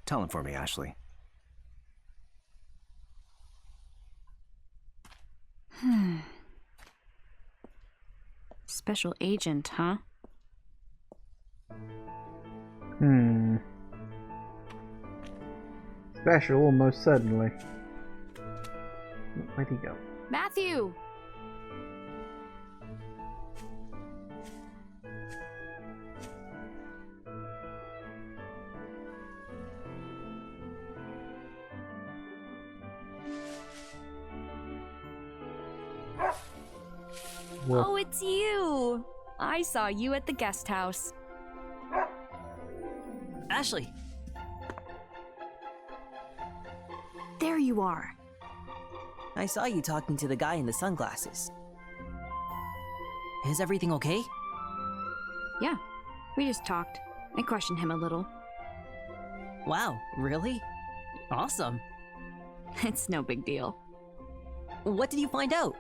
Speaker 16: Tell him for me, Ashley.
Speaker 2: Special agent, huh?
Speaker 1: Special, almost certainly. Where'd he go?
Speaker 2: Matthew!
Speaker 1: Whoa.
Speaker 2: Oh, it's you! I saw you at the guest house.
Speaker 13: Ashley!
Speaker 2: There you are.
Speaker 13: I saw you talking to the guy in the sunglasses. Is everything okay?
Speaker 2: Yeah, we just talked. I questioned him a little.
Speaker 13: Wow, really? Awesome.
Speaker 2: It's no big deal.
Speaker 13: What did you find out?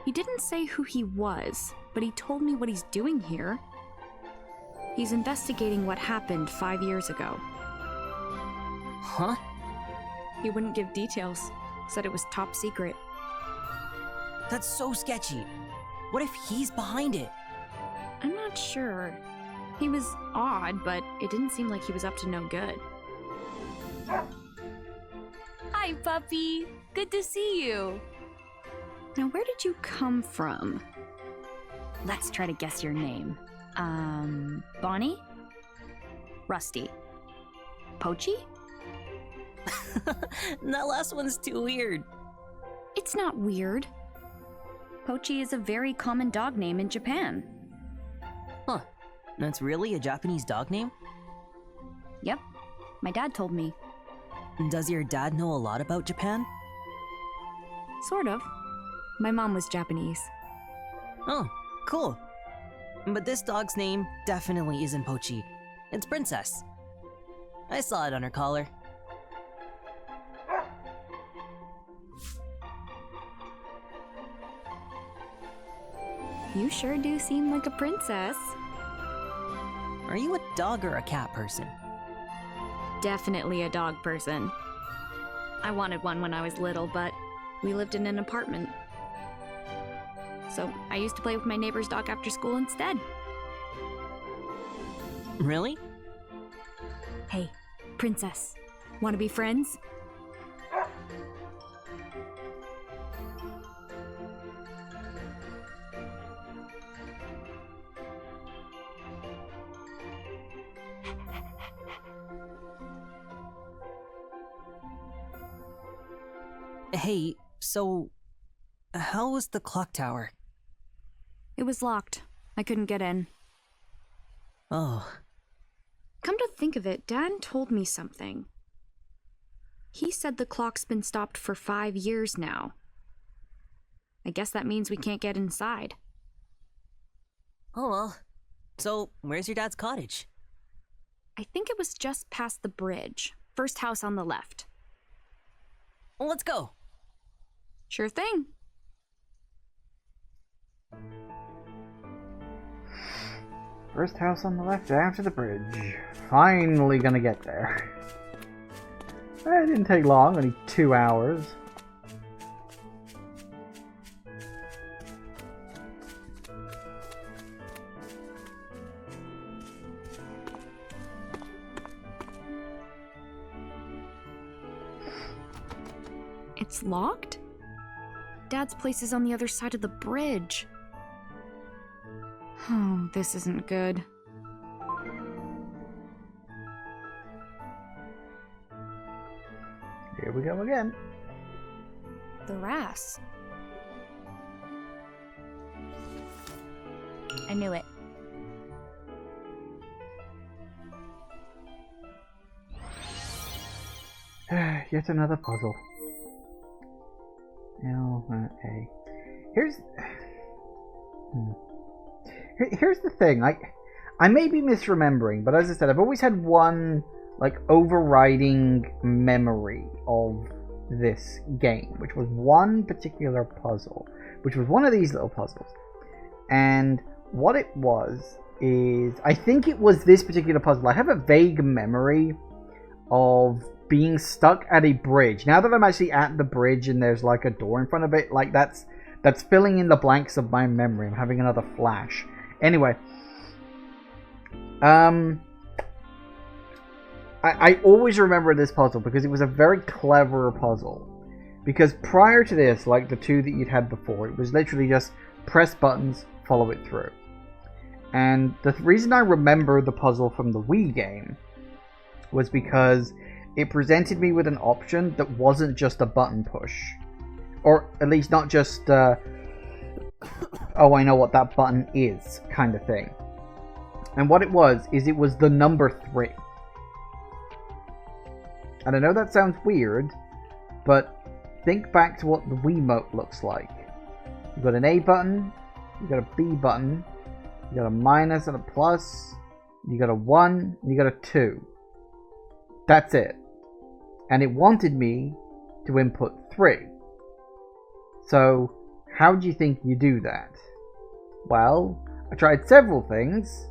Speaker 2: He didn't say who he was, but he told me what he's doing here. He's investigating what happened 5 years ago.
Speaker 13: Huh?
Speaker 2: He wouldn't give details. Said it was top secret.
Speaker 13: That's so sketchy. What if he's behind it?
Speaker 2: I'm not sure. He was odd, but it didn't seem like he was up to no good. Hi, puppy. Good to see you. Now, where did you come from? Let's try to guess your name. Bonnie? Rusty? Pochi?
Speaker 13: That last one's too weird.
Speaker 2: It's not weird. Pochi is a very common dog name in Japan.
Speaker 13: Huh. That's really a Japanese dog name?
Speaker 2: Yep. My dad told me.
Speaker 13: Does your dad know a lot about Japan?
Speaker 2: Sort of. My mom was Japanese.
Speaker 13: Oh, cool. But this dog's name definitely isn't Pochi. It's Princess. I saw it on her collar.
Speaker 2: You sure do seem like a princess.
Speaker 13: Are you a dog or a cat person?
Speaker 2: Definitely a dog person. I wanted one when I was little, but we lived in an apartment. So I used to play with my neighbor's dog after school instead.
Speaker 13: Really?
Speaker 2: Hey, princess. Wanna be friends?
Speaker 13: Hey, so how was the clock tower?
Speaker 2: It was locked. I couldn't get in.
Speaker 13: Oh.
Speaker 2: Come to think of it, Dad told me something. He said the clock's been stopped for 5 years now. I guess that means we can't get inside.
Speaker 13: Oh well. So, where's your dad's cottage?
Speaker 2: I think it was just past the bridge. First house on the left.
Speaker 13: Well, let's go.
Speaker 2: Sure thing.
Speaker 1: First house on the left after the bridge. Finally gonna get there. It didn't take long, only 2 hours.
Speaker 2: It's locked? Dad's place is on the other side of the bridge. Oh, this isn't good.
Speaker 1: Here we go again.
Speaker 2: The RAS. I knew it.
Speaker 1: Yet another puzzle. L-A. Here's the thing. I may be misremembering, but as I said, I've always had one like overriding memory of this game, which was one particular puzzle, which was one of these little puzzles. And what it was is, I think it was this particular puzzle. I have a vague memory of being stuck at a bridge. Now that I'm actually at the bridge and there's like a door in front of it, like that's filling in the blanks of my memory. I'm having another flash. Anyway, I always remember this puzzle because it was a very clever puzzle. Because prior to this, like the two that you'd had before, it was literally just press buttons, follow it through. And the reason I remember the puzzle from the Wii game was because it presented me with an option that wasn't just a button push. Or at least not just, oh, I know what that button is, kind of thing. And what it was the number 3. And I know that sounds weird, but think back to what the Wiimote looks like. You've got an A button, you've got a B button, you got a minus and a plus, you got a 1, and you got a 2. That's it. And it wanted me to input 3. So, how do you think you do that? Well, I tried several things.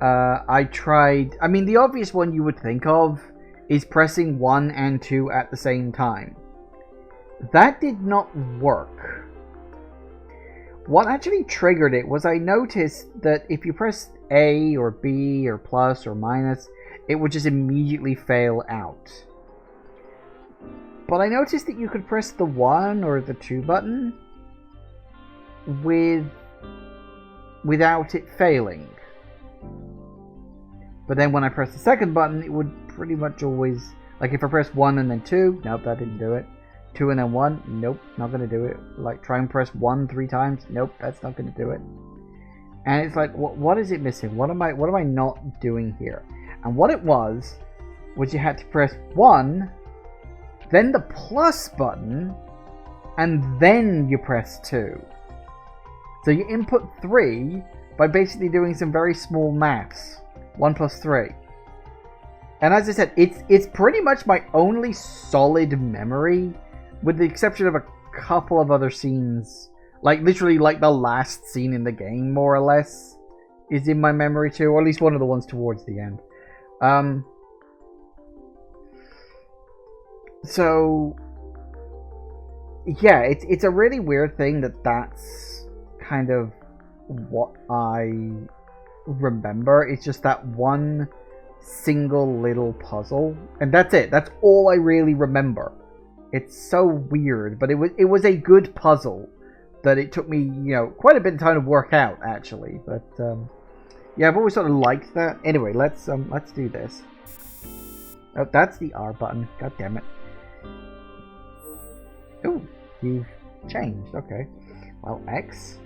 Speaker 1: The obvious one you would think of is pressing 1 and 2 at the same time. That did not work. What actually triggered it was I noticed that if you pressed A or B or plus or minus, it would just immediately fail out. But I noticed that you could press the 1 or the 2 button without it failing. But then when I pressed the second button, it would pretty much always... Like if I press 1 and then 2, nope, that didn't do it. 2 and then 1, nope, not going to do it. Like try and press 1 3 times, nope, that's not going to do it. And it's like, what is it missing? What am I not doing here? And what it was you had to press 1, then the plus button, and then you press 2. So you input 3 by basically doing some very small maths. 1 plus 3. And as I said, it's pretty much my only solid memory, with the exception of a couple of other scenes. Like, literally, like the last scene in the game, more or less, is in my memory too, or at least one of the ones towards the end. So, yeah, it's a really weird thing that's kind of what I remember. It's just that one single little puzzle, and that's it. That's all I really remember. It's so weird, but it was a good puzzle that it took me, quite a bit of time to work out, actually. But yeah, I've always sort of liked that. Anyway, let's do this. Oh, that's the R button. God damn it. Oh, you've changed. Okay. Well, X.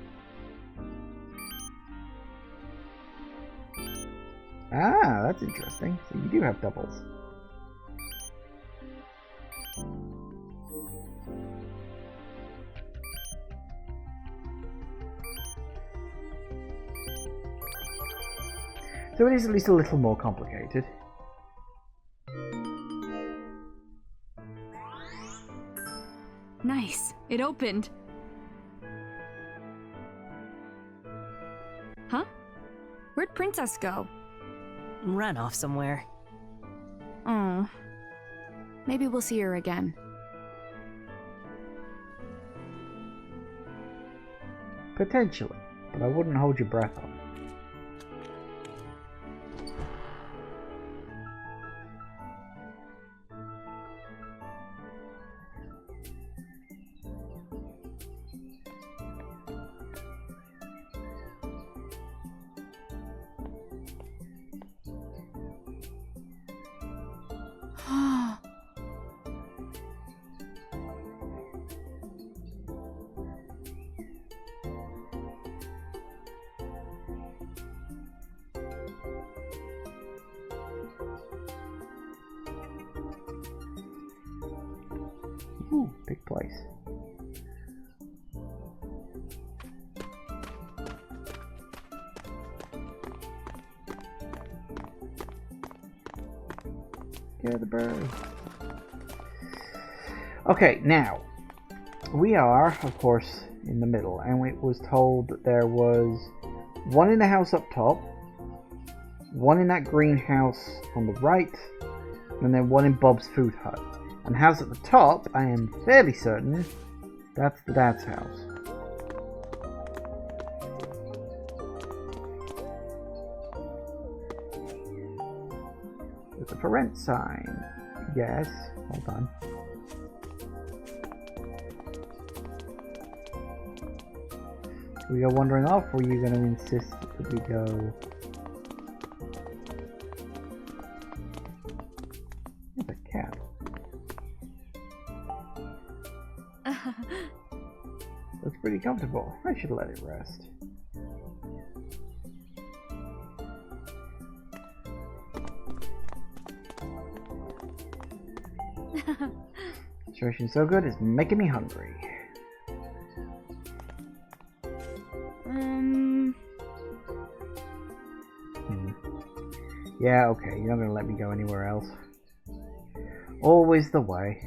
Speaker 1: Ah, that's interesting. So you do have doubles. So it is at least a little more complicated.
Speaker 2: Nice. It opened. Huh? Where'd Princess go?
Speaker 6: Ran off somewhere.
Speaker 2: Oh. Maybe we'll see her again.
Speaker 1: Potentially, but I wouldn't hold your breath on it. Ooh, big place. Get the bird. Okay, now we are, of course, in the middle, and it was told that there was one in the house up top, one in that greenhouse on the right, and then one in Bob's food hut. And the house at the top, I am fairly certain, that's the dad's house. There's a for rent sign. Yes, hold on. We go wandering off, or are you going to insist that we go? There's a cat. Looks pretty comfortable. I should let it rest. Situation's so good, it's making me hungry. Yeah, okay, you're not gonna let me go anywhere else. Always the way.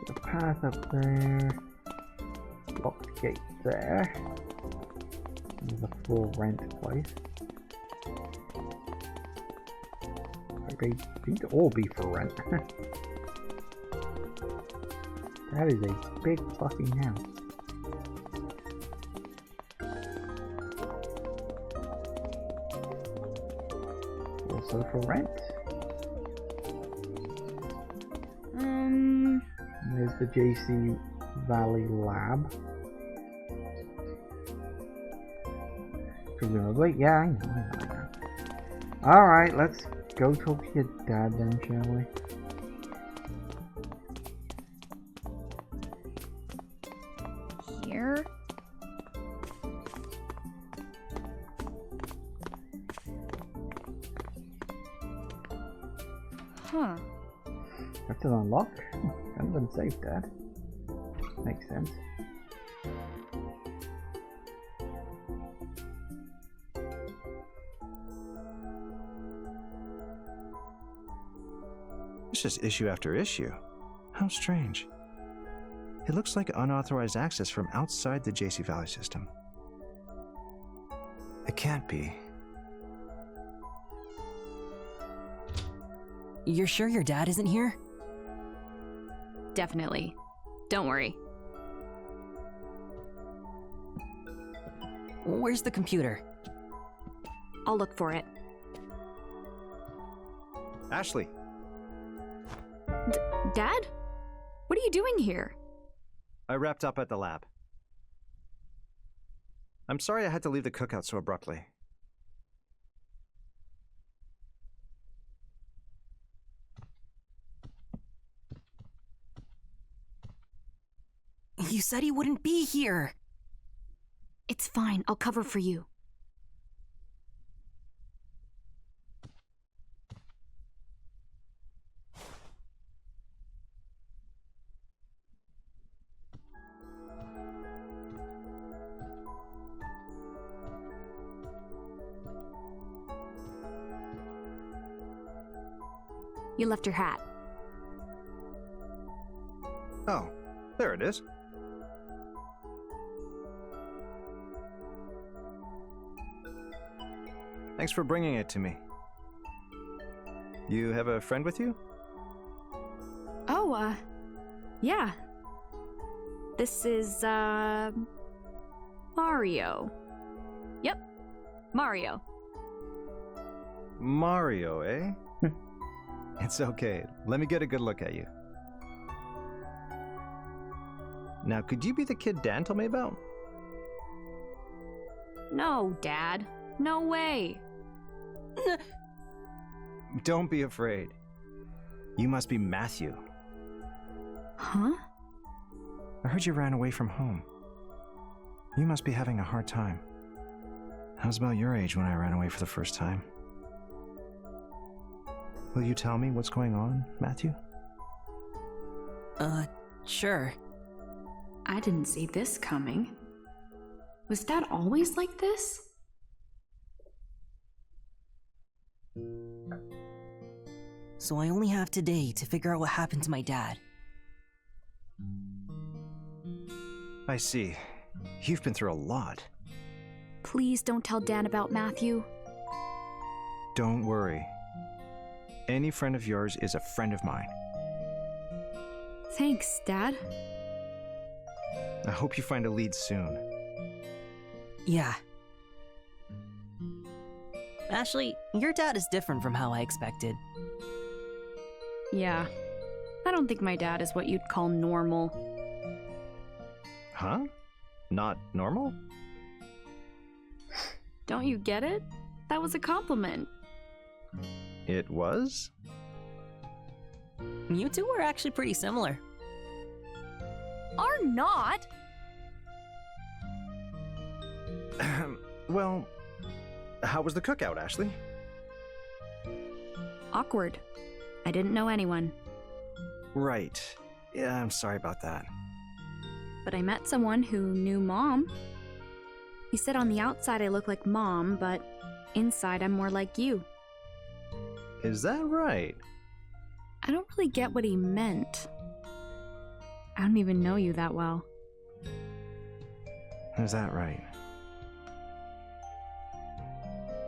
Speaker 1: The path up there. Locked gate there. There's a full rent place. They seem to all be for rent. That is a big fucking house. Also for rent. There's the JC Valley Lab. Presumably, yeah, I know. Alright, let's go talk to your dad then, shall we?
Speaker 2: Here? Huh.
Speaker 1: Have to unlock? I'm gonna save Dad. Makes sense.
Speaker 9: It's just issue after issue. How strange. It looks like unauthorized access from outside the JC Valley system. It can't be.
Speaker 6: You're sure your dad isn't here?
Speaker 2: Definitely. Don't worry.
Speaker 6: Where's the computer?
Speaker 2: I'll look for it.
Speaker 9: Ashley.
Speaker 2: Dad? What are you doing here?
Speaker 9: I wrapped up at the lab. I'm sorry I had to leave the cookout so abruptly.
Speaker 6: You said he wouldn't be here.
Speaker 2: It's fine. I'll cover for you. You left your hat.
Speaker 9: Oh, there it is. Thanks for bringing it to me. You have a friend with you?
Speaker 2: Oh, yeah. This is, Mario. Yep, Mario.
Speaker 9: Mario, eh? It's okay. Let me get a good look at you. Now, could you be the kid Dan told me about?
Speaker 2: No, Dad. No way.
Speaker 9: Don't be afraid. You must be Matthew.
Speaker 2: Huh?
Speaker 9: I heard you ran away from home. You must be having a hard time. I was about your age when I ran away for the first time. Will you tell me what's going on, Matthew?
Speaker 13: Sure.
Speaker 15: I didn't see this coming. Was Dad always like this?
Speaker 13: So I only have today to figure out what happened to my dad.
Speaker 9: I see. You've been through a lot.
Speaker 2: Please don't tell Dan about Matthew.
Speaker 9: Don't worry. Any friend of yours is a friend of mine.
Speaker 2: Thanks, Dad.
Speaker 9: I hope you find a lead soon.
Speaker 13: Yeah. Ashley, your dad is different from how I expected.
Speaker 2: Yeah. I don't think my dad is what you'd call normal.
Speaker 9: Huh? Not normal?
Speaker 2: Don't you get it? That was a compliment.
Speaker 9: It was?
Speaker 13: You two were actually pretty similar.
Speaker 2: Are not?
Speaker 9: Well, how was the cookout, Ashley?
Speaker 2: Awkward. I didn't know anyone.
Speaker 9: Right. Yeah, I'm sorry about that.
Speaker 2: But I met someone who knew Mom. He said on the outside I look like Mom, but inside I'm more like you.
Speaker 9: Is that right?
Speaker 2: I don't really get what he meant. I don't even know you that well.
Speaker 9: Is that right?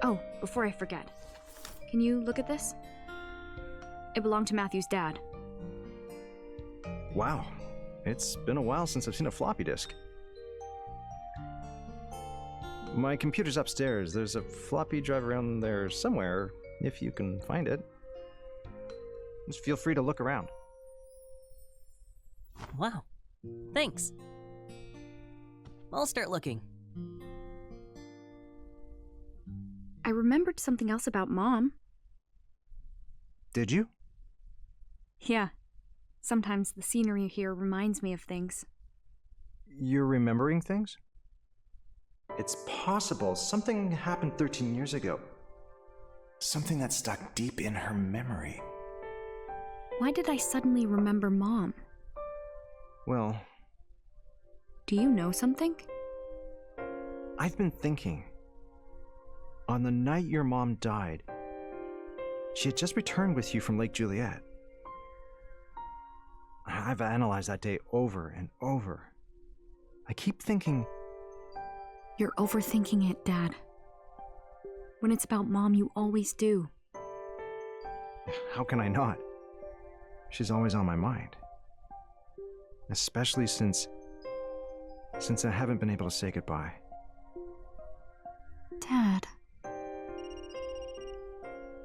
Speaker 2: Oh, before I forget. Can you look at this? It belonged to Matthew's dad.
Speaker 9: Wow. It's been a while since I've seen a floppy disk. My computer's upstairs. There's a floppy drive around there somewhere, if you can find it. Just feel free to look around.
Speaker 13: Wow. Thanks. I'll start looking.
Speaker 2: I remembered something else about Mom.
Speaker 9: Did you?
Speaker 2: Yeah. Sometimes the scenery here reminds me of things.
Speaker 9: You're remembering things? It's possible something happened 13 years ago. Something that stuck deep in her memory.
Speaker 2: Why did I suddenly remember Mom?
Speaker 9: Well,
Speaker 2: do you know something?
Speaker 9: I've been thinking. On the night your mom died, she had just returned with you from Lake Juliet. I've analyzed that day over and over. I keep thinking...
Speaker 2: You're overthinking it, Dad. When it's about Mom, you always do.
Speaker 9: How can I not? She's always on my mind. Especially since I haven't been able to say goodbye.
Speaker 2: Dad.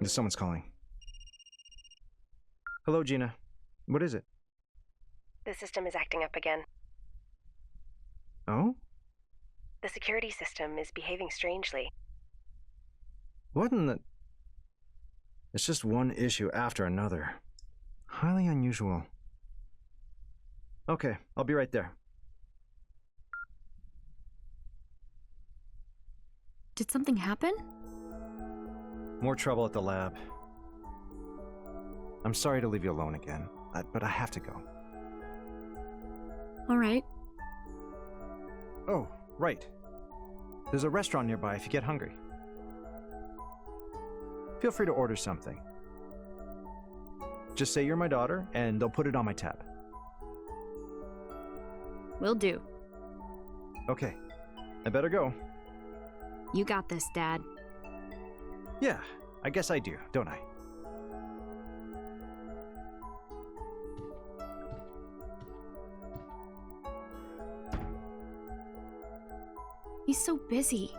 Speaker 9: Someone's calling. Hello, Gina. What is it?
Speaker 17: The system is acting up again.
Speaker 9: Oh?
Speaker 17: The security system is behaving strangely.
Speaker 9: What in the... It's just one issue after another. Highly unusual. Okay, I'll be right there.
Speaker 2: Did something happen?
Speaker 9: More trouble at the lab. I'm sorry to leave you alone again, but I have to go.
Speaker 2: All right.
Speaker 9: Oh, right. There's a restaurant nearby if you get hungry. Feel free to order something. Just say you're my daughter, and they'll put it on my tab.
Speaker 2: Will do.
Speaker 9: Okay. I better go.
Speaker 2: You got this, Dad.
Speaker 9: Yeah, I guess I do, don't I?
Speaker 2: He's so busy.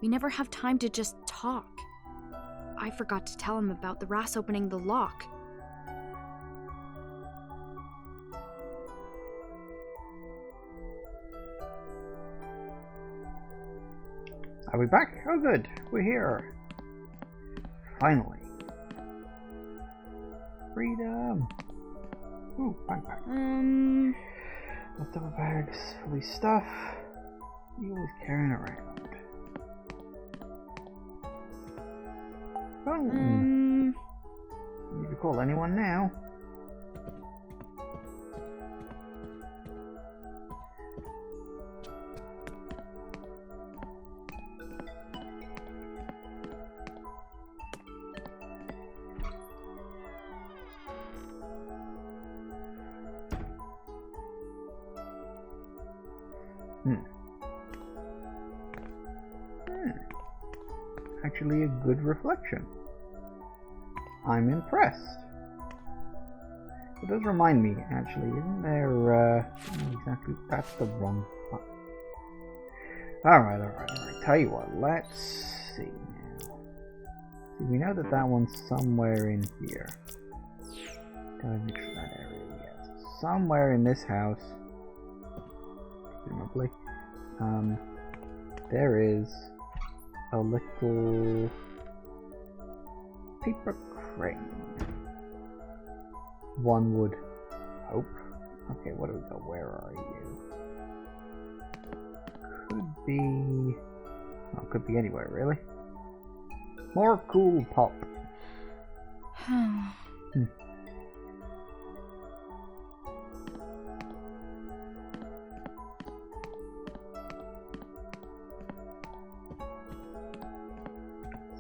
Speaker 2: We never have time to just talk. I forgot to tell him about the RAS opening the lock.
Speaker 1: Are we back? Oh good, we're here. Finally. Freedom! Ooh, backpack. Leftover bags full of stuff. You always carrying around. phone. Need to call anyone now. Actually a good reflection. I'm impressed. It does remind me, actually, isn't there, exactly, that's the wrong button. Alright. Tell you what, let's see now. See, we know that that one's somewhere in here. Gotta make sure that area, yes. Somewhere in this house, presumably, there is a little paper crane. One would hope. Okay, what do we go? Where are you? Could be... well, could be anywhere, really. More cool pop.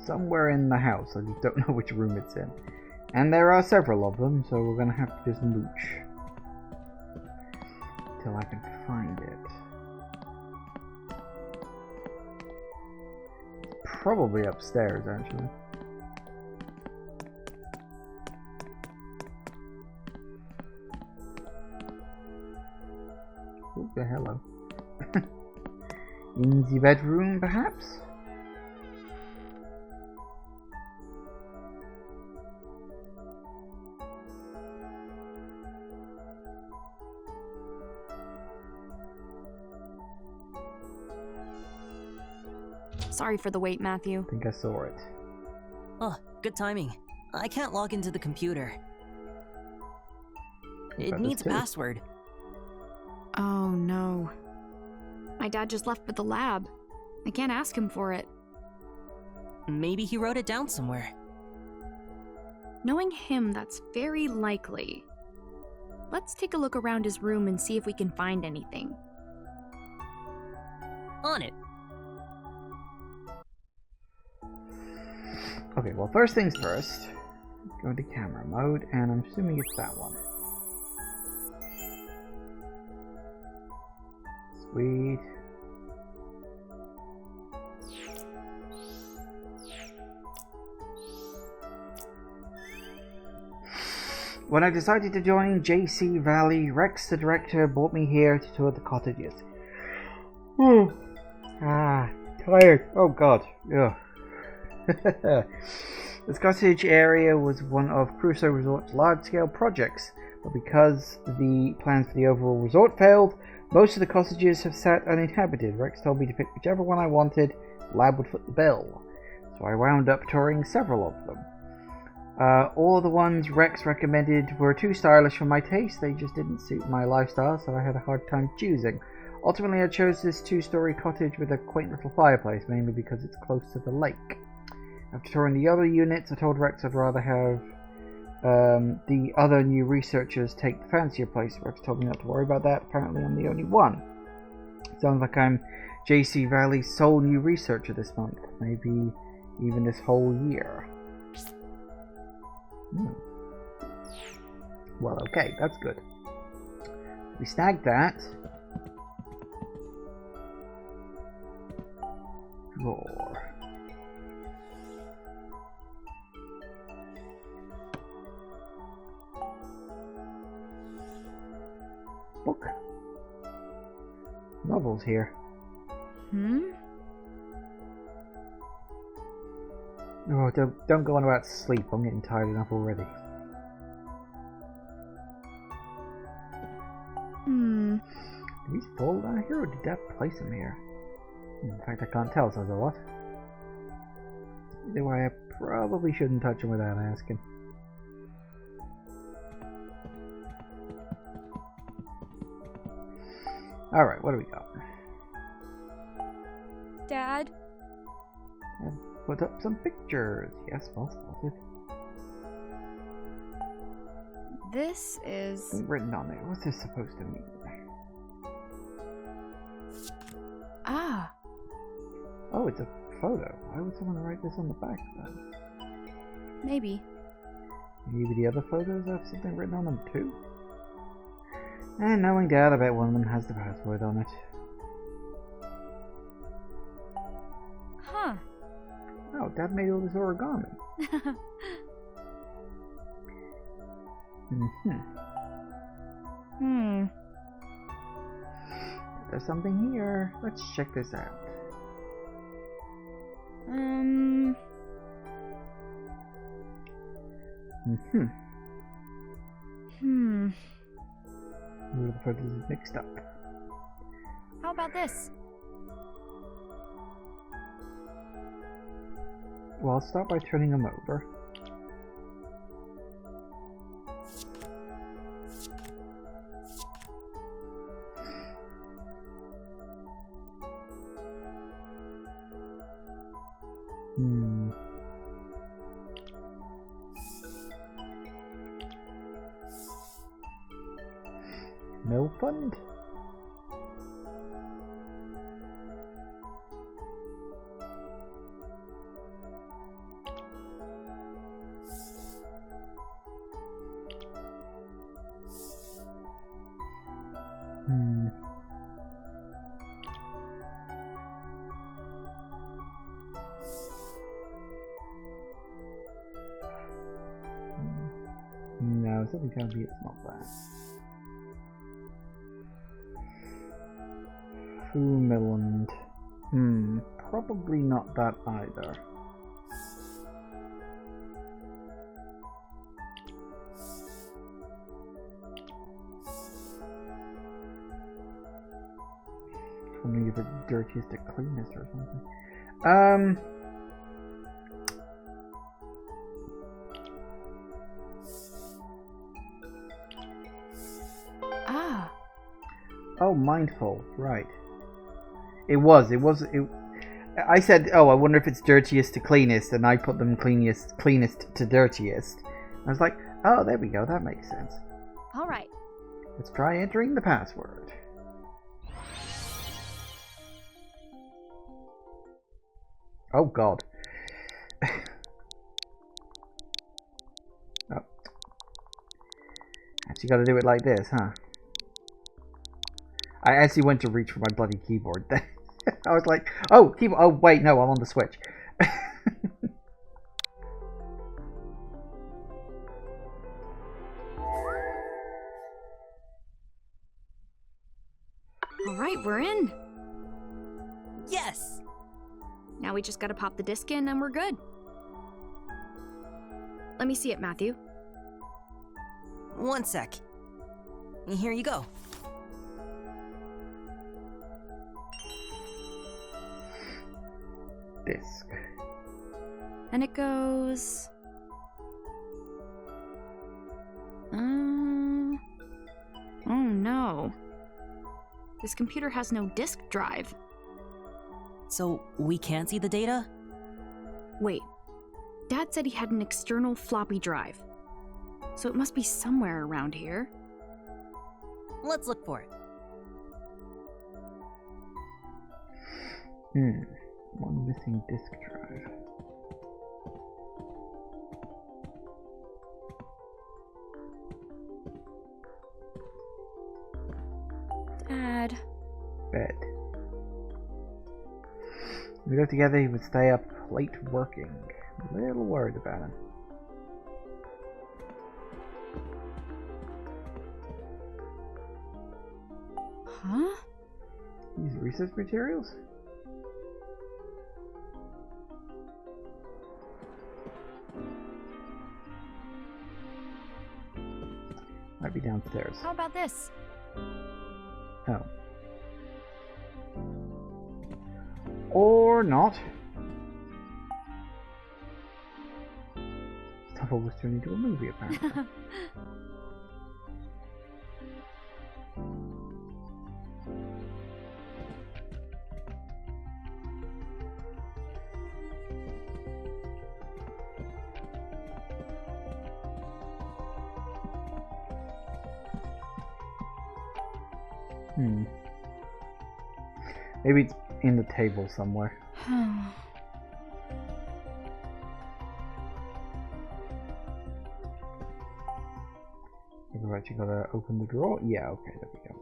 Speaker 1: Somewhere in the house, I just don't know which room it's in. And there are several of them, so we're gonna have to just mooch till I can find it. It's probably upstairs, actually. Ooh, hello. In the bedroom, perhaps?
Speaker 2: Sorry for the wait, Matthew.
Speaker 1: I think I saw it.
Speaker 13: Oh, good timing. I can't log into the computer. It needs a password.
Speaker 2: Oh no. My dad just left for the lab. I can't ask him for it.
Speaker 13: Maybe he wrote it down somewhere.
Speaker 2: Knowing him, that's very likely. Let's take a look around his room and see if we can find anything.
Speaker 13: On it.
Speaker 1: Okay, well, first things first. Go into camera mode, and I'm assuming it's that one. Sweet. When I decided to join JC Valley, Rex, the director, brought me here to tour the cottages. Tired. Oh god. Ugh. This cottage area was one of Crusoe Resort's large-scale projects, but because the plans for the overall resort failed, most of the cottages have sat uninhabited. Rex told me to pick whichever one I wanted. The lab would foot the bill, so I wound up touring several of them. All of the ones Rex recommended were too stylish for my taste. They just didn't suit my lifestyle, so I had a hard time choosing. Ultimately, I chose this two-story cottage with a quaint little fireplace, mainly because it's close to the lake. After touring the other units, I told Rex I'd rather have the other new researchers take the fancier place. Rex told me not to worry about that. Apparently I'm the only one. Sounds like I'm JC Valley's sole new researcher this month. Maybe even this whole year. Well, okay, that's good. We snagged that. Drawer. Book. Novels here. Oh, don't go on about sleep. I'm getting tired enough already. Did these fall down here, or did Dad place them here? In fact, I can't tell, so what? Either way, I probably shouldn't touch them without asking. Alright, what do we got?
Speaker 11: Dad?
Speaker 1: put up some pictures. Yes, well spotted.
Speaker 2: This is...
Speaker 1: Something written on it. What's this supposed to mean?
Speaker 2: Ah.
Speaker 1: Oh, it's a photo. Why would someone write this on the back then?
Speaker 2: Maybe.
Speaker 1: Maybe the other photos have something written on them too? And knowing Dad, I bet one of them has the password on it.
Speaker 2: Huh.
Speaker 1: Oh, Dad made all this origami. There's something here. Let's check this out. The photos is mixed up.
Speaker 2: How about this?
Speaker 1: Well, I'll start by turning them over. No fund. No, something tells me it's not that. Fumiland. Probably not that either. Wondering if it's dirtiest to cleanest or something. Oh, mindful, right. It was. I said, oh, I wonder if it's dirtiest to cleanest, and I put them cleanest to dirtiest. I was like, oh, there we go, that makes sense.
Speaker 2: Alright.
Speaker 1: Let's try entering the password. Oh, God. Oh. Actually gotta do it like this, huh? I actually went to reach for my bloody keyboard then. I was like, oh, keyboard. Oh, wait, no, I'm on the Switch.
Speaker 2: Alright, we're in.
Speaker 6: Yes!
Speaker 2: Now we just gotta pop the disc in and we're good. Let me see it, Matthew.
Speaker 6: One sec. Here you go.
Speaker 1: Disc.
Speaker 2: And it goes... Oh no. This computer has no disk drive.
Speaker 6: So we can't see the data?
Speaker 2: Wait. Dad said he had an external floppy drive. So it must be somewhere around here.
Speaker 6: Let's look for it.
Speaker 1: One missing disk drive.
Speaker 2: Dad.
Speaker 1: Bed. We got together, he would stay up late working. A little worried about him.
Speaker 2: Huh?
Speaker 1: These research materials? Might be downstairs.
Speaker 2: How about this?
Speaker 1: Oh. Or not. Stuff was turned into a movie, apparently. Maybe it's in the table somewhere. Right, you gotta open the drawer? Yeah, okay, there we go.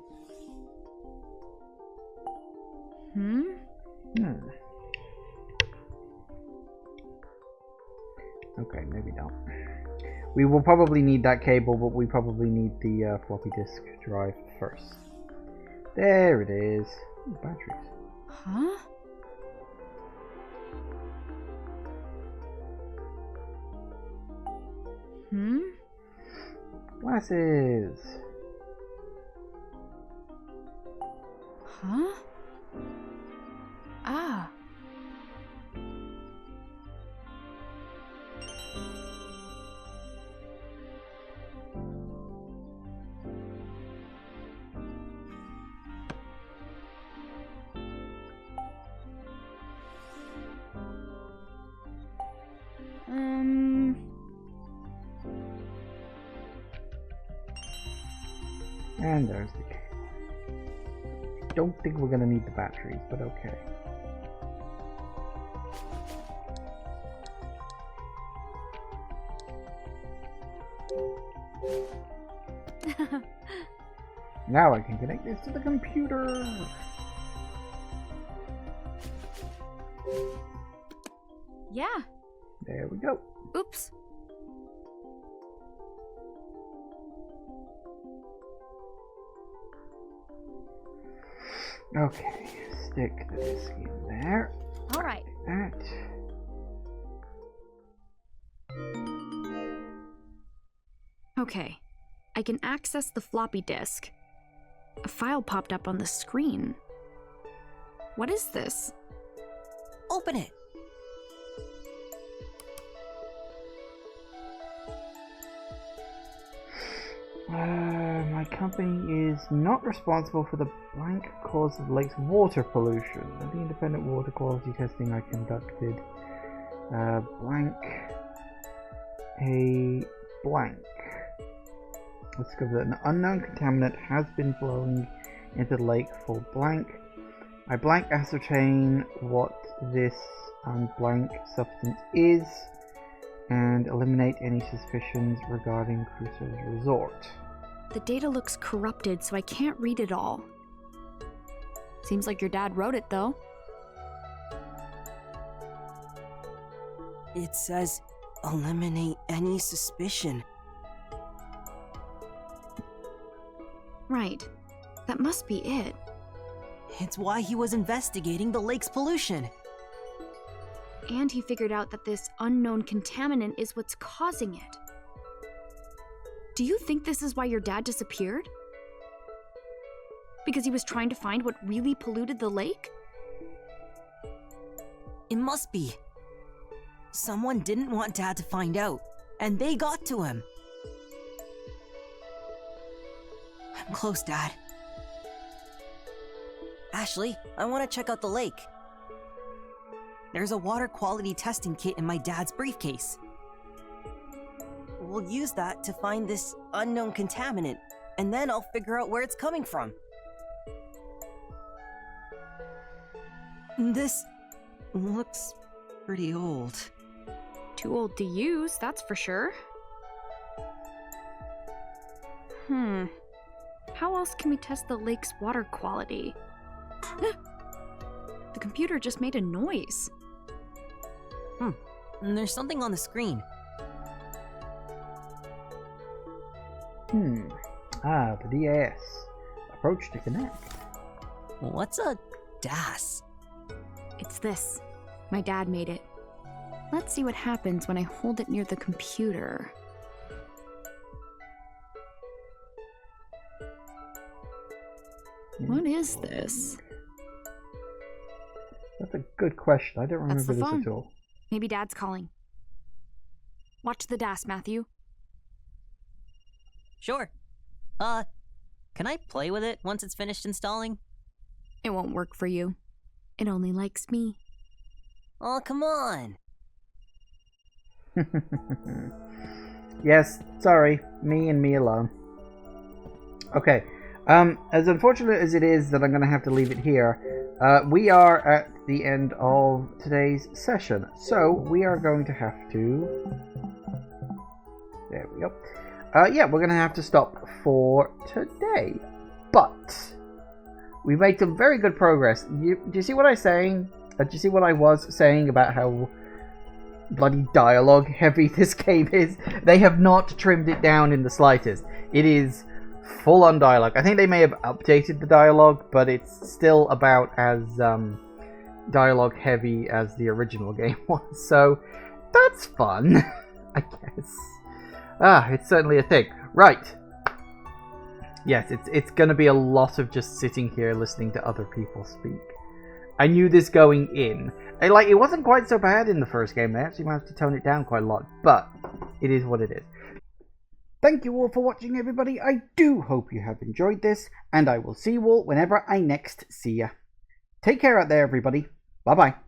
Speaker 1: Okay, maybe not. We will probably need that cable, but we probably need the floppy disk drive first. There it is. Ooh, batteries.
Speaker 2: Huh?
Speaker 1: Glasses.
Speaker 2: Huh? Ah.
Speaker 1: And there's the cable. Don't think we're gonna need the batteries, but okay. Now I can connect this to the computer.
Speaker 2: Yeah.
Speaker 1: There we go.
Speaker 2: Oops.
Speaker 1: Okay, stick the disc in there.
Speaker 2: All right.
Speaker 1: That.
Speaker 2: Okay. I can access the floppy disk. A file popped up on the screen. What is this?
Speaker 6: Open it.
Speaker 1: My company is not responsible for the blank cause of the lake's water pollution. The independent water quality testing I conducted, blank, a blank, discovered that an unknown contaminant has been flowing into the lake for blank. I blank ascertain what this blank substance is and eliminate any suspicions regarding Crusoe's resort.
Speaker 2: The data looks corrupted, so I can't read it all. Seems like your dad wrote it, though.
Speaker 13: It says, eliminate any suspicion.
Speaker 2: Right. That must be it.
Speaker 13: It's why he was investigating the lake's pollution.
Speaker 2: And he figured out that this unknown contaminant is what's causing it. Do you think this is why your dad disappeared? Because he was trying to find what really polluted the lake?
Speaker 13: It must be. Someone didn't want Dad to find out, and they got to him. I'm close, Dad. Ashley, I want to check out the lake. There's a water quality testing kit in my dad's briefcase. We'll use that to find this unknown contaminant, and then I'll figure out where it's coming from. This looks pretty old.
Speaker 2: Too old to use, that's for sure. How else can we test the lake's water quality? The computer just made a noise.
Speaker 13: There's something on the screen.
Speaker 1: The DAS. Approach to connect.
Speaker 13: What's a DAS?
Speaker 2: It's this. My dad made it. Let's see what happens when I hold it near the computer. What is this?
Speaker 1: That's a good question. I don't remember
Speaker 2: That's the
Speaker 1: this
Speaker 2: phone.
Speaker 1: at all.
Speaker 2: Maybe Dad's calling. Watch the DAS, Matthew.
Speaker 6: Sure. Can I play with it once it's finished installing?
Speaker 2: It won't work for you. It only likes me.
Speaker 6: Oh, come on.
Speaker 1: Yes, sorry. Me and me alone. Okay. As unfortunate as it is that I'm going to have to leave it here, we are at the end of today's session. So we are going to have to... There we go. Yeah, we're going to have to stop for today. But we've made some very good progress. Do you see what I'm saying? Do you see what I was saying about how bloody dialogue heavy this game is? They have not trimmed it down in the slightest. It is full on dialogue. I think they may have updated the dialogue, but it's still about as dialogue heavy as the original game was. So that's fun, I guess. It's certainly a thing. Right. Yes, it's going to be a lot of just sitting here listening to other people speak. I knew this going in. It wasn't quite so bad in the first game. They actually managed to tone it down quite a lot, but it is what it is. Thank you all for watching, everybody. I do hope you have enjoyed this, and I will see you all whenever I next see ya. Take care out there, everybody. Bye-bye.